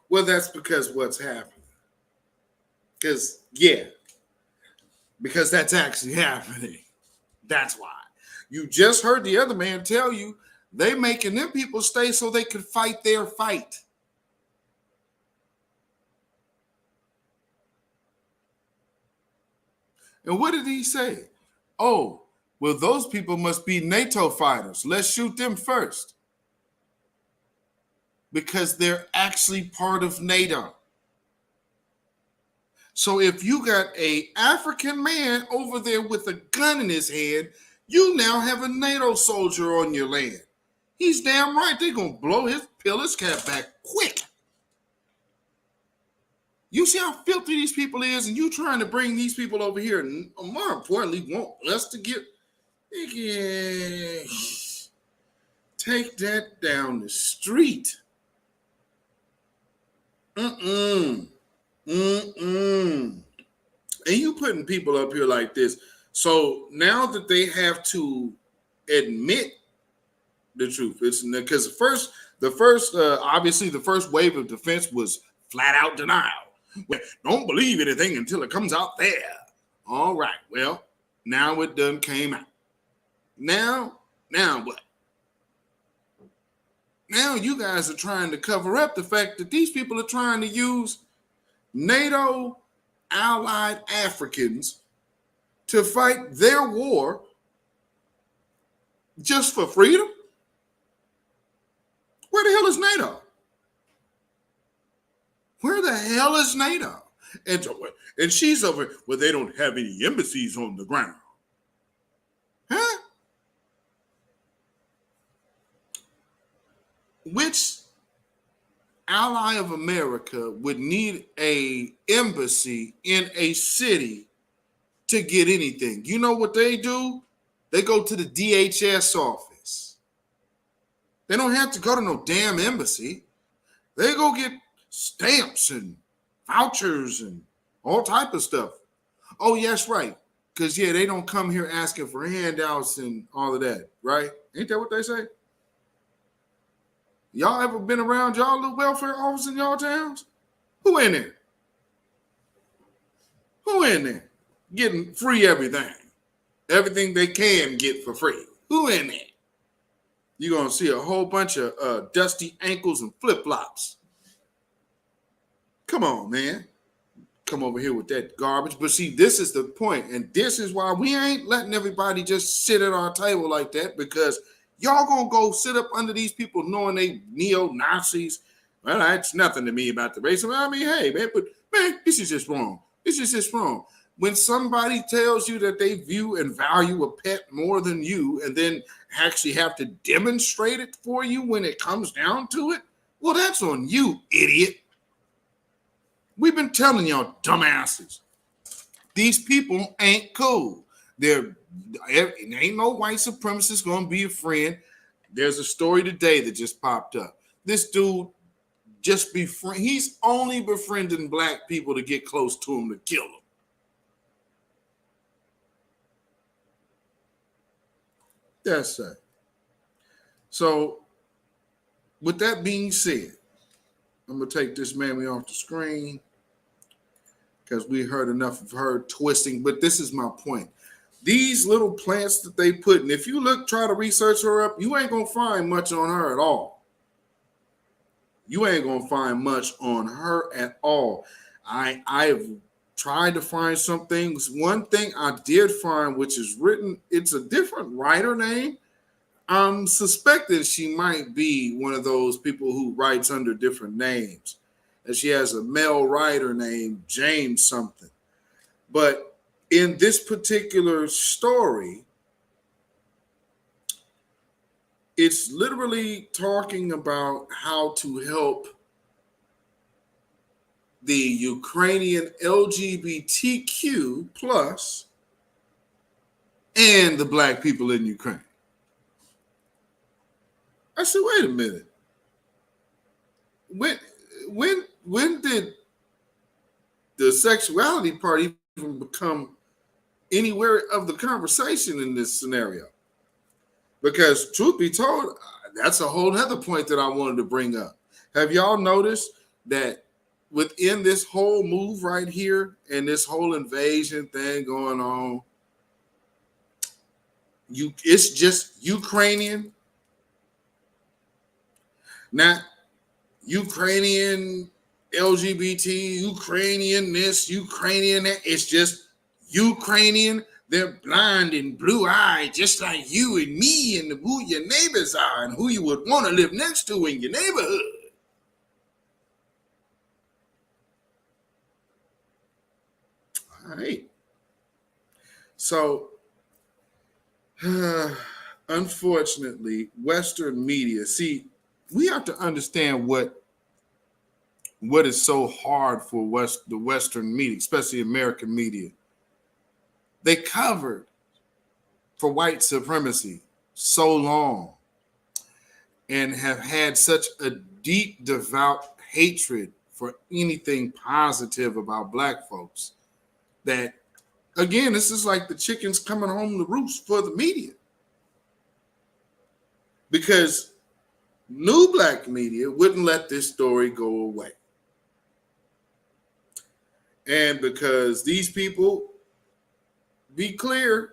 Well, that's because what's happening. Because that's actually happening. That's why. You just heard the other man tell you they making them people stay so they could fight their fight. And what did he say? Oh, well, those people must be NATO fighters. Let's shoot them first. Because they're actually part of NATO. So if you got an African man over there with a gun in his hand, you now have a NATO soldier on your land. He's damn right. They're going to peel his cap back quick. You see how filthy these people is, and you trying to bring these people over here, and more importantly, want us to get, take that down the street. And you putting people up here like this. So now that they have to admit the truth, it's because obviously the first wave of defense was flat out denial. Don't believe anything until it comes out there. All right. Well, now it done came out. Now what? Now you guys are trying to cover up the fact that these people are trying to use NATO allied Africans to fight their war just for freedom? Where the hell is NATO? Where the hell is NATO? And she's over, well, they don't have any embassies on the ground. Huh? Which ally of America would need an embassy in a city to get anything? You know what they do? They go to the DHS office. They don't have to go to no damn embassy. They go get stamps and vouchers and all type of stuff. Oh, yes, right. Because, yeah, they don't come here asking for handouts and all of that, right? Ain't that what they say? Y'all ever been around y'all little welfare office in y'all towns? Who in there? Who in there? Getting free everything. Everything they can get for free. Who in there? You're going to see a whole bunch of dusty ankles and flip-flops. Come on, man. Come over here with that garbage. But see, this is the point, and this is why we ain't letting everybody just sit at our table like that, because y'all gonna go sit up under these people knowing they neo-Nazis. Well, that's nothing to me about the racism. I mean, hey, man, but man, this is just wrong. This is just wrong. When somebody tells you that they view and value a pet more than you, and then actually have to demonstrate it for you when it comes down to it, well, that's on you, idiot. We've been telling y'all dumbasses. These people ain't cool. There ain't no white supremacist gonna be a friend. There's a story today that just popped up. This dude he's only befriending black people to get close to him to kill them. That's it. So, with that being said, I'm going to take this mammy off the screen because we heard enough of her twisting. But this is my point. These little plants that they put, and if you try to research her up, you ain't going to find much on her at all. You ain't going to find much on her at all. I've tried to find some things. One thing I did find, which is written, it's a different writer name. I'm suspecting she might be one of those people who writes under different names. And she has a male writer named James something. But in this particular story, it's literally talking about how to help the Ukrainian LGBTQ plus and the black people in Ukraine. I said, wait a minute. When did the sexuality part even become anywhere of the conversation in this scenario? Because truth be told, that's a whole other point that I wanted to bring up. Have y'all noticed that within this whole move right here and this whole invasion thing going on, it's just Ukrainian, not Ukrainian LGBT, Ukrainian this, Ukrainian that. It's just Ukrainian. They're blind and blue-eyed, just like you and me and who your neighbors are and who you would want to live next to in your neighborhood. All right. So, unfortunately, Western media, see, we have to understand what is so hard for the Western media, especially American media. They covered for white supremacy so long and have had such a deep, devout hatred for anything positive about black folks that, again, this is like the chickens coming home to roost for the media. Because new black media wouldn't let this story go away. And because these people, be clear,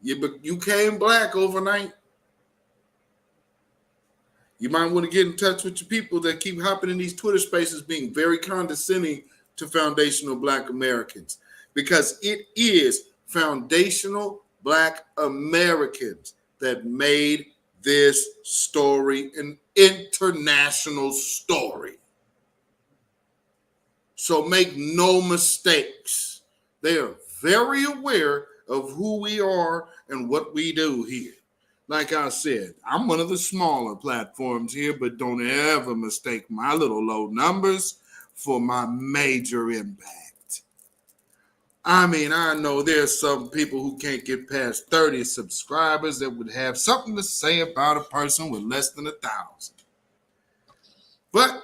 you came black overnight. You might want to get in touch with your people that keep hopping in these Twitter spaces being very condescending to foundational black Americans, because it is foundational black Americans that made this story an international story. So make no mistakes. They are very aware of who we are and what we do here. Like I said, I'm one of the smaller platforms here, but don't ever mistake my little low numbers for my major impact. I mean, I know there's some people who can't get past 30 subscribers that would have something to say about a person with less than 1,000. But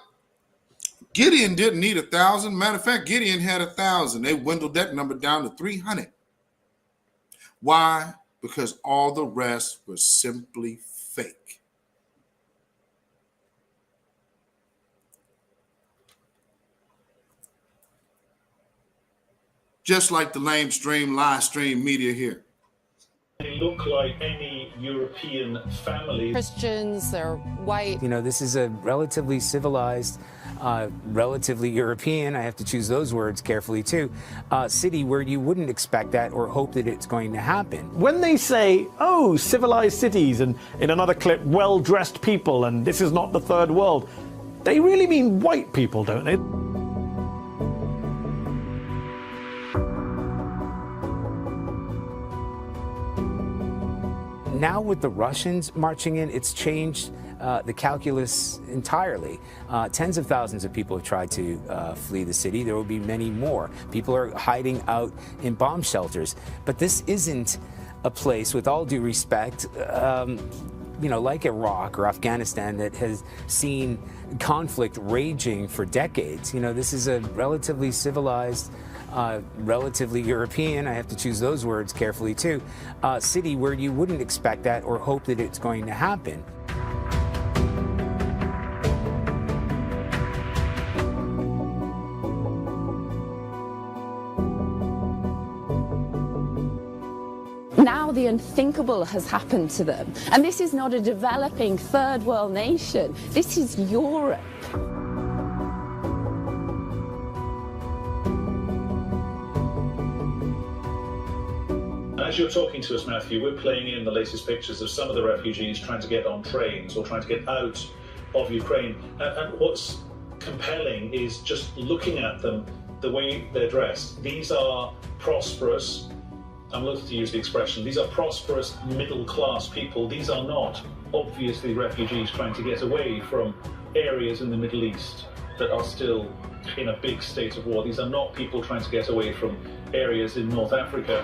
Gideon didn't need 1,000. Matter of fact, Gideon had 1,000. They dwindled that number down to 300. Why? Because all the rest was simply fake. Just like the lamestream, live stream media here. They look like any European family. Christians, they're white. You know, this is a relatively civilized, relatively European, I have to choose those words carefully too, city where you wouldn't expect that or hope that it's going to happen. When they say, oh, civilized cities, and in another clip, well-dressed people, and this is not the third world, they really mean white people, don't they? Now with the Russians marching in, it's changed the calculus entirely. Tens of thousands of people have tried to flee the city. There will be many more. People are hiding out in bomb shelters. But this isn't a place, with all due respect, you know, like Iraq or Afghanistan, that has seen conflict raging for decades. You know, this is a relatively civilized, relatively European, I have to choose those words carefully too, city where you wouldn't expect that or hope that it's going to happen. Now the unthinkable has happened to them. And this is not a developing third world nation. This is Europe. As you're talking to us, Matthew, we're playing in the latest pictures of some of the refugees trying to get on trains or trying to get out of Ukraine. And what's compelling is just looking at them, the way they're dressed. These are prosperous, I'm loath to use the expression, these are prosperous middle-class people. These are not obviously refugees trying to get away from areas in the Middle East that are still in a big state of war. These are not people trying to get away from areas in North Africa.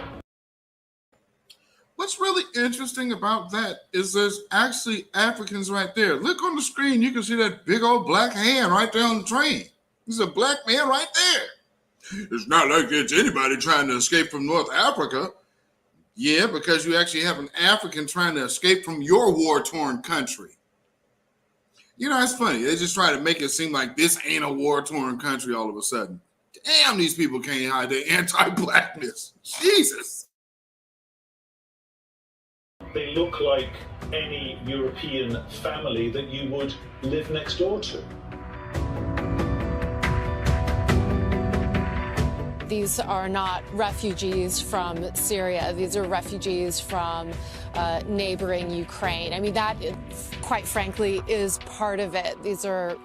What's really interesting about that is there's actually Africans right there. Look on the screen, you can see that big old black hand right there on the train. There's a black man right there. It's not like it's anybody trying to escape from North Africa. Yeah, because you actually have an African trying to escape from your war-torn country. You know, it's funny. They just try to make it seem like this ain't a war-torn country all of a sudden. Damn, these people can't hide their anti-blackness. Jesus. They look like any European family that you would live next door to. These are not refugees from Syria. These are refugees from neighboring Ukraine. I mean, that, quite frankly, is part of it. These are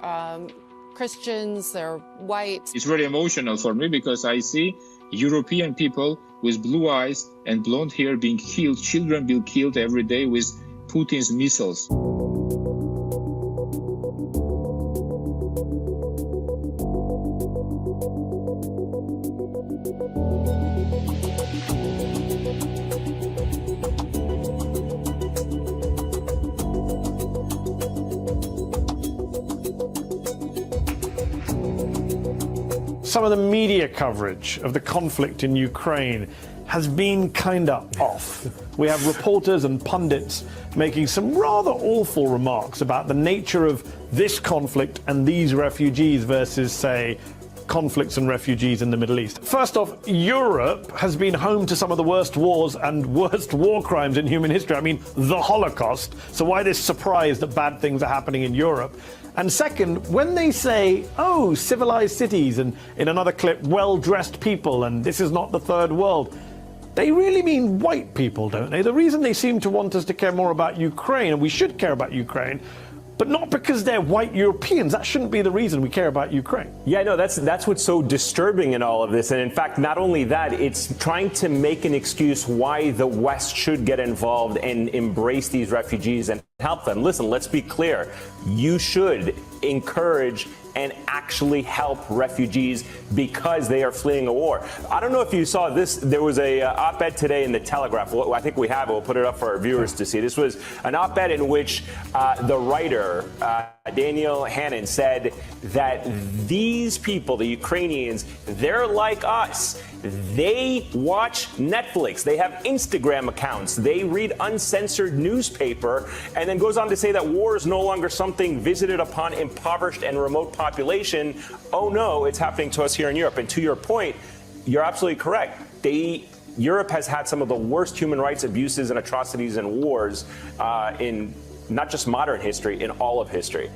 Christians, they're white. It's very emotional for me because I see European people with blue eyes and blonde hair being killed, children being killed every day with Putin's missiles. Some of the media coverage of the conflict in Ukraine has been kind of off. We have reporters and pundits making some rather awful remarks about the nature of this conflict and these refugees versus, say, conflicts and refugees in the Middle East. First off, Europe has been home to some of the worst wars and worst war crimes in human history. I mean, the Holocaust. So why this surprise that bad things are happening in Europe? And second, when they say, oh, civilized cities, and in another clip, well-dressed people, and this is not the third world, they really mean white people, don't they? The reason they seem to want us to care more about Ukraine, and we should care about Ukraine, but not because they're white Europeans. That shouldn't be the reason we care about Ukraine. Yeah, no, that's what's so disturbing in all of this. And in fact, not only that, it's trying to make an excuse why the West should get involved and embrace these refugees and help them. Listen, let's be clear. You should encourage and actually help refugees because they are fleeing a war. I don't know if you saw this. There was a op-ed today in the Telegraph. Well, I think we have it. We'll put it up for our viewers to see. This was an op-ed in which the writer, Daniel Hannon, said that these people, the Ukrainians, they're like us. They watch Netflix. They have Instagram accounts. They read uncensored newspaper, and then goes on to say that war is no longer something visited upon impoverished and remote population. Oh no, it's happening to us here in Europe. And to your point, you're absolutely correct. Europe has had some of the worst human rights abuses and atrocities and wars in not just modern history, in all of history.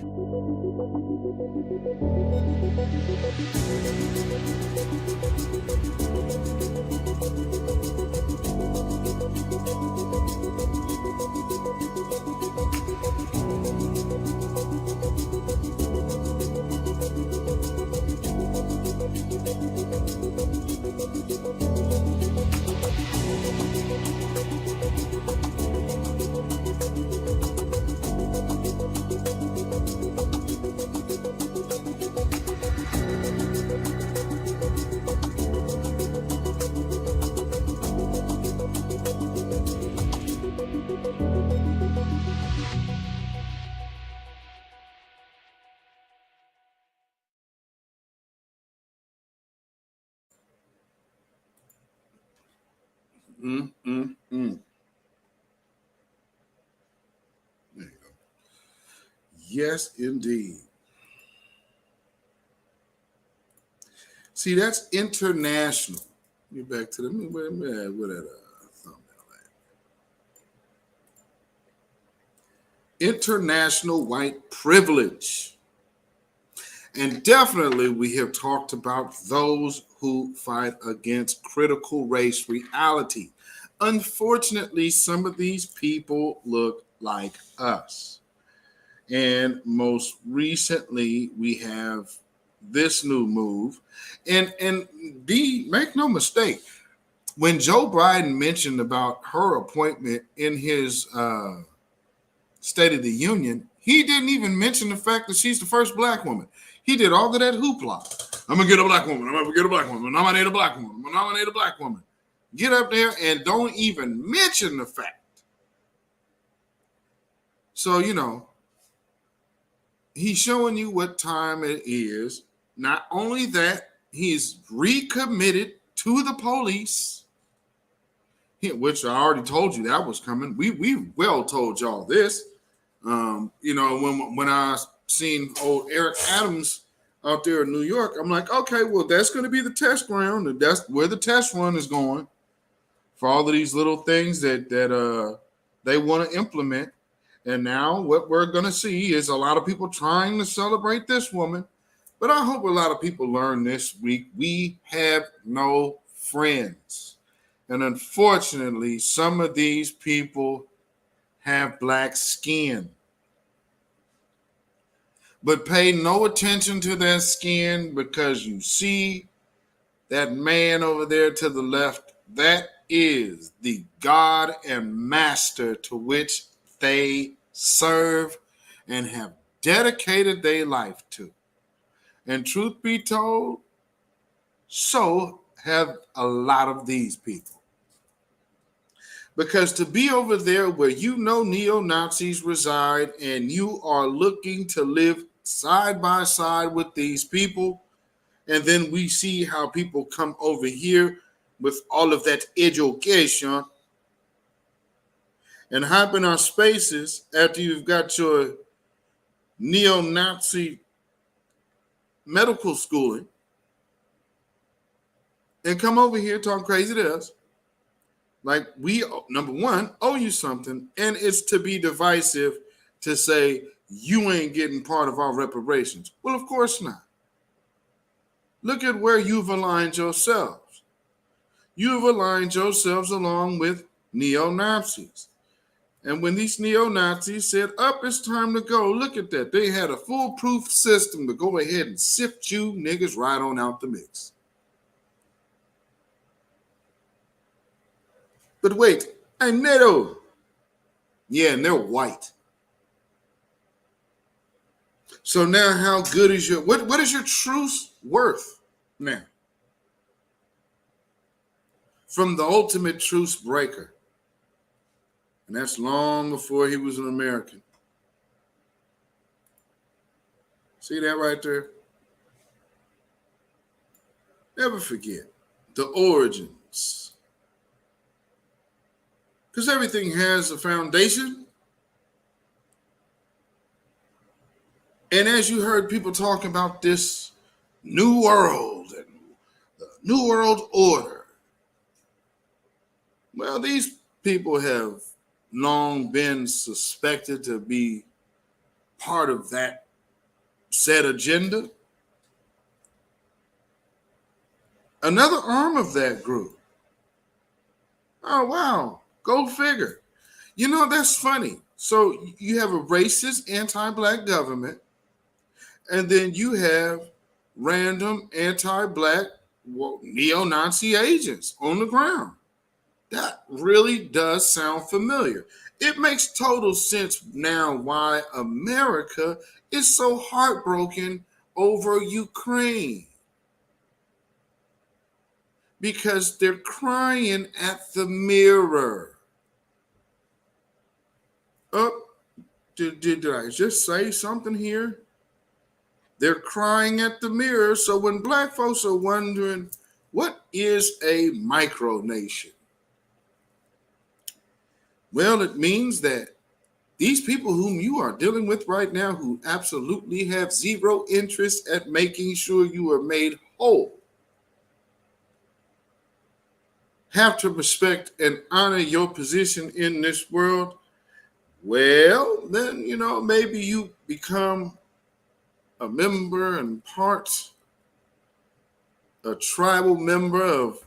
There you go. Yes, indeed. See, that's international. Get back to the where that thumbnail at. International white privilege. And definitely we have talked about those who fight against critical race reality. Unfortunately, some of these people look like us. And most recently, we have this new move. And D, make no mistake, when Joe Biden mentioned about her appointment in his State of the Union, he didn't even mention the fact that she's the first black woman. He did all of that hoopla. I'm going to get a black woman. I'm going to get a black woman. Nominate a black woman. I'm going to nominate a black woman. Get up there and don't even mention the fact. So, you know, he's showing you what time it is. Not only that, he's recommitted to the police, which I already told you that was coming. We well told y'all this. You know, when I seen old Eric Adams out there in New York, I'm like, okay, well, that's going to be the test ground, and that's where the test run is going for all of these little things that they want to implement. And now what we're going to see is a lot of people trying to celebrate this woman. But I hope a lot of people learn this week, we have no friends. And unfortunately, some of these people have black skin. But pay no attention to their skin, because you see that man over there to the left, that is the God and master to which they serve and have dedicated their life to. And truth be told, so have a lot of these people. Because to be over there where you know neo-Nazis reside and you are looking to live side by side with these people, and then we see how people come over here with all of that education and hop in our spaces after you've got your neo-Nazi medical schooling and come over here talking crazy to us. Like, we, number one, owe you something, and it's to be divisive to say you ain't getting part of our reparations. Well, of course not. Look at where you've aligned yourselves. You've aligned yourselves along with neo-Nazis. And when these neo-Nazis said, up, it's time to go, look at that. They had a foolproof system to go ahead and sift you niggas right on out the mix. But wait, and NATO. Yeah, and they're white. So now, how good is what is your truce worth now? From the ultimate truce breaker. And that's long before he was an American. See that right there? Never forget the origins. Because everything has a foundation. And as you heard people talk about this new world and the new world order, well, these people have long been suspected to be part of that said agenda. Another arm of that group. Oh, wow. Go figure. You know, that's funny. So you have a racist, anti-black government, and then you have random anti-black neo-Nazi agents on the ground. That really does sound familiar. It makes total sense now why America is so heartbroken over Ukraine. Because they're crying at the mirror. Oh, did I just say something here? They're crying at the mirror. So when black folks are wondering, what is a micronation? Well, it means that these people whom you are dealing with right now, who absolutely have zero interest at making sure you are made whole, have to respect and honor your position in this world. Well, then, you know, maybe you become a member and a tribal member of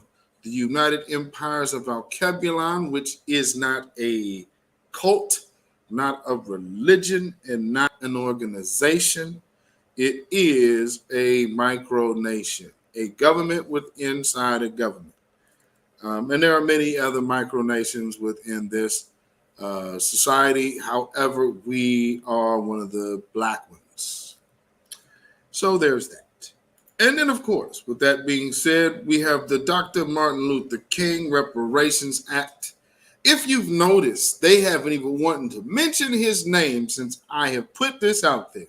the United Empires of Alkebulan, which is not a cult, not a religion, and not an organization. It is a micronation, a government inside a government. And there are many other micronations within this society. However, we are one of the black ones. So there's that. And then, of course, with that being said, we have the Dr. Martin Luther King Reparations Act. If you've noticed, they haven't even wanted to mention his name since I have put this out there.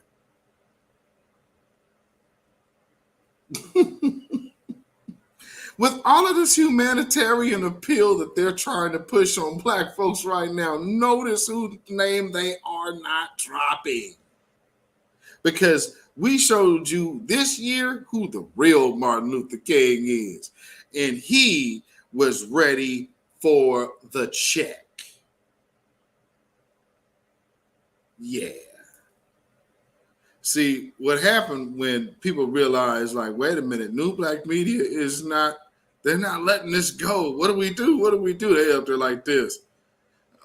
With all of this humanitarian appeal that they're trying to push on black folks right now, notice whose name they are not dropping. Because we showed you this year who the real Martin Luther King is. And he was ready for the check. Yeah. See, what happened when people realized, like, wait a minute, new black media is not, they're not letting this go. What do we do? What do we do? They up there like this.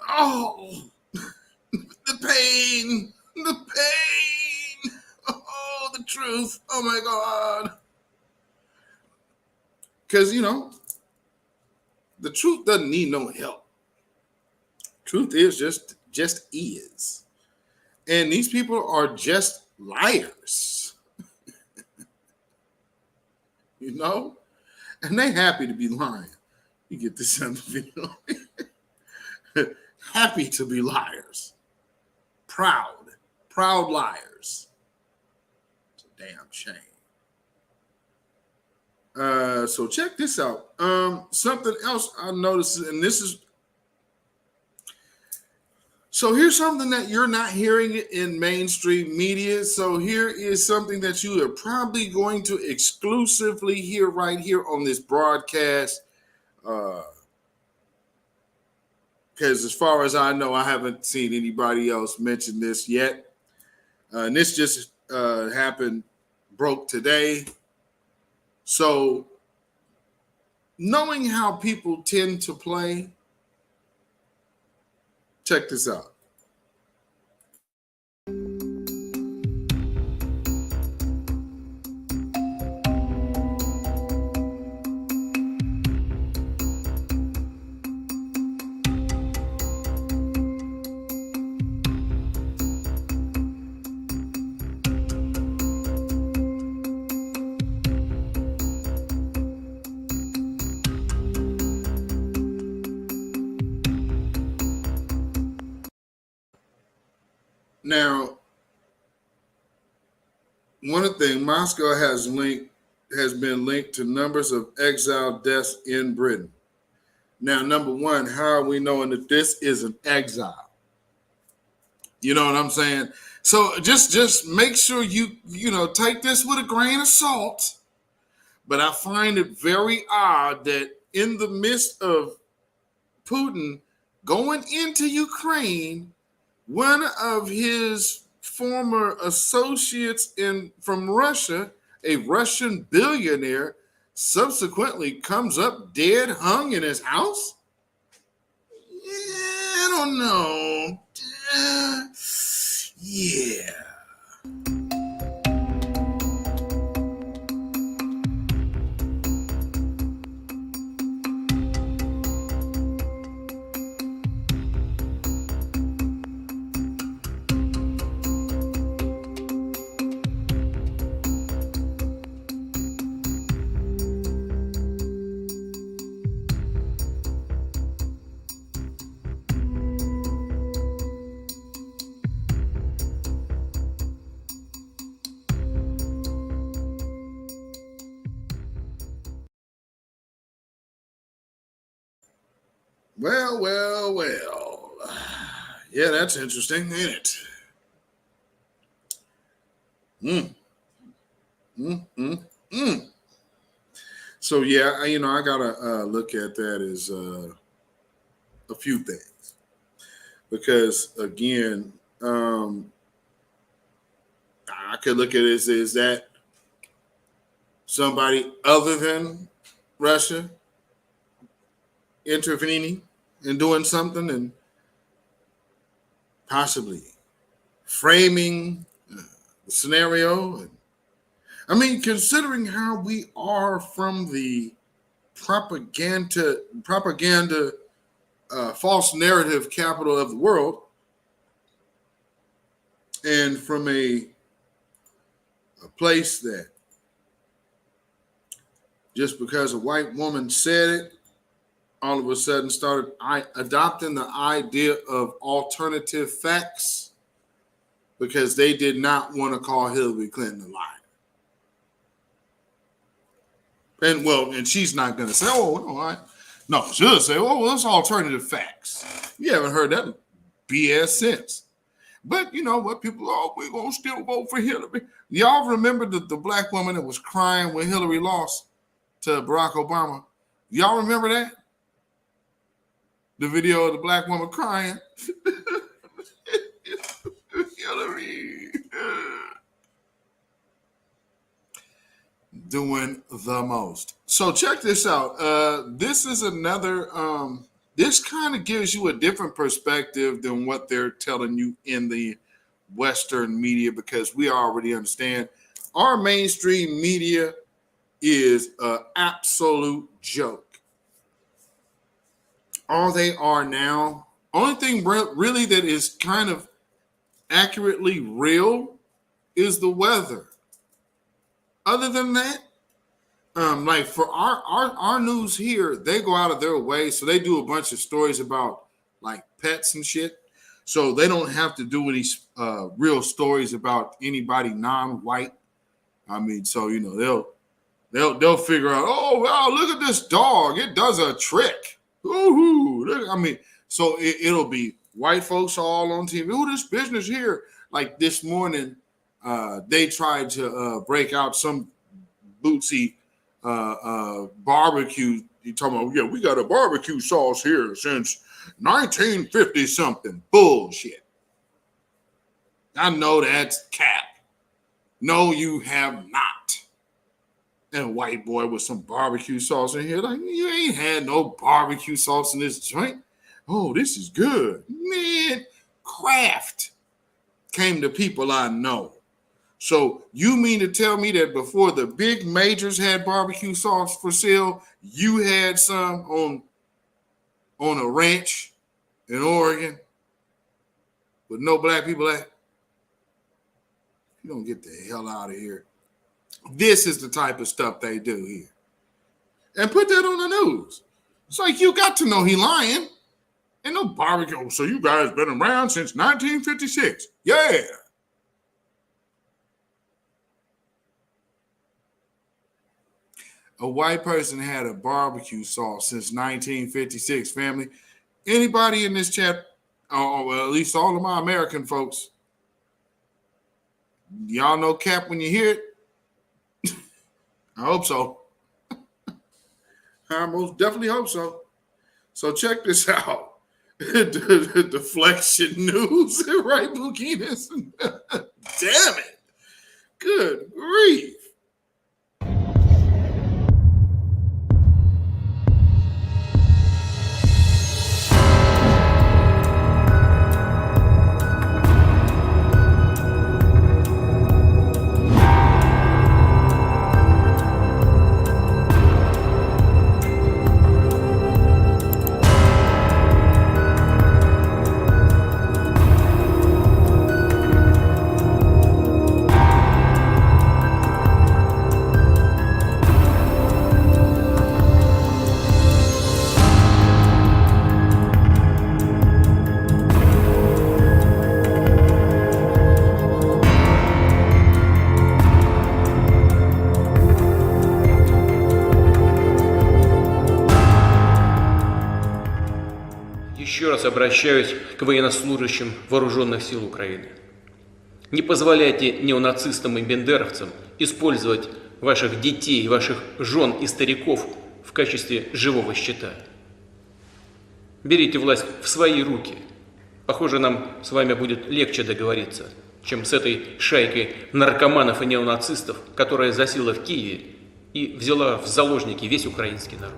Oh, the pain, the pain. Oh, the truth. Oh my God. Because, you know, the truth doesn't need no help. Truth is just is. And these people are just liars. You know? And they happy to be lying. You get this video. Happy to be liars. Proud liars. It's a damn shame. So check this out. Something else I noticed, and this is, so here's something that you're not hearing in mainstream media. So here is something that you are probably going to exclusively hear right here on this broadcast. Because as far as I know, I haven't seen anybody else mention this yet. And this just broke today. So knowing how people tend to play, check this out. Now, one of the things, Moscow has been linked to numbers of exile deaths in Britain. Now, number one, how are we knowing that this is an exile? You know what I'm saying? So just make sure you take this with a grain of salt. But I find it very odd that in the midst of Putin going into Ukraine, one of his former associates from Russia, a Russian billionaire, subsequently comes up dead, hung in his house? Yeah, I don't know. Yeah. Well. Yeah, that's interesting, ain't it? So yeah, I gotta look at that as a few things, because again, I could look at it as, is that somebody other than Russia intervening and doing something and possibly framing the scenario. And I mean, considering how we are from the propaganda false narrative capital of the world, and from a place that just because a white woman said it, all of a sudden started adopting the idea of alternative facts because they did not want to call Hillary Clinton a liar. And she's not going to say, no, she'll say, well, it's alternative facts. You haven't heard that BS since. But you know what? People, we're going to still vote for Hillary. Y'all remember the black woman that was crying when Hillary lost to Barack Obama? Y'all remember that? The video of the black woman crying. Hillary. Doing the most. So check this out. This is another, this kind of gives you a different perspective than what they're telling you in the Western media, because we already understand our mainstream media is an absolute joke. All they are now, only thing really that is kind of accurately real is the weather. Other than that, like for our news here, they go out of their way. So they do a bunch of stories about like pets and shit. So they don't have to do any real stories about anybody non-white. I mean, so they'll figure out, oh wow, look at this dog, it does a trick. Ooh, I mean, so it'll be white folks all on TV. Oh, this business here. Like this morning, they tried to break out some bootsy barbecue. You talking about, yeah, we got a barbecue sauce here since 1950 something. Bullshit. I know that's cap. No, you have not. And a white boy with some barbecue sauce in here, like, you ain't had no barbecue sauce in this joint. Oh, this is good. Man, Kraft came to people I know. So you mean to tell me that before the big majors had barbecue sauce for sale, you had some on a ranch in Oregon with no black people at? You don't get the hell out of here. This is the type of stuff they do here. And put that on the news. It's like, you got to know he lying. Ain't no barbecue. So you guys been around since 1956. Yeah. A white person had a barbecue sauce since 1956, family. Anybody in this chat, well, at least all of my American folks, y'all know Cap when you hear it? I hope so. I most definitely hope so. So check this out. Deflection news, right, Bukinas? Damn it. Good grief. Еще раз обращаюсь к военнослужащим вооруженных сил Украины. Не позволяйте неонацистам и бендеровцам использовать ваших детей, ваших жен и стариков в качестве живого щита. Берите власть в свои руки. Похоже, нам с вами будет легче договориться, чем с этой шайкой наркоманов и неонацистов, которая засела в Киеве и взяла в заложники весь украинский народ.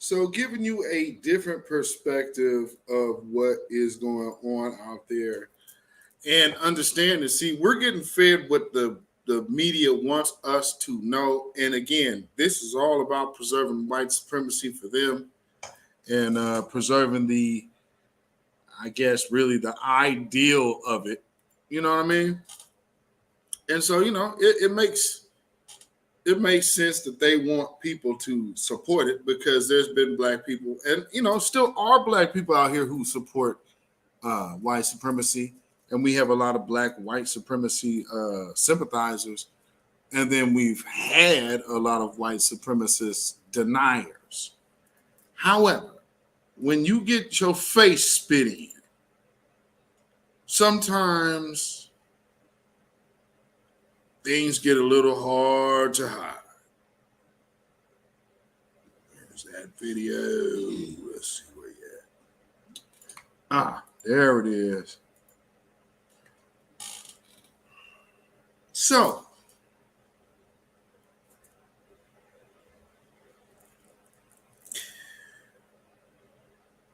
So giving you a different perspective of what is going on out there and understanding, see, we're getting fed what the media wants us to know. And again, this is all about preserving white supremacy for them and preserving the, I guess, really the ideal of it. You know what I mean? And so, you know, it makes sense that they want people to support it because there's been black people and, you know, still are black people out here who support white supremacy. And we have a lot of black white supremacy sympathizers. And then we've had a lot of white supremacist deniers. However, when you get your face spit in, sometimes things get a little hard to hide. There's that video. Let's see where you at. Ah, there it is. So,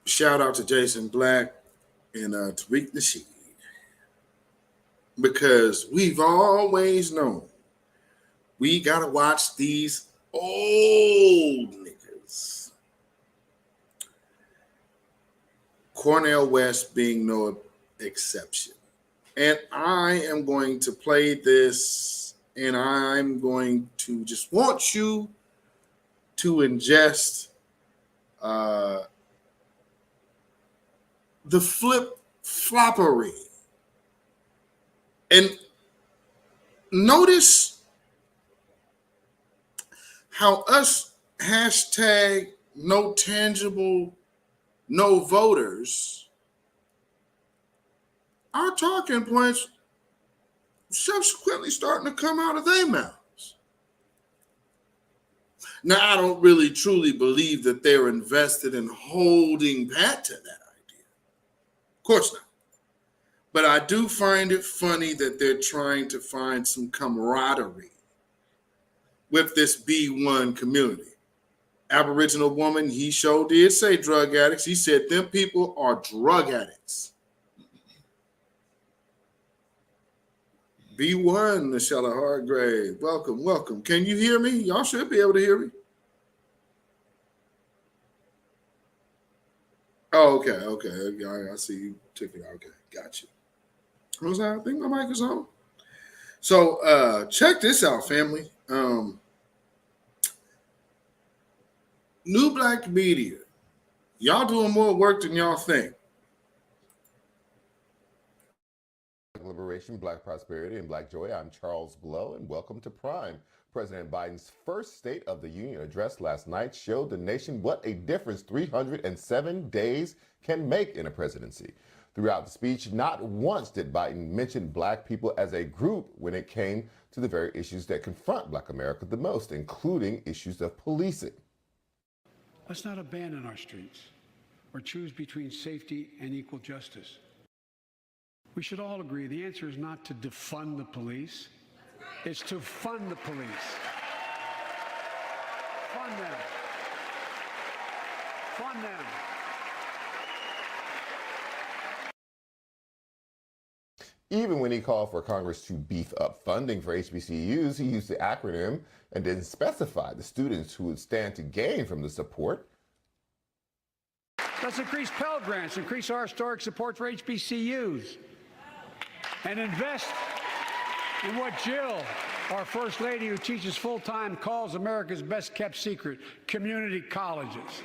shout out to Jason Black and Tariq Nasheed. Because we've always known we got to watch these old niggas. Cornel West being no exception. And I am going to play this and I'm going to just want you to ingest the flip-floppery. And notice how us hashtag no tangible, no voters are talking points subsequently starting to come out of their mouths. Now, I don't really truly believe that they're invested in holding pat to that idea. Of course not. But I do find it funny that they're trying to find some camaraderie with this B1 community. Aboriginal woman, he sure did say drug addicts. He said them people are drug addicts. B1, Michelle Hargrave, welcome, welcome. Can you hear me? Y'all should be able to hear me. Oh, okay. I see you took it out. Okay, got you. I think my mic is on. So check this out, family. New Black Media. Y'all doing more work than y'all think. Liberation, Black Prosperity, and Black Joy. I'm Charles Blow, and welcome to Prime. President Biden's first State of the Union address last night showed the nation what a difference 307 days can make in a presidency. Throughout the speech, not once did Biden mention Black people as a group when it came to the very issues that confront Black America the most, including issues of policing. Let's not abandon our streets or choose between safety and equal justice. We should all agree the answer is not to defund the police, it's to fund the police. Fund them. Fund them. Even when he called for Congress to beef up funding for HBCUs, he used the acronym and didn't specify the students who would stand to gain from the support. Let's increase Pell Grants, increase our historic support for HBCUs, and invest in what Jill, our First Lady who teaches full-time, calls America's best-kept secret, community colleges.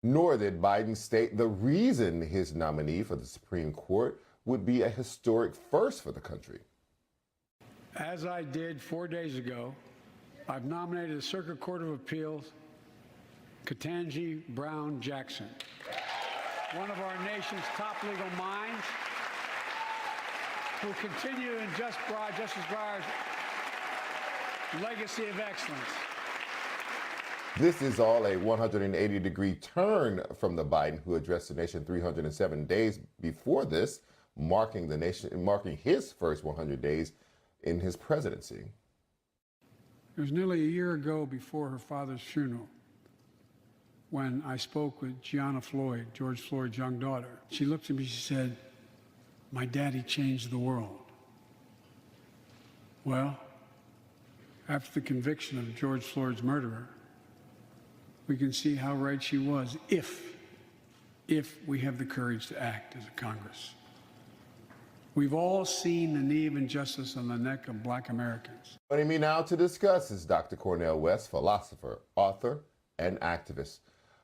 Nor did Biden state the reason his nominee for the Supreme Court would be a historic first for the country. As I did 4 days ago, I've nominated the Circuit Court of Appeals, Ketanji Brown Jackson, one of our nation's top legal minds, who will continue in Justice Breyer's legacy of excellence. This is all a 180-degree turn from the Biden who addressed the nation 307 days before this, marking his first 100 days in his presidency. It was nearly a year ago before her father's funeral when I spoke with Gianna Floyd, George Floyd's young daughter. She looked at me, she said, "My daddy changed the world." Well, after the conviction of George Floyd's murderer, we can see how right she was if we have the courage to act as a Congress. We've all seen the knee of injustice on the neck of Black Americans. Joining me now to discuss is Dr. Cornel West, philosopher, author, and activist.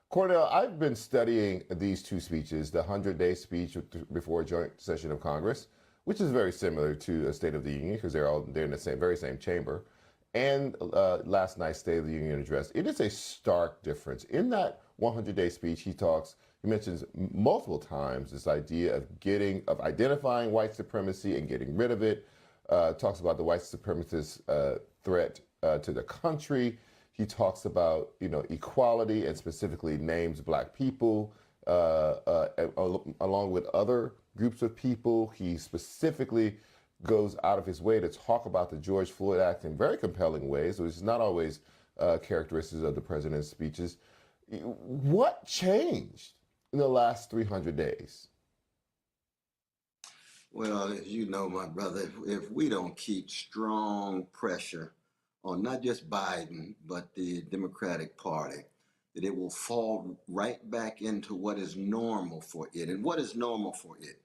Cornel, I've been studying these two speeches, the 100-day speech before a joint session of Congress, which is very similar to a State of the Union because they're in the very same chamber, and last night's State of the Union address. It is a stark difference. In that 100-day speech, he mentions multiple times this idea of identifying white supremacy and getting rid of it. Talks about the white supremacist threat to the country. He talks about equality and specifically names Black people along with other groups of people. He specifically goes out of his way to talk about the George Floyd Act in very compelling ways, which is not always characteristics of the president's speeches. What changed in the last 300 days? Well, as you know, my brother, if we don't keep strong pressure on not just Biden, but the Democratic Party, that it will fall right back into what is normal for it. And what is normal for it?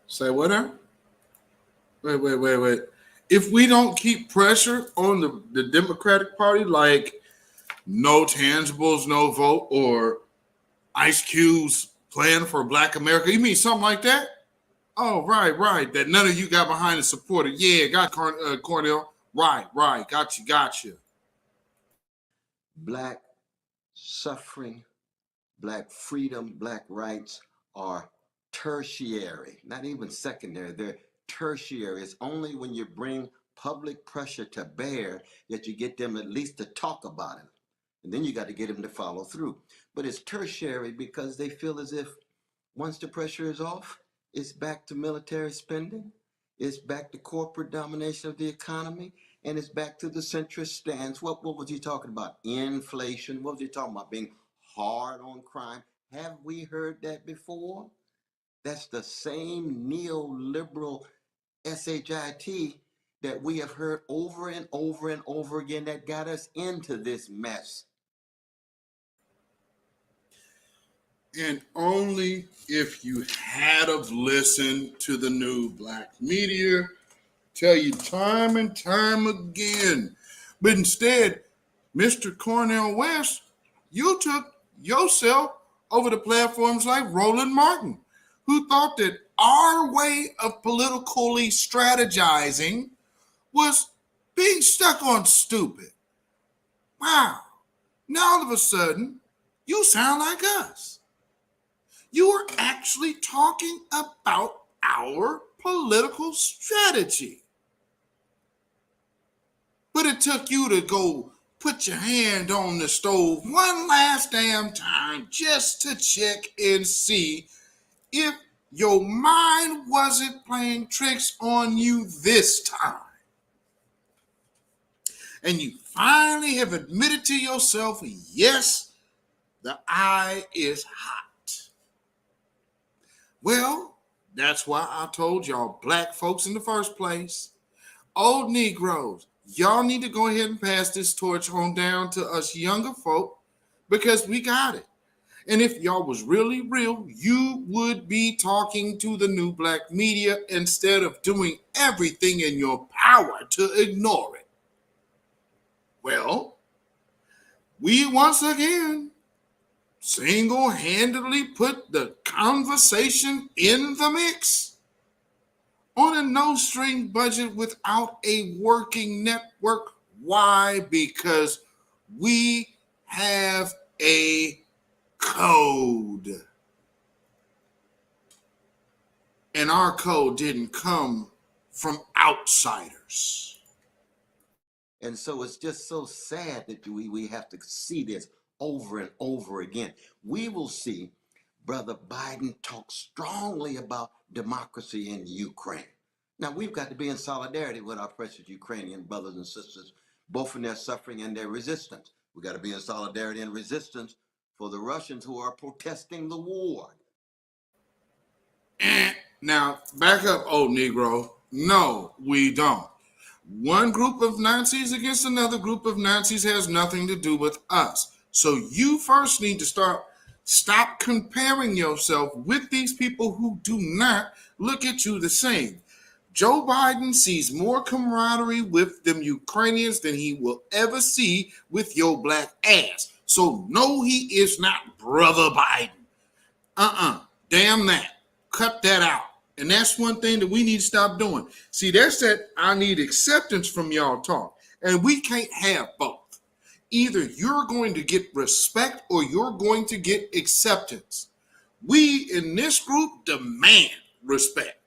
Say what now? Wait. If we don't keep pressure on the Democratic Party, like no tangibles, no vote, or Ice Cube's plan for Black America, you mean something like that? Oh, right. That none of you got behind and supported. Yeah, got Cornell. Right. Gotcha. Black suffering, black freedom, black rights are tertiary, not even secondary. They're tertiary. It's only when you bring public pressure to bear that you get them at least to talk about it. And then you got to get them to follow through. But it's tertiary because they feel as if once the pressure is off, it's back to military spending, it's back to corporate domination of the economy, and it's back to the centrist stance. What was he talking about? Inflation. What was he talking about? Being hard on crime. Have we heard that before? That's the same neoliberal SHIT that we have heard over and over and over again that got us into this mess. And only if you had have listened to the new black media tell you time and time again. But instead, Mr. Cornel West, you took yourself over to platforms like Roland Martin, who thought that our way of politically strategizing was being stuck on stupid. Wow. Now all of a sudden, you sound like us. You are actually talking about our political strategy. But it took you to go put your hand on the stove one last damn time just to check and see if your mind wasn't playing tricks on you this time. And you finally have admitted to yourself, yes, the eye is hot. Well, that's why I told y'all black folks in the first place, old Negroes, y'all need to go ahead and pass this torch on down to us younger folk because we got it. And if y'all was really real, you would be talking to the new black media instead of doing everything in your power to ignore it. Well, we once again single-handedly put the conversation in the mix on a no-string budget without a working network. Why? Because we have a code. And our code didn't come from outsiders. And so it's just so sad that we have to see this over and over again. We will see Brother Biden talk strongly about democracy in Ukraine. Now, we've got to be in solidarity with our precious Ukrainian brothers and sisters, both in their suffering and their resistance. We've got to be in solidarity and resistance for the Russians who are protesting the war. Now, back up, old Negro. No, we don't. One group of Nazis against another group of Nazis has nothing to do with us. So you first need to stop comparing yourself with these people who do not look at you the same. Joe Biden sees more camaraderie with them Ukrainians than he will ever see with your black ass. So no, he is not Brother Biden. Damn that. Cut that out. And that's one thing that we need to stop doing. See, that's that I need acceptance from y'all talk. And we can't have both. Either you're going to get respect or you're going to get acceptance. We in this group demand respect.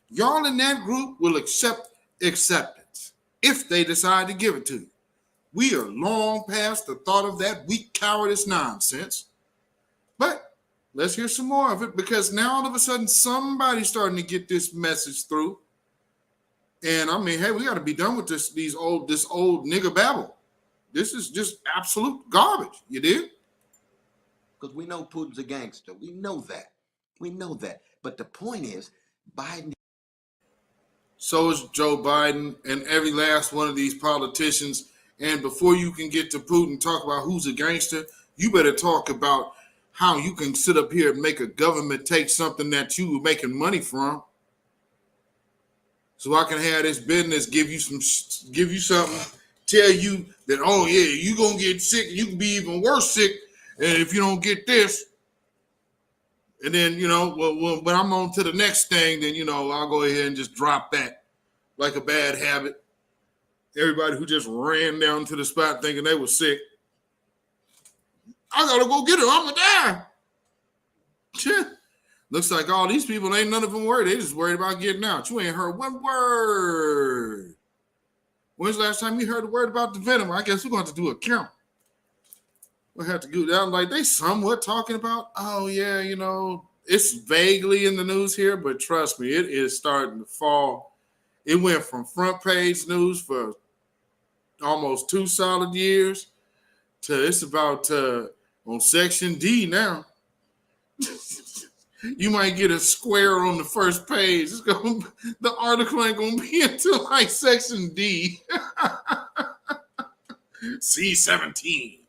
Y'all in that group will accept acceptance if they decide to give it to you. We are long past the thought of that weak cowardice nonsense. But let's hear some more of it, because now all of a sudden somebody's starting to get this message through. And I mean, hey, we got to be done with this old nigga babble. This is just absolute garbage. You did? Because we know Putin's a gangster. We know that. We know that. But the point is, Biden. So is Joe Biden and every last one of these politicians. And before you can get to Putin, talk about who's a gangster, you better talk about how you can sit up here and make a government take something that you were making money from. So I can have this business give you something, tell you that, oh yeah, you're going to get sick. You can be even worse sick if you don't get this. And then, when I'm on to the next thing, then, I'll go ahead and just drop that like a bad habit. everybody who just ran down to the spot thinking they were sick. I gotta go get her. I'm gonna die. Looks like all these people ain't none of them worried. They just worried about getting out. You ain't heard one word. When's the last time you heard a word about the venom? I guess we're going to have to do a count. We'll have to do that. I'm like, they somewhat talking about, oh yeah, you know, it's vaguely in the news here, but trust me, it is starting to fall. It went from front page news for almost 2 solid years to it's about on section D now. You might get a square on the first page. The article ain't gonna be until like section D. C-17.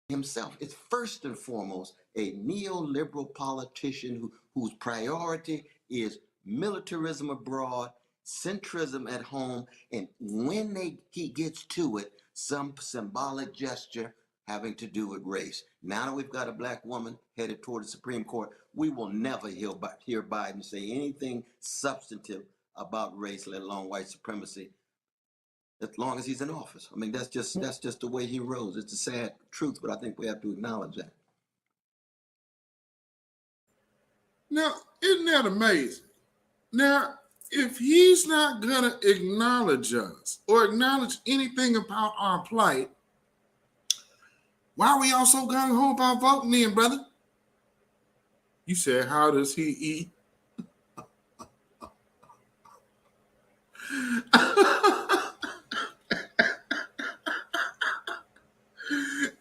Himself is first and foremost a neoliberal politician whose priority is militarism abroad, centrism at home, and when he gets to it, some symbolic gesture having to do with race. Now that we've got a black woman headed toward the Supreme Court, we will never hear Biden say anything substantive about race, let alone white supremacy, as long as he's in office. I mean, that's just the way he rose. It's a sad truth, but I think we have to acknowledge that. Now, isn't that amazing? Now, if he's not gonna acknowledge us or acknowledge anything about our plight, why are we all so gung-ho about voting then, brother? You said, how does he eat?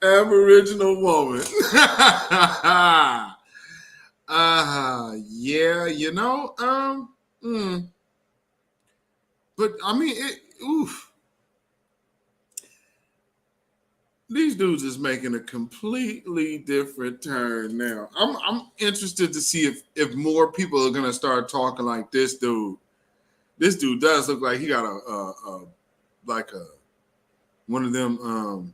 Aboriginal woman. Yeah, you know, but I mean, these dudes is making a completely different turn now. I'm interested to see if more people are gonna start talking like this dude. This dude does look like he got a one of them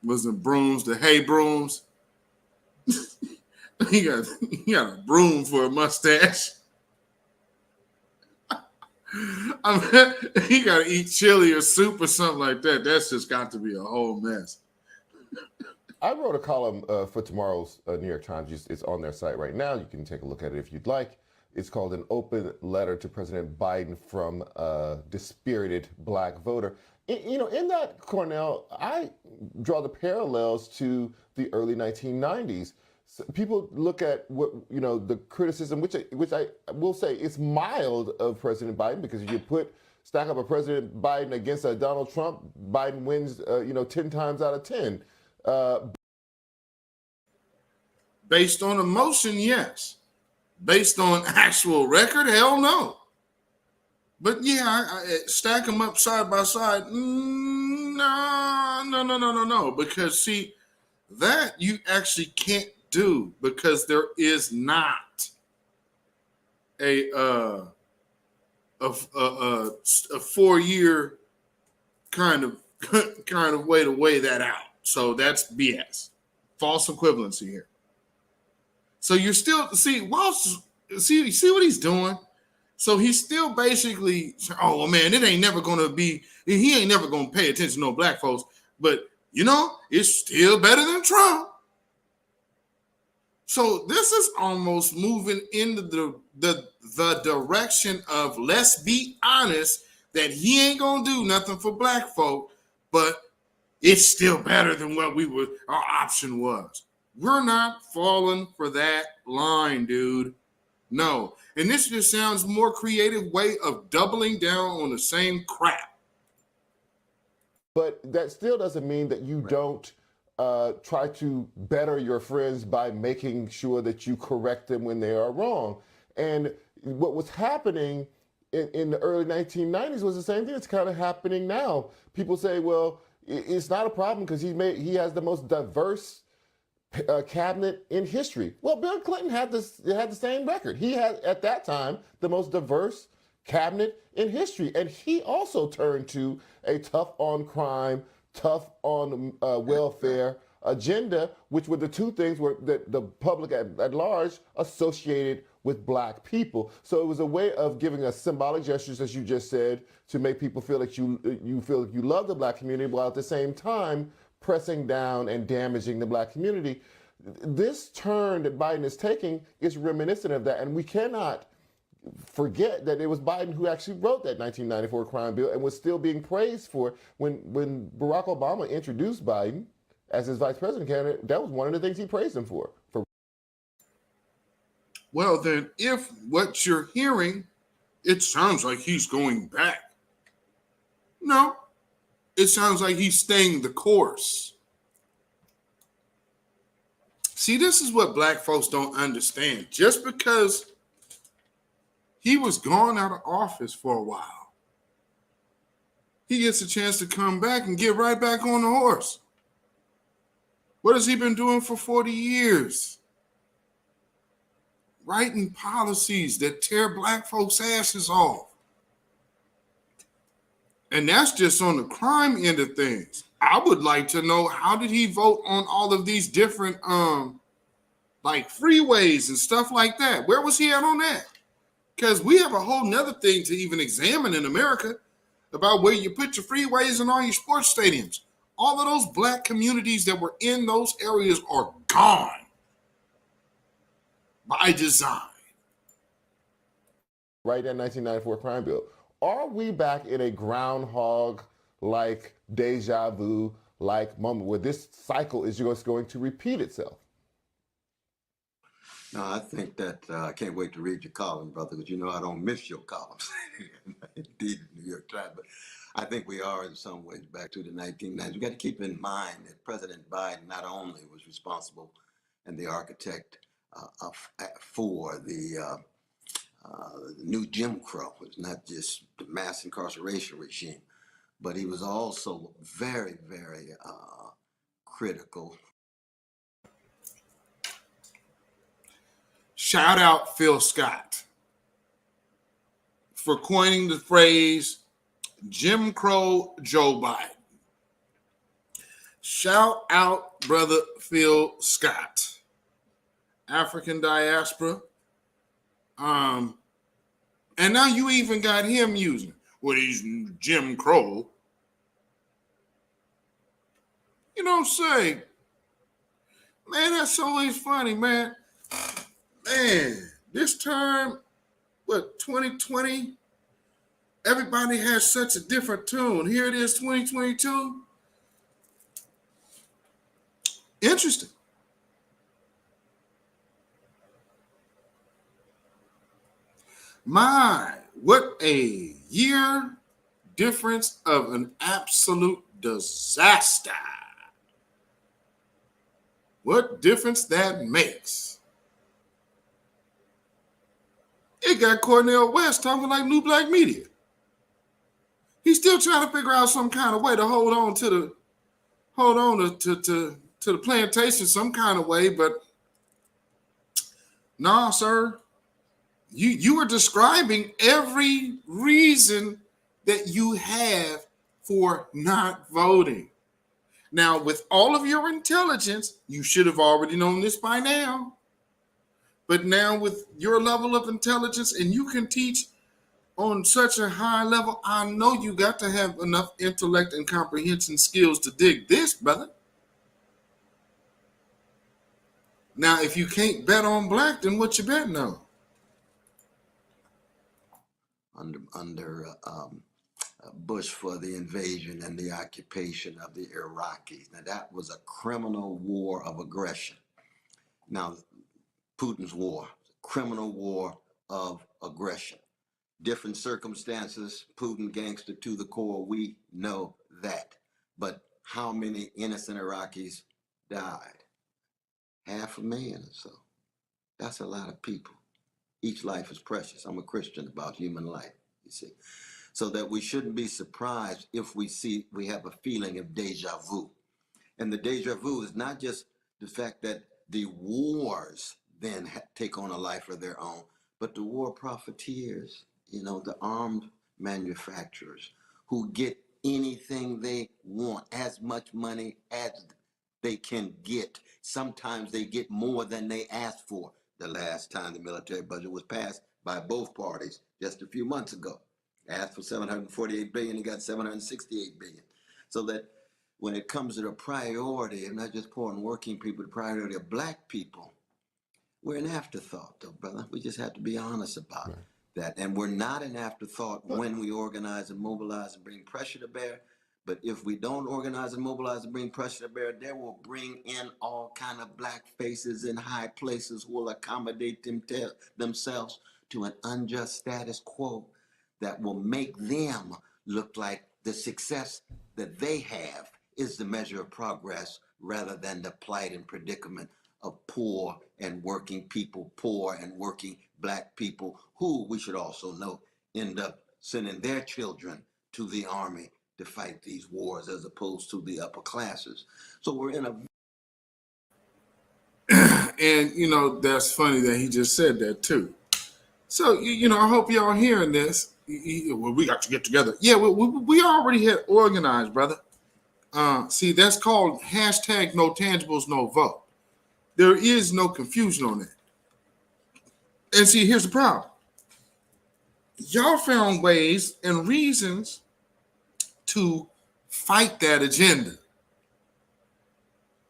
was the brooms, the hay brooms. he got a broom for a mustache. I mean, he got to eat chili or soup or something like that. That's just got to be a whole mess. I wrote a column for tomorrow's New York Times. It's on their site right now. You can take a look at it if you'd like. It's called An Open Letter to President Biden from a Dispirited Black Voter. In that, Cornell, I draw the parallels to the early 1990s. So people look at what the criticism, which I will say is mild of President Biden, because if you stack up a President Biden against a Donald Trump, Biden wins 10 times out of 10. Based on emotion, yes. Based on actual record, hell no. But yeah, I stack them up side by side. No. Because see, that you actually can't do, because there is not a 4-year kind of way to weigh that out. So that's BS. False equivalency here. So you're still see what he's doing. So he's still basically, oh man, it ain't never gonna be. He ain't never gonna pay attention to no black folks. But it's still better than Trump. So this is almost moving into the direction of, let's be honest, that he ain't gonna do nothing for black folk, but it's still better than what our option was. We're not falling for that line, dude. No. And this just sounds more creative way of doubling down on the same crap. But that still doesn't mean that you don't try to better your friends by making sure that you correct them when they are wrong. And what was happening in the early 1990s was the same thing that's kind of happening now. People say, well, it's not a problem because he has the most diverse cabinet in history. Well, Bill Clinton had the same record. He had, at that time, the most diverse cabinet in history. And he also turned to a tough on crime, tough on welfare agenda, which were the two things that the public at large associated with black people. So it was a way of giving us symbolic gestures, as you just said, to make people feel like you feel like you love the black community, while at the same time pressing down and damaging the black community. This turn that Biden is taking is reminiscent of that, and we cannot forget that it was Biden who actually wrote that 1994 crime bill and was still being praised for when Barack Obama introduced Biden as his vice president candidate. That was one of the things he praised him for. Well, then, if what you're hearing, it sounds like he's going back. No, it sounds like he's staying the course. See, this is what black folks don't understand. Just because he was gone out of office for a while, he gets a chance to come back and get right back on the horse. What has he been doing for 40 years? Writing policies that tear black folks' asses off. And that's just on the crime end of things. I would like to know, how did he vote on all of these different like freeways and stuff like that? Where was he at on that? Because we have a whole nother thing to even examine in America about where you put your freeways and all your sports stadiums. All of those black communities that were in those areas are gone by design. Right, that 1994 crime bill. Are we back in a groundhog-like deja vu-like moment where this cycle is just going to repeat itself? No, I think that I can't wait to read your column, brother, because you know I don't miss your columns. Indeed, New York Times. But I think we are in some ways back to the 1990s. We got to keep in mind that President Biden not only was responsible and the architect for the new Jim Crow. It's not just the mass incarceration regime, but he was also very, very critical. Shout out Phil Scott for coining the phrase Jim Crow Joe Biden. Shout out brother Phil Scott. African diaspora. And now you even got him using, well, he's Jim Crow. You know what I'm saying? Man, that's always funny, man. Man, this time, 2020, everybody has such a different tune. Here it is, 2022. Interesting. My, what a year difference of an absolute disaster. What difference that makes. It got Cornel West talking like New Black Media. He's still trying to figure out some kind of way to hold on to the plantation some kind of way, but nah, sir. You are describing every reason that you have for not voting. Now, with all of your intelligence, you should have already known this by now. But now with your level of intelligence, and you can teach on such a high level, I know you got to have enough intellect and comprehension skills to dig this, brother. Now, if you can't bet on black, then what you betting on? Under Bush for the invasion and the occupation of the Iraqis. Now, that was a criminal war of aggression. Now, Putin's war, criminal war of aggression. Different circumstances, Putin gangster to the core, we know that. But how many innocent Iraqis died? 500,000 or so. That's a lot of people. Each life is precious. I'm a Christian about human life, you see. So that we shouldn't be surprised if we have a feeling of deja vu. And the deja vu is not just the fact that the wars then take on a life of their own, but the war profiteers, the armed manufacturers who get anything they want, as much money as they can get. Sometimes they get more than they asked for. The last time the military budget was passed by both parties just a few months ago. Asked for $748 billion, he got $768 billion. So that when it comes to the priority, and not just poor and working people, the priority of black people, we're an afterthought, though, brother. We just have to be honest about that. And we're not an afterthought when we organize and mobilize and bring pressure to bear. But if we don't organize and mobilize and bring pressure to bear, they will bring in all kind of black faces in high places who will accommodate themselves to an unjust status quo that will make them look like the success that they have is the measure of progress rather than the plight and predicament of poor and working people, poor and working black people, who we should also note end up sending their children to the army to fight these wars as opposed to the upper classes. So we're in a... And, you know, that's funny that he just said that too. So, you know, I hope y'all hearing this. Well, we got to get together. Yeah, we already had organized, brother. See, that's called hashtag no tangibles, no vote. There is no confusion on that. And see, here's the problem. Y'all found ways and reasons to fight that agenda.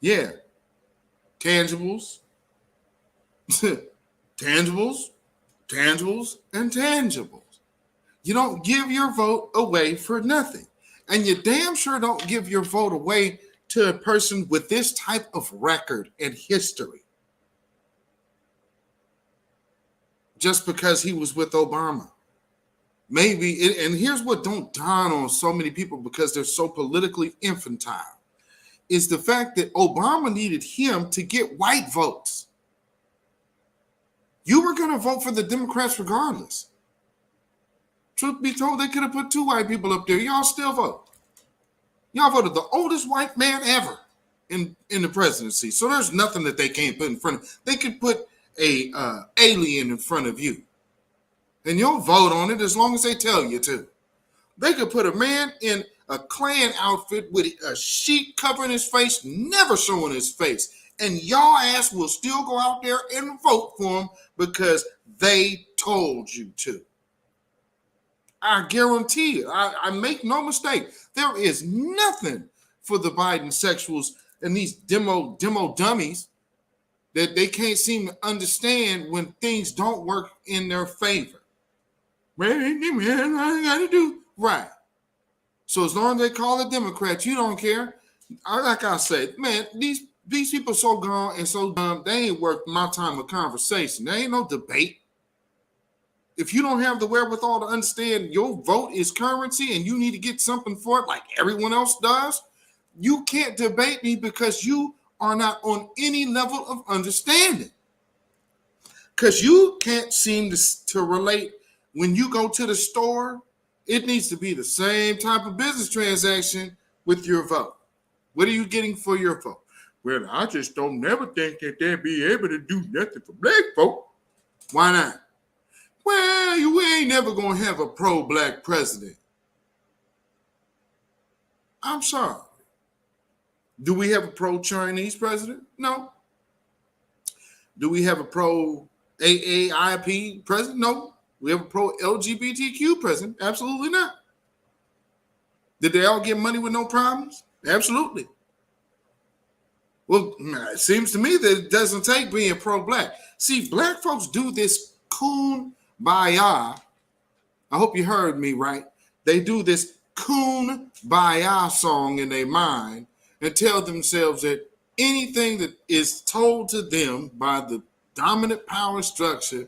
Yeah. Tangibles, tangibles, and tangibles. You don't give your vote away for nothing. And you damn sure don't give your vote away to a person with this type of record and history just because he was with Obama. Maybe, and here's what don't dawn on so many people because they're so politically infantile, is the fact that Obama needed him to get white votes. You were going to vote for the Democrats regardless. Truth be told, they could have put 2 white people up there. Y'all still vote. Y'all voted the oldest white man ever in the presidency. So there's nothing that they can't put in front of. They could put a alien in front of you. And you'll vote on it as long as they tell you to. They could put a man in a Klan outfit with a sheet covering his face, never showing his face. And y'all ass will still go out there and vote for him because they told you to. I guarantee you, I make no mistake, there is nothing for the Biden sexuals and these demo dummies that they can't seem to understand when things don't work in their favor. Man, I gotta do right. So as long as they call it Democrats, you don't care. Like I said, man, these people so gone and so dumb, they ain't worth my time of conversation. There ain't no debate. If you don't have the wherewithal to understand your vote is currency and you need to get something for it like everyone else does, you can't debate me because you are not on any level of understanding. Because you can't seem to relate when you go to the store. It needs to be the same type of business transaction with your vote. What are you getting for your vote? Well, I just don't never think that they'll be able to do nothing for black folk. Why not? Well, you ain't never going to have a pro-black president. I'm sorry. Do we have a pro-Chinese president? No. Do we have a pro-AAIP president? No. We have a pro-LGBTQ president? Absolutely not. Did they all get money with no problems? Absolutely. Well, it seems to me that it doesn't take being pro-black. See, black folks do this kumbaya. I hope you heard me right. They do this kumbaya song in their mind and tell themselves that anything that is told to them by the dominant power structure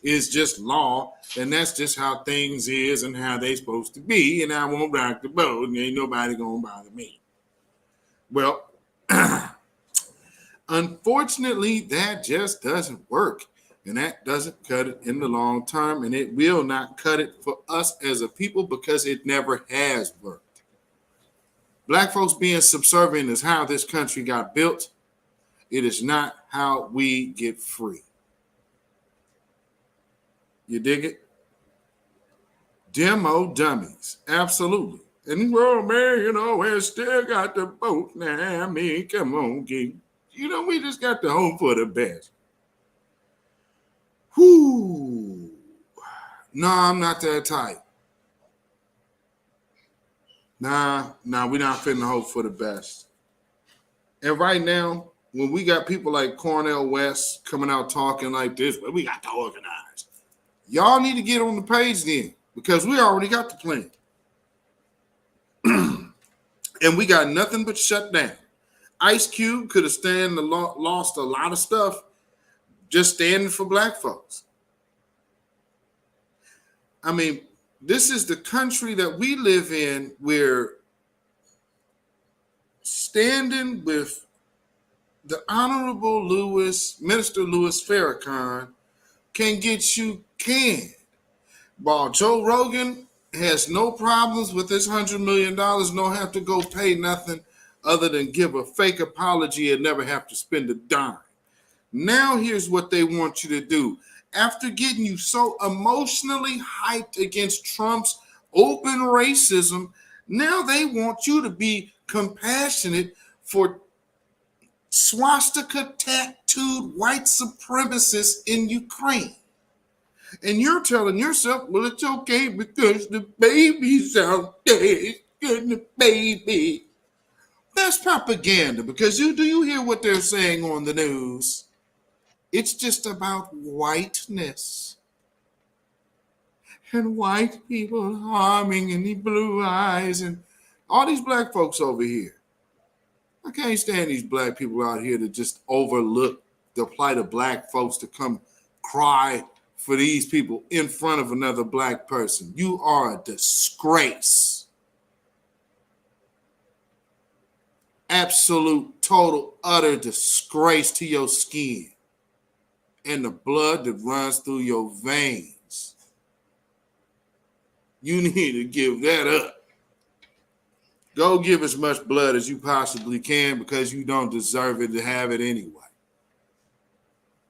is just law, and that's just how things is and how they supposed to be, and I won't rock the boat, and ain't nobody gonna bother me. Well, unfortunately, that just doesn't work, and that doesn't cut it in the long term, and it will not cut it for us as a people because it never has worked. Black folks being subservient is how this country got built. It is not how we get free. You dig it? Demo dummies. Absolutely. And well, man, you know, we still got the vote now. I mean, come on, King. You know, we just got to hope for the best. Whoo. No, I'm not that type. Nah, we're not finna hope for the best. And right now, when we got people like Cornel West coming out talking like this, well, we got to organize. Y'all need to get on the page then, because we already got the plan. And we got nothing but shut down. Ice Cube could have lost a lot of stuff just standing for black folks. I mean, this is the country that we live in where standing with the Honorable Minister Louis Farrakhan can get you canned. While Joe Rogan has no problems with this $100 million, don't have to go pay nothing other than give a fake apology and never have to spend a dime. Now here's what they want you to do. After getting you so emotionally hyped against Trump's open racism, now they want you to be compassionate for swastika tattooed white supremacists in Ukraine. And you're telling yourself, well, it's okay because the baby's out there getting the baby. That's propaganda, because do you hear what they're saying on the news? It's just about whiteness. And white people harming and the blue eyes and all these black folks over here. I can't stand these black people out here to just overlook the plight of black folks to come cry for these people in front of another black person. You are a disgrace. Absolute, total, utter disgrace to your skin and the blood that runs through your veins. You need to give that up. Go give as much blood as you possibly can, because you don't deserve it to have it anyway.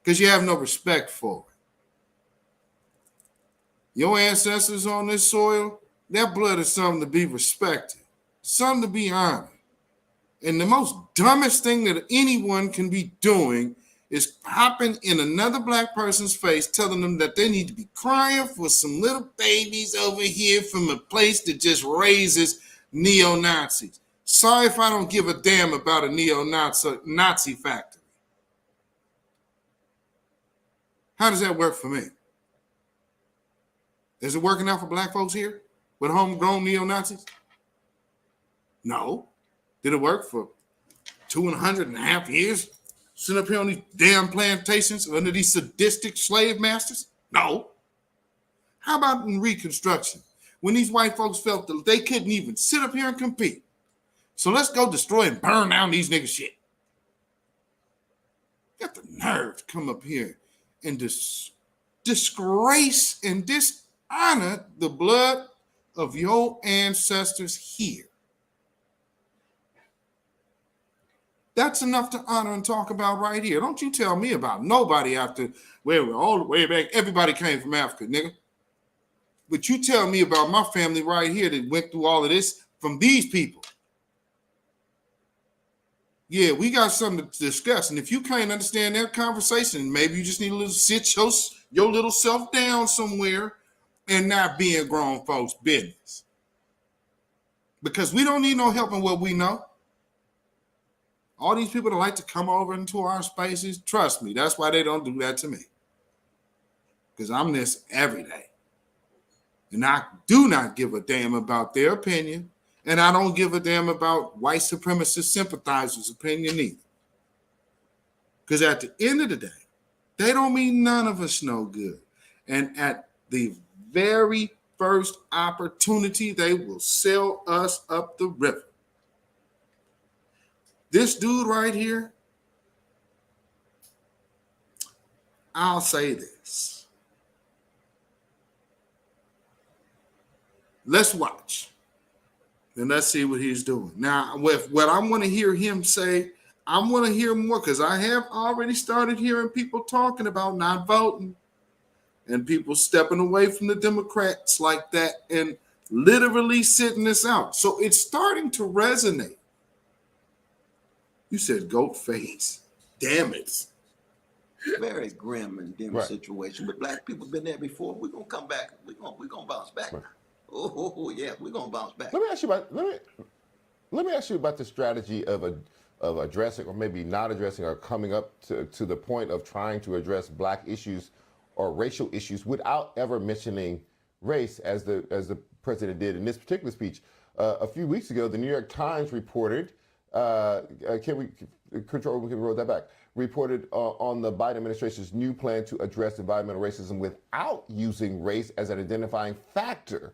Because you have no respect for it. Your ancestors on this soil, their blood is something to be respected, something to be honored. And the most dumbest thing that anyone can be doing is hopping in another black person's face, telling them that they need to be crying for some little babies over here from a place that just raises neo-Nazis. Sorry if I don't give a damn about a neo-Nazi factory. How does that work for me? Is it working out for black folks here with homegrown neo-Nazis? No. Did it work for 2.5 years? Sitting up here on these damn plantations under these sadistic slave masters? No. How about in Reconstruction, when these white folks felt that they couldn't even sit up here and compete? So let's go destroy and burn down these niggas shit. Got the nerve to come up here and disgrace and dishonor the blood of your ancestors here. That's enough to honor and talk about right here. Don't you tell me about nobody after where we're all the way back. Everybody came from Africa, nigga. But you tell me about my family right here that went through all of this from these people. Yeah, we got something to discuss. And if you can't understand that conversation, maybe you just need to sit your little self down somewhere and not be in grown folks' business. Because we don't need no help in what we know. All these people that like to come over into our spaces, trust me, that's why they don't do that to me. Because I'm this every day. And I do not give a damn about their opinion. And I don't give a damn about white supremacist sympathizers' opinion either. Because at the end of the day, they don't mean none of us no good. And at the very first opportunity, they will sell us up the river. This dude right here, I'll say this. Let's watch. And let's see what he's doing. Now, with what I want to hear him say, I want to hear more, because I have already started hearing people talking about not voting and people stepping away from the Democrats like that and literally sitting this out. So it's starting to resonate. You said goat face. Damn it. Very grim and dim situation. But black people have been there before. We're gonna come back. We're gonna bounce back. Oh yeah, we're gonna bounce back. Let me ask you about the strategy of addressing, or maybe not addressing, or coming up to the point of trying to address black issues or racial issues without ever mentioning race, as the president did in this particular speech. A few weeks ago, the New York Times reported, can we roll that back? Reported on the Biden administration's new plan to address environmental racism without using race as an identifying factor.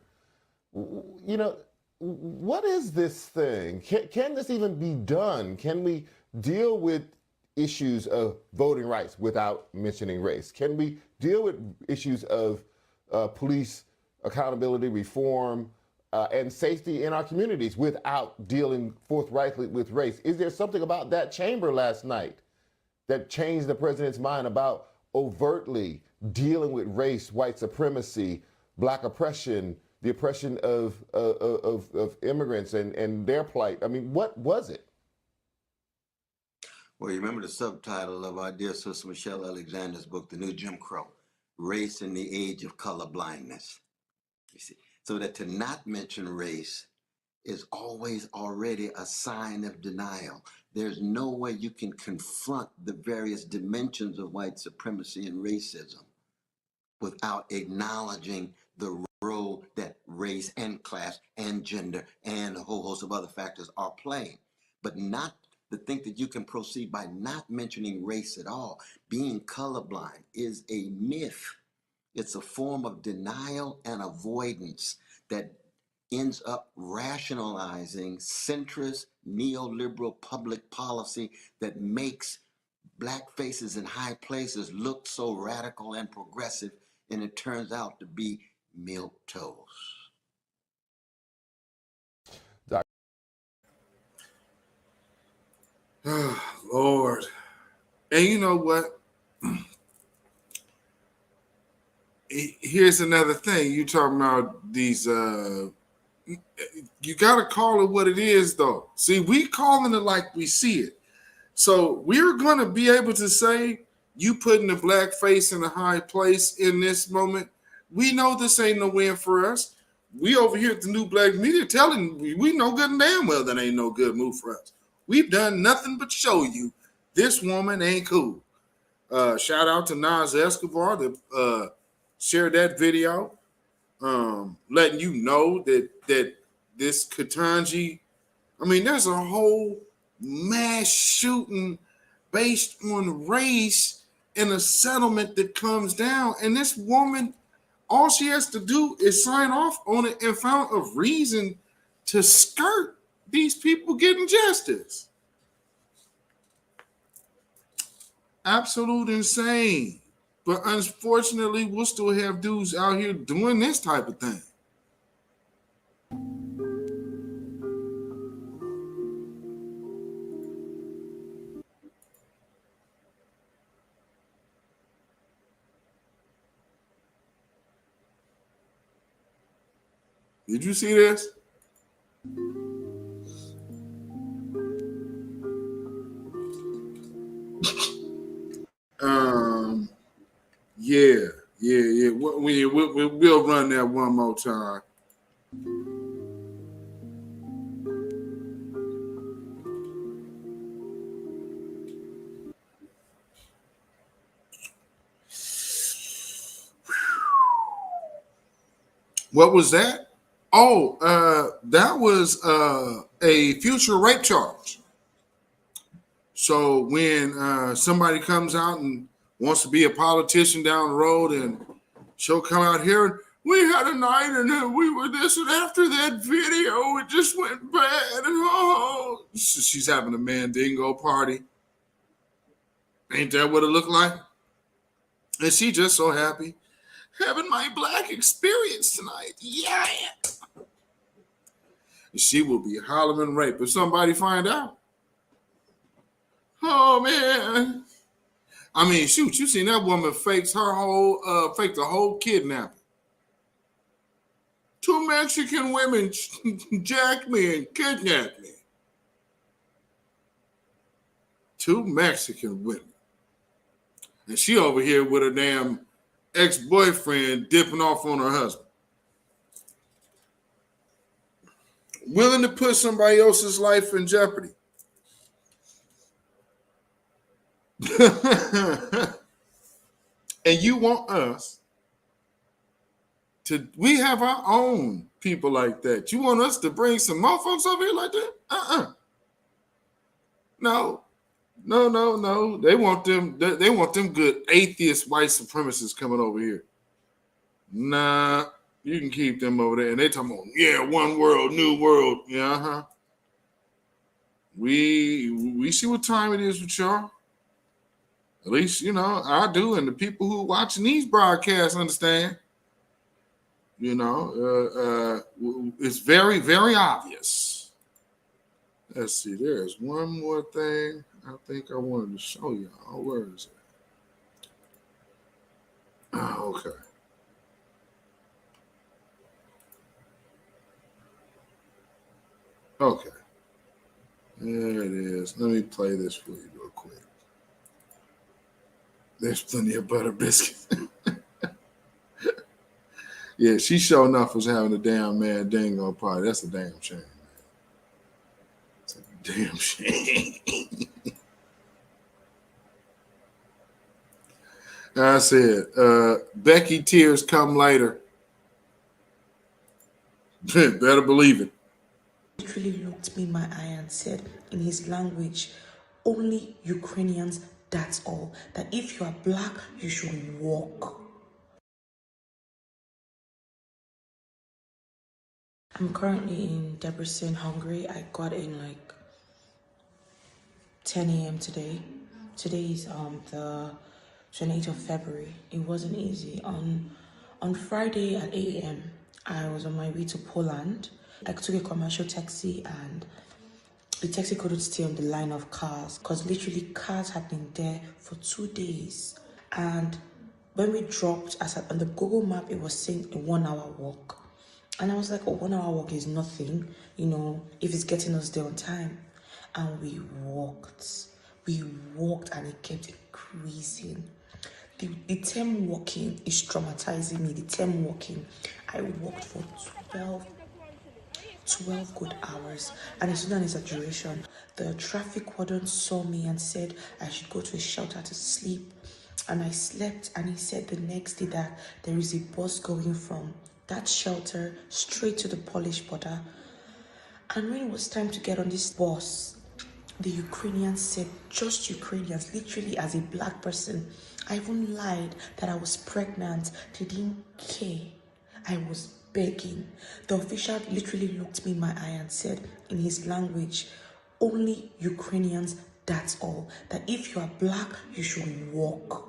You know, what is this thing? Can this even be done? Can we deal with issues of voting rights without mentioning race? Can we deal with issues of police accountability, reform, and safety in our communities without dealing forthrightly with race? Is there something about that chamber last night that changed the president's mind about overtly dealing with race, white supremacy, black oppression, the oppression of immigrants and their plight? I mean, what was it? Well, you remember the subtitle of our dear sister Michelle Alexander's book, The New Jim Crow, Race in the Age of Color Blindness. You see, so that to not mention race is always already a sign of denial. There's no way you can confront the various dimensions of white supremacy and racism without acknowledging the role that race and class and gender and a whole host of other factors are playing. But not to think that you can proceed by not mentioning race at all. Being colorblind is a myth. It's a form of denial and avoidance that ends up rationalizing centrist neoliberal public policy that makes black faces in high places look so radical and progressive, and it turns out to be milquetoast. Oh, Lord. And you know what? Here's another thing. You talking about these you got to call it what it is, though. See, we calling it like we see it. So we're going to be able to say, you putting the black face in a high place in this moment. We know this ain't no win for us. We over here at the New Black Media telling we know good and damn well that ain't no good move for us. We've done nothing but show you this woman ain't cool. Shout out to Nas Escobar that shared that video, letting you know that this Ketanji, I mean, there's a whole mass shooting based on race in a settlement that comes down. And this woman, all she has to do is sign off on it and found a reason to skirt these people getting justice. Absolute insane. But unfortunately, we'll still have dudes out here doing this type of thing. Did you see this? Yeah. We'll run that one more time. What was that? Oh, that was a future rape charge. So when somebody comes out and wants to be a politician down the road, and she'll come out here and we had a night and we were this, and after that video it just went bad. Oh, she's having a Mandingo party. Ain't that what it looked like? And she just so happy having my black experience tonight. Yeah. She will be hollering rape if somebody find out. Oh man. I mean, shoot, you seen that woman faked the whole kidnapping. 2 Mexican women jacked me and kidnapped me. 2 Mexican women. And she over here with her damn ex-boyfriend dipping off on her husband. Willing to put somebody else's life in jeopardy. And you want us to, we have our own people like that. You want us to bring some motherfuckers over here like that? No. They want them good atheist white supremacists coming over here. Nah, you can keep them over there. And they talking about, yeah, one world, new world. Yeah, We see what time it is with y'all. At least, you know, I do, and the people who are watching these broadcasts understand. You know, it's very, very obvious. Let's see, there's one more thing I think I wanted to show y'all. Where is it? Oh, okay. Okay. There it is. Let me play this for you real quick. There's plenty of butter biscuits. Yeah, she sure enough was having a damn mad dingo party. That's a damn shame, man. It's a damn shame. I said, Becky tears come later. Better believe it. Literally looked me in my eye and said in his language, only Ukrainians, that's all. That if you are black, you should walk. I'm currently in Debrecen, Hungary. I got in like 10 a.m. today. Today is the 28th of February. It wasn't easy. On Friday at 8 a.m., I was on my way to Poland. I took a commercial taxi and the taxi couldn't stay on the line of cars because literally cars had been there for 2 days. And when we dropped, on the Google map, it was saying a 1 hour walk. And I was like, 1 hour walk is nothing, you know, if it's getting us there on time. And we walked and it kept increasing. The term walking is traumatizing me. The term walking, I walked for 12 good hours, and it's not an exaggeration. The traffic warden saw me and said I should go to a shelter to sleep, and I slept, and he said the next day that there is a bus going from that shelter straight to the Polish border. And when it was time to get on this bus, the Ukrainians said, just Ukrainians, literally as a black person. I even lied that I was pregnant. They didn't care. I was begging. The official literally looked me in my eye and said in his language, only Ukrainians, that's all. That if you are black, you should walk.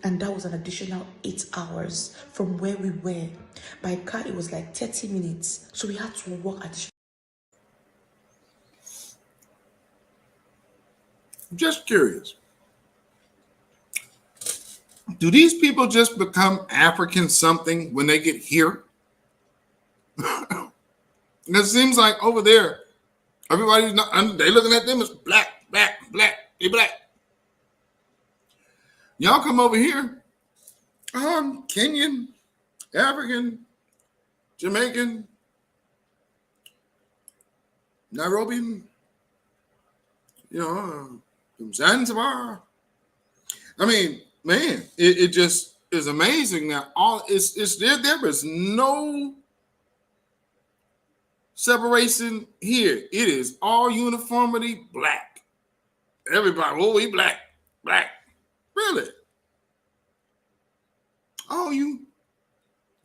And that was an additional 8 hours from where we were. By car, it was like 30 minutes. So we had to walk additional. Just curious. Do these people just become African something when they get here? It seems like over there, everybody's not, they looking at them as black, they black. Y'all come over here, Kenyan, African, Jamaican, Nairobian, you know, from Zanzibar. I mean, man, it just is amazing that it's there. There is no separation here. It is all uniformity, black. Everybody, we black. Really? Oh, you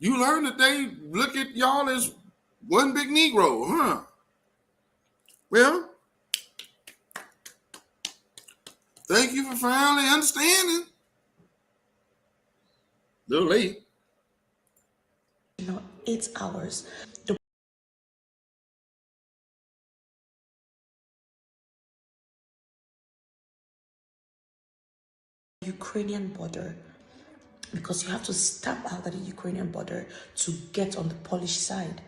learn that they look at y'all as one big Negro, huh? Well, thank you for finally understanding. A little late. 8 hours. The Ukrainian border. because you have to stamp out at the Ukrainian border to get on the Polish side.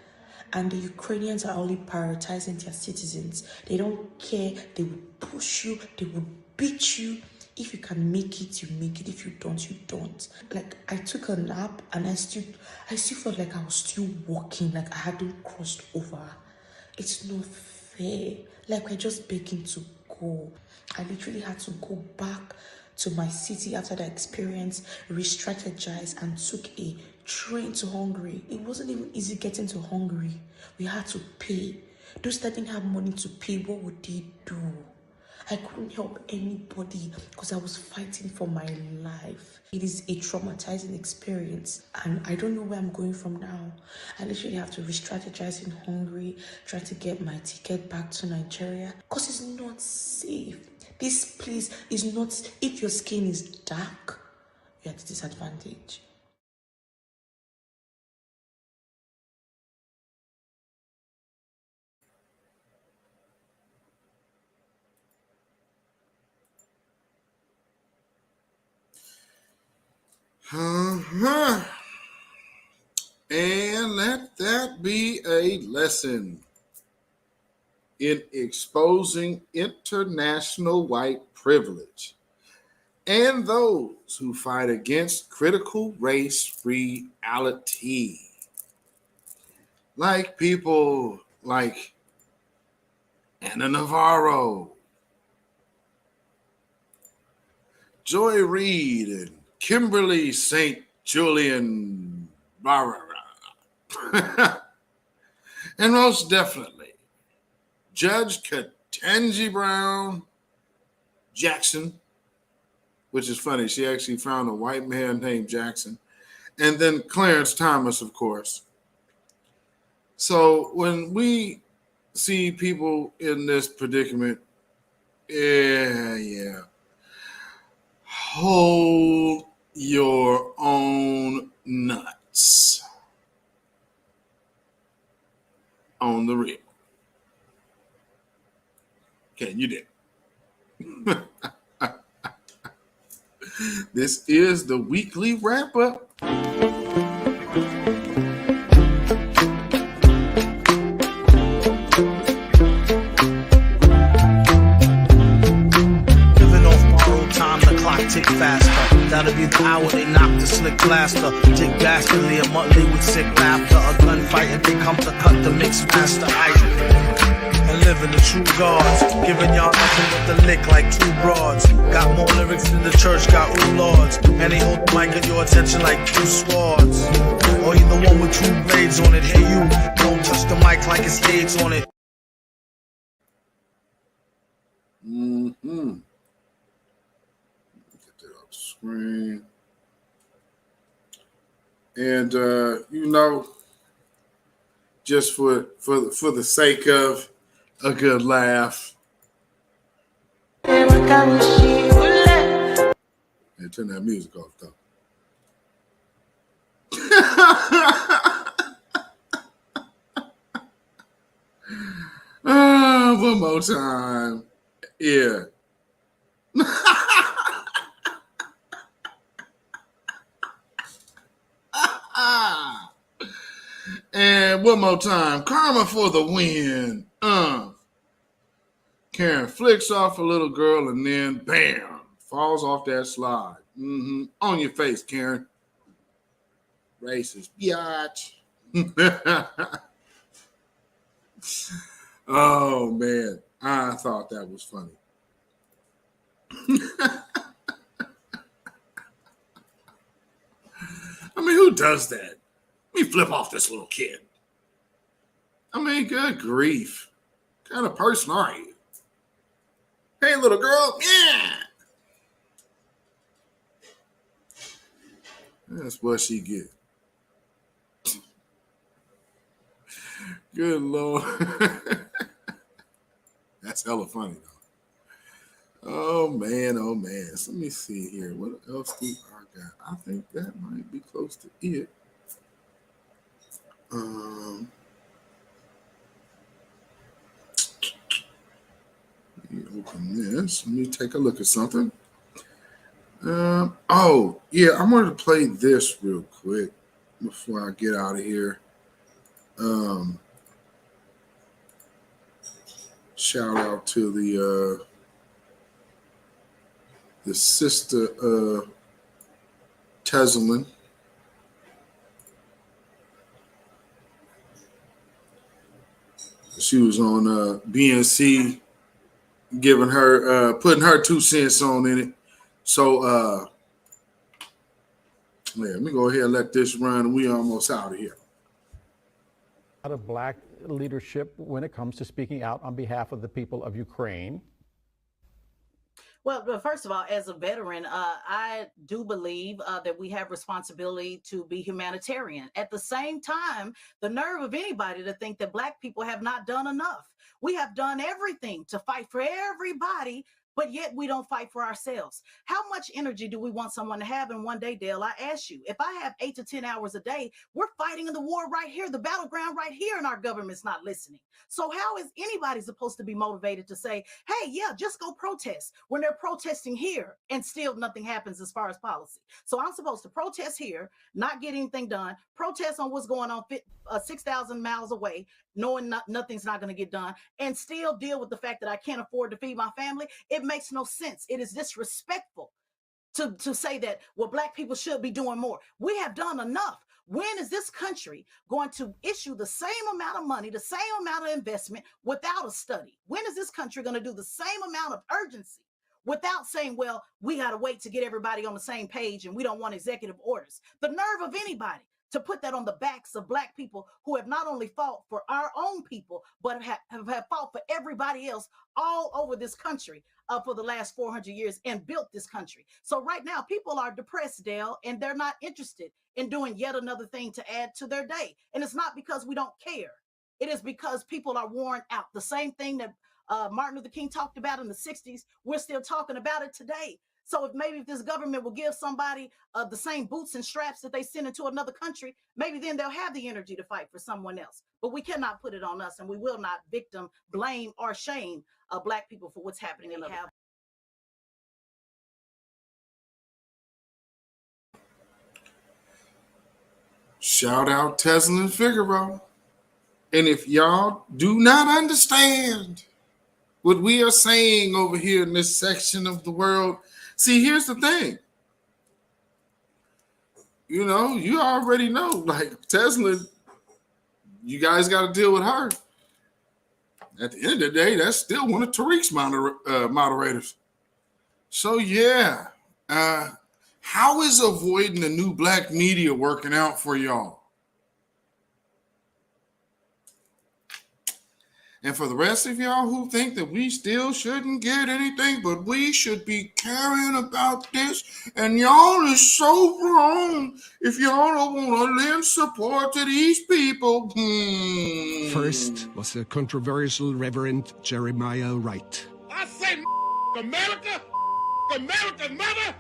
And the Ukrainians are only prioritizing their citizens. They don't care. They will push you. They will beat you. If you can make it, you make it. If you don't, you don't. Like, I took a nap and I still felt like I was still walking, like I hadn't crossed over. It's not fair. Like, we're just begging to go. I literally had to go back to my city after that experience, re-strategize, and took a train to Hungary. It wasn't even easy getting to Hungary. We had to pay. Those that didn't have money to pay, what would they do? I couldn't help anybody because I was fighting for my life. It is a traumatizing experience, and I don't know where I'm going from now. I literally have to re-strategize in Hungary, try to get my ticket back to Nigeria because it's not safe. This place is not, if your skin is dark, you're at a disadvantage. And let that be a lesson in exposing international white privilege and those who fight against critical race reality. Like people like Anna Navarro, Joy Reid, and Kimberly St. Julian, and most definitely Judge Ketanji Brown Jackson, which is funny. She actually found a white man named Jackson, and then Clarence Thomas, of course. So when we see people in this predicament, yeah, hold your own nuts on the real. Okay, you did. This is the weekly wrap up. Tick faster. That'll be the hour they knock the slick blaster. Dick Dastardly and Muttley with sick laughter. A gunfight and they come to cut the mix master. And living the true gods. Giving y'all nothing but the lick like two broads. Got more lyrics than the church got ooh lords. And they hold the mic at your attention like two swords. Or you the one with two blades on it. Hey you, don't touch the mic like it's AIDS on it. Mm-hmm. Screen. And just for the sake of a good laugh, hey, turn that music off though. One more time. Yeah. And one more time. Karma for the win. Karen flicks off a little girl and then bam, falls off that slide. On your face, Karen. Racist biatch. Oh man, I thought that was funny. I mean, who does that? Let me flip off this little kid. I mean, good grief. What kind of person are you? Hey, little girl. Yeah. That's what she get. Good Lord. That's hella funny, though. Oh, man. So let me see here. What else do I got? I think that might be close to it. Let me open this. Let me take a look at something. Oh, yeah, I wanted to play this real quick before I get out of here. Shout out to the sister Teslin. She was on BNC giving her putting her 2 cents on in it. So let me go ahead and let this run. We almost out of here. Out of black leadership when it comes to speaking out on behalf of the people of Ukraine. Well, first of all, as a veteran, I do believe that we have responsibility to be humanitarian. At the same time, the nerve of anybody to think that Black people have not done enough. We have done everything to fight for everybody, but yet we don't fight for ourselves. How much energy do we want someone to have in one day, Dale? I ask you, if I have 8 to 10 hours a day, we're fighting in the war right here, the battleground right here, and our government's not listening. So how is anybody supposed to be motivated to say, hey, yeah, just go protest when they're protesting here and still nothing happens as far as policy? So I'm supposed to protest here, not get anything done, protest on what's going on 6,000 miles away, knowing nothing's not going to get done, and still deal with the fact that I can't afford to feed my family. It makes no sense. It is disrespectful to say that, well, Black people should be doing more. We have done enough. When is this country going to issue the same amount of money, the same amount of investment without a study? When is this country going to do the same amount of urgency without saying, well, we got to wait to get everybody on the same page and we don't want executive orders? The nerve of anybody to put that on the backs of Black people who have not only fought for our own people, but have fought for everybody else all over this country for the last 400 years and built this country. So right now, people are depressed, Dale, and they're not interested in doing yet another thing to add to their day. And it's not because we don't care. It is because people are worn out. The same thing that Martin Luther King talked about in the 60s, we're still talking about it today. So if this government will give somebody the same boots and straps that they send into another country, maybe then they'll have the energy to fight for someone else. But we cannot put it on us, and we will not victim, blame, or shame Black people for what's happening in other countries. Shout out Tesla and Figaro. And if y'all do not understand what we are saying over here in this section of the world, see, here's the thing. You know, you already know, like Tesla, you guys got to deal with her. At the end of the day, that's still one of Tariq's moderators. So, yeah. How is avoiding the new Black media working out for y'all? And for the rest of y'all who think that we still shouldn't get anything, but we should be caring about this, and y'all is so wrong if y'all don't want to lend support to these people. First was the controversial Reverend Jeremiah Wright. I say America, America's mother,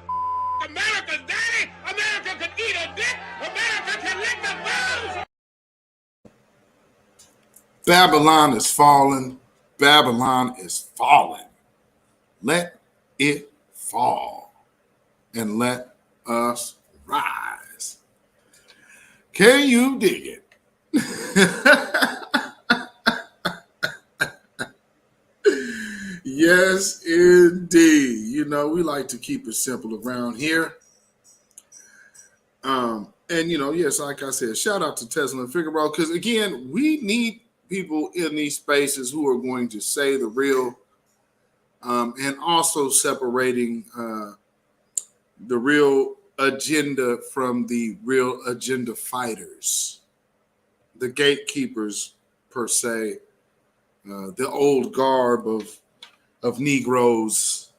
America's daddy, America can eat a dick, America can lick the balls. Babylon is falling. Babylon is falling. Let it fall and let us rise. Can you dig it? Yes, indeed. You know, we like to keep it simple around here. And, you know, yes, like I said, shout out to Tesla and Figaro, because, again, we need people in these spaces who are going to say the real, and also separating the real agenda from the real agenda fighters, the gatekeepers per se, the old garb of Negroes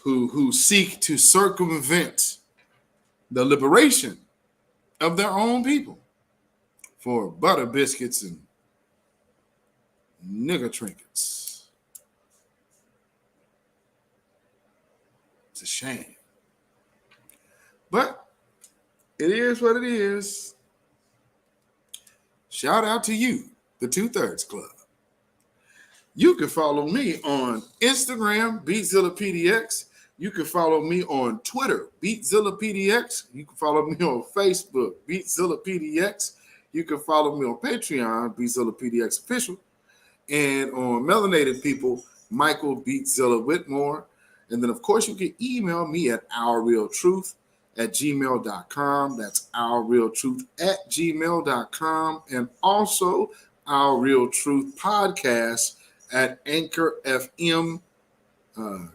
who seek to circumvent the liberation of their own people for butter biscuits and nigger trinkets. It's a shame. But it is what it is. Shout out to you, the 2/3 Club. You can follow me on Instagram, beatzillapdx. You can follow me on Twitter, beatzillapdx. You can follow me on Facebook, beatzillapdx. You can follow me on Patreon, beatzillapdx official. And on Melanated People, Michael Beatzilla Whitmore. And then, of course, you can email me at ourrealtruth@gmail.com. That's ourrealtruth@gmail.com. And also Our Real Truth podcast at Anchor FM,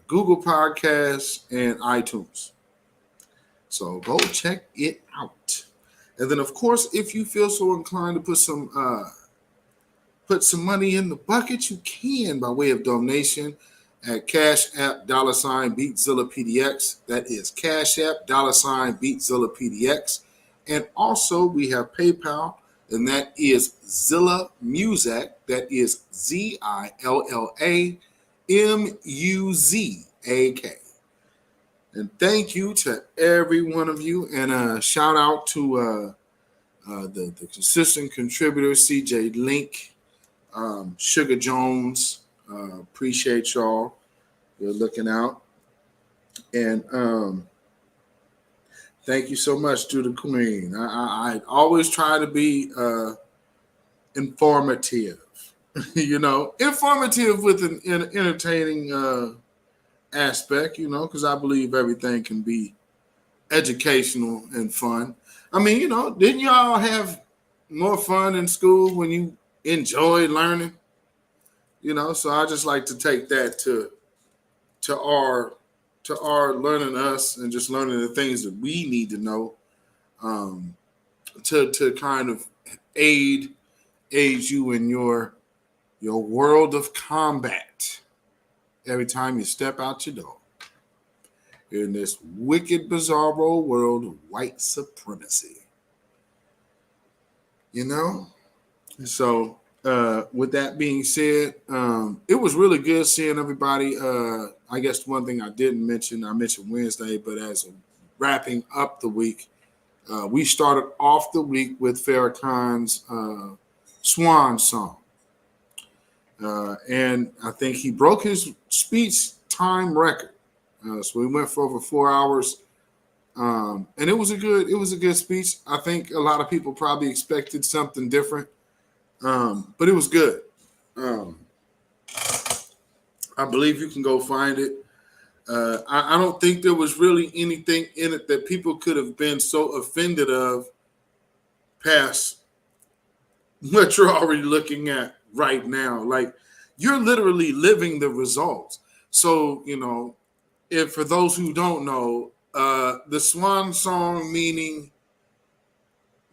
Google Podcasts, and iTunes. So go check it out. And then, of course, if you feel so inclined to put some money in the bucket, you can by way of donation at CashApp $beatzillapdx. That is CashApp $beatzillapdx. And also we have PayPal, and that is Zilla Muzak. That is ZillaMuzak. And thank you to every one of you. And shout out to the consistent contributors, CJ Link, Sugar Jones. Appreciate y'all. You're looking out. And thank you so much to the Queen. I always try to be informative, informative with an entertaining aspect, because I believe everything can be educational and fun. I mean, didn't y'all have more fun in school when you enjoyed learning? So I just like to take that to our learning us and just learning the things that we need to know, to kind of aid you in your world of combat every time you step out your door in this wicked, bizarro world of white supremacy. So with that being said, it was really good seeing everybody. I guess one thing I didn't mention, I mentioned Wednesday, but as wrapping up the week, we started off the week with Farrakhan's Swan Song. And I think he broke his speech time record. So we went for over 4 hours. And it was a good speech. I think a lot of people probably expected something different. But it was good. I believe you can go find it. I don't think there was really anything in it that people could have been so offended of past what you're already looking at right now. Like, you're literally living the results. So, if for those who don't know, the swan song, meaning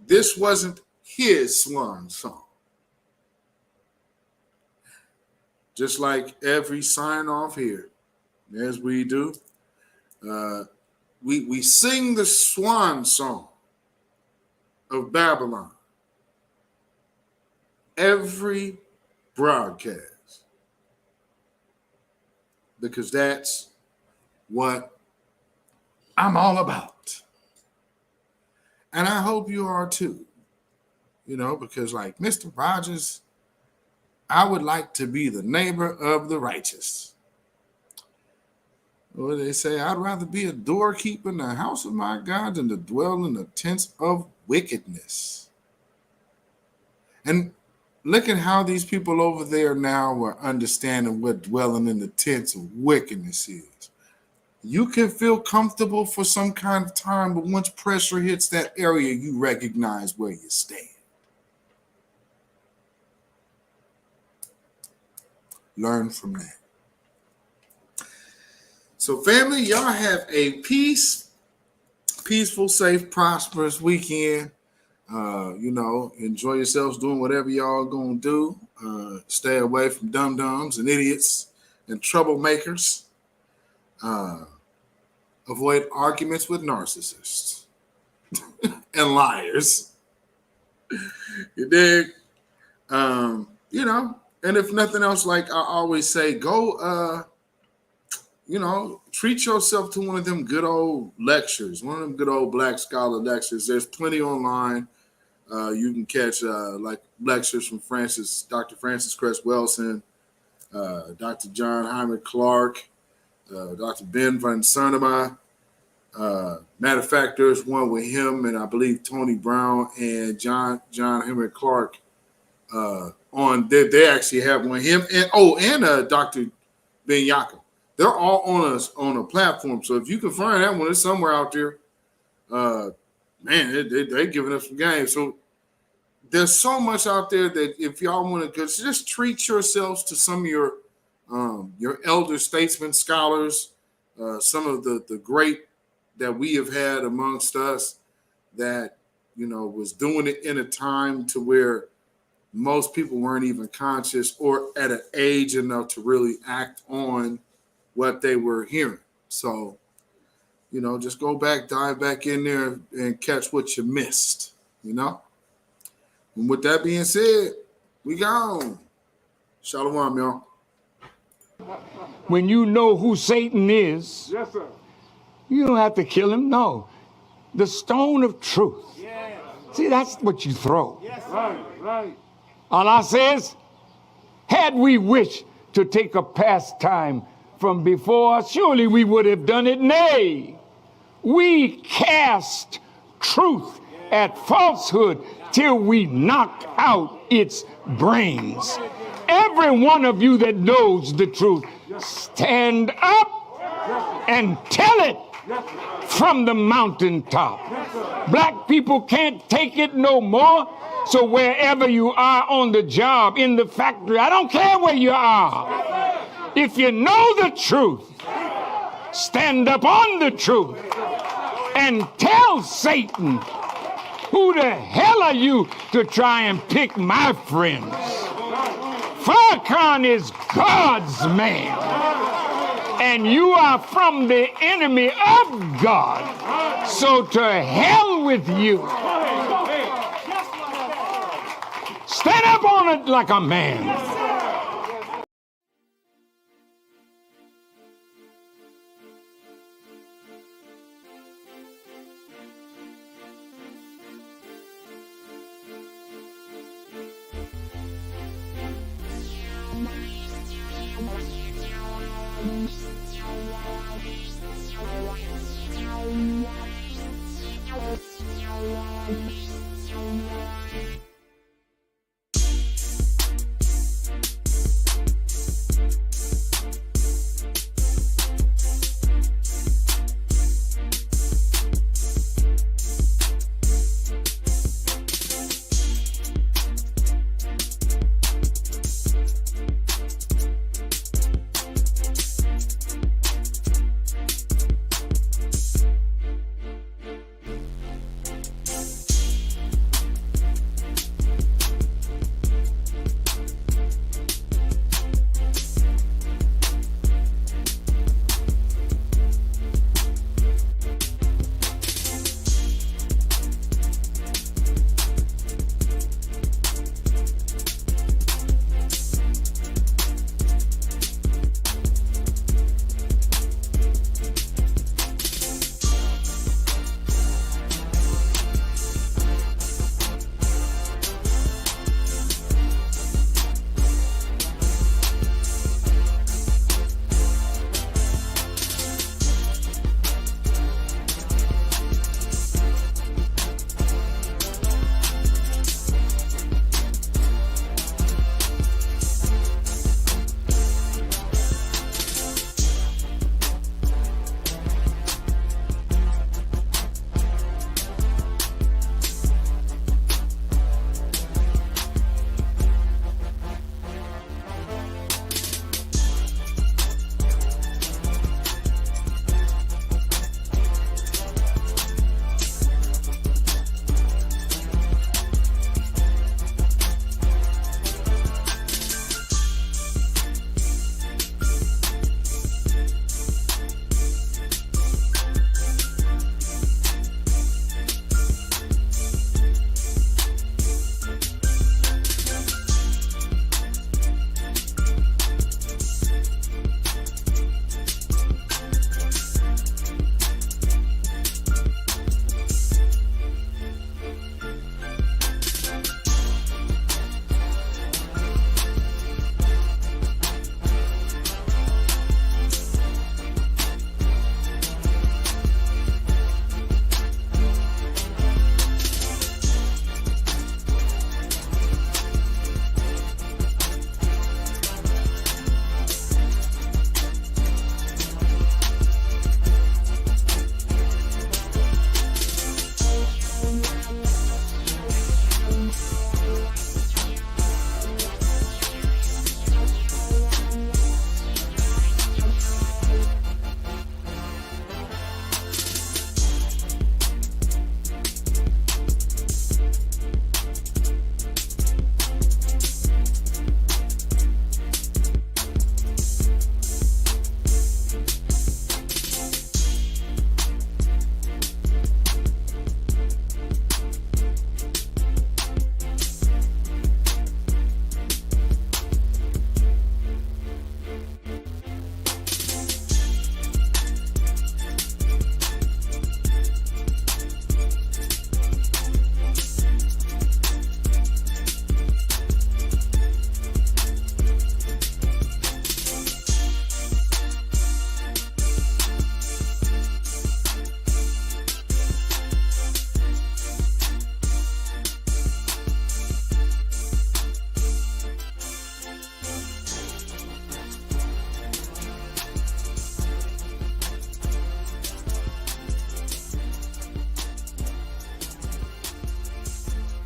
this wasn't his swan song. Just like every sign off here, as we do, we sing the swan song of Babylon every broadcast, because that's what I'm all about. And I hope you are too, because like Mr. Rogers, I would like to be the neighbor of the righteous. Or they say, I'd rather be a doorkeeper in the house of my God than to dwell in the tents of wickedness. And look at how these people over there now are understanding what dwelling in the tents of wickedness is. You can feel comfortable for some kind of time, but once pressure hits that area, you recognize where you stand. Learn from that. So, family, y'all have a peaceful, safe, prosperous weekend. Enjoy yourselves doing whatever y'all gonna do. Stay away from dum-dums and idiots and troublemakers. Avoid arguments with narcissists and liars. You dig? And if nothing else, like I always say, go, treat yourself to one of them good old lectures, one of them good old Black Scholar lectures. There's plenty online. You can catch like lectures from Dr. Francis Cress Wilson, Dr. John Hyman Clark, Dr. Ben van Cernema. Matter of fact, there's one with him and I believe Tony Brown and John Henry Clark on. They actually have one him and Dr. Ben Yakum. They're all on a platform. So if you can find that one, it's somewhere out there. Man, they're giving us some games. So there's so much out there that if y'all want to just treat yourselves to some of your elder statesmen, scholars, some of the great that we have had amongst us that, was doing it in a time to where most people weren't even conscious or at an age enough to really act on what they were hearing. So, just go back, dive back in there and catch what you missed, And with that being said, we gone. Shalom, y'all. When you know who Satan is, Yes, sir. you don't have to kill him. No. The stone of truth. Yeah. See, that's what you throw. Yes, right. Allah says, had we wished to take a pastime from before, surely we would have done it. Nay, we cast truth at falsehood till we knock out its brains. Every one of you that knows the truth, stand up and tell it from the mountaintop. Black people can't take it no more. So wherever you are on the job, in the factory, I don't care where you are. If you know the truth, stand up on the truth and tell Satan, who the hell are you to try and pick my friends? Farrakhan is God's man, and you are from the enemy of God. So to hell with you. Stand up on it like a man. Thank you.